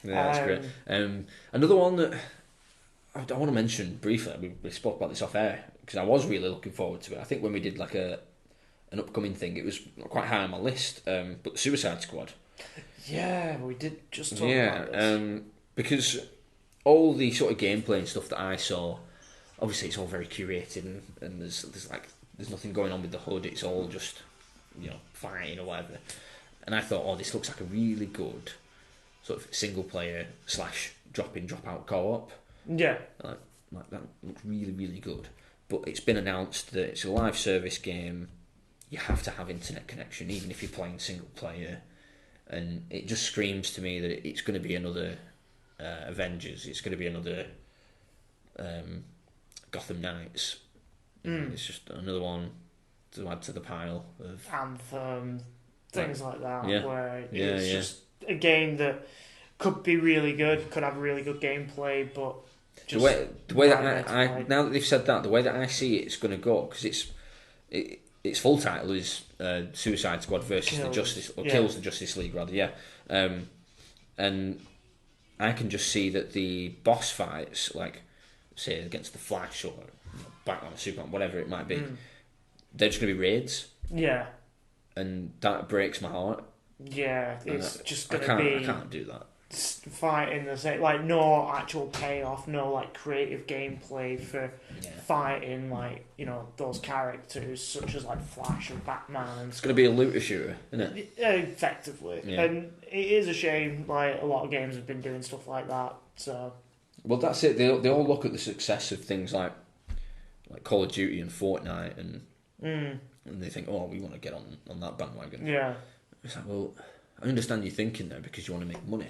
that's great. Another one that I want to mention briefly. We spoke about this off air because I was really looking forward to it. I think when we did like a an upcoming thing. It was quite high on my list, but Suicide Squad. Yeah, we did just talk about this. Because all the sort of gameplay and stuff that I saw, obviously it's all very curated, and there's nothing going on with the hood. It's all just fighting or whatever. And I thought, this looks like a really good sort of single player / drop in drop out co-op. Yeah, like that looks really really good. But it's been announced that it's a live service game. You have to have internet connection, even if you're playing single player. And it just screams to me that it's going to be another Avengers. It's going to be another Gotham Knights. It's just another one to add to the pile of Anthem, things like that, Yeah. where Yeah, it's yeah. just a game that could be really good, could have really good gameplay, but just the way that not I played. now that they've said that, the way that I see it's going to go, because its full title is Suicide Squad versus Kills. the Justice, or Yeah. kills the Justice League rather, yeah. And I can just see that the boss fights, like say against the Flash or Batman or Superman, whatever it might be, they're just going to be raids, Yeah, and that breaks my heart. yeah, it's just I going to be can't do that. fighting the same, like no actual payoff, no like creative gameplay for Yeah. fighting those characters such as like Flash and Batman and It's going to be a looter shooter, isn't it? effectively. Yeah. And it is a shame, like a lot of games have been doing stuff like that, so Well, that's it. They all look at the success of things like Call of Duty and Fortnite, and they think, we want to get on that bandwagon. yeah. It's like, well, I understand you thinking there because you want to make money,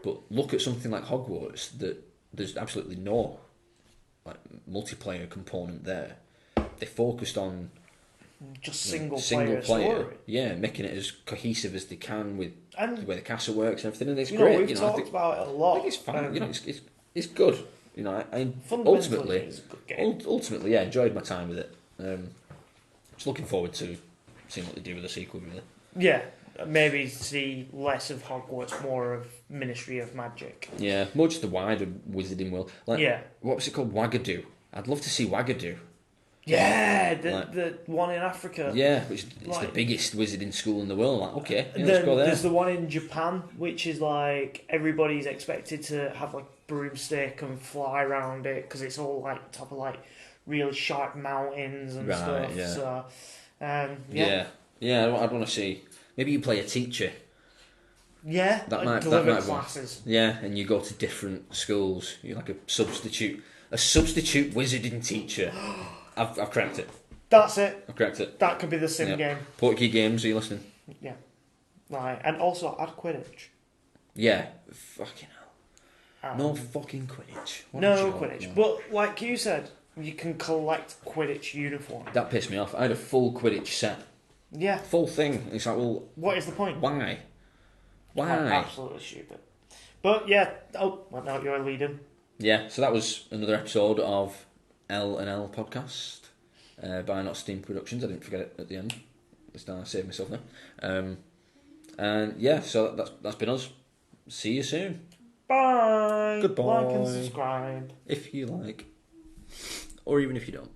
but look at something like Hogwarts that there's absolutely no multiplayer component there. They focused on Just single player, story. yeah, making it as cohesive as they can with And the way the castle works and everything, and it's you great. know, we've I talked think, about it a I lot. think it's fine. It's good. I Fundamentally, ultimately, it's a good game. ultimately, yeah, enjoyed my time with it. Just looking forward to seeing what they do with the sequel, really. Yeah, maybe see less of Hogwarts, more of Ministry of Magic. Yeah, more just the wider wizarding world. Like, Yeah. what was it called? Wagadoo. I'd love to see Wagadoo. Yeah, Like- the one in Africa. Yeah, which it's the Like- biggest wizarding school in the world. Like, okay, let's Then go there. there's the one in Japan, which is like everybody's expected to have like broomstick and fly around it because it's all like top of like really sharp mountains and Right, stuff. yeah. So, yeah, Yeah, I'd want to see. Maybe you play a teacher. yeah, That like might deliver work. classes. Yeah, and you go to different schools. You're like a substitute wizarding teacher. I've cracked it. That's it. I've cracked it. That could be the sim Yeah. game. Portkey Games, are you listening? Yeah, right, and also add Quidditch. Yeah. Fucking hell. Um, No fucking Quidditch. What a No joke, Quidditch, man. but like you said, you can collect Quidditch uniform. That pissed me off. I had a full Quidditch set. Yeah, Full thing. It's like, well, what is the point? why? Like, Why? absolutely stupid. But yeah, now you're leading. Yeah, so that was another episode of L&L Podcast by NOTSTEAM Productions. I didn't forget it at the end. I saved myself now. And yeah, so that's been us. See you soon. Bye. Goodbye. Like and subscribe. If you like. Or even if you don't.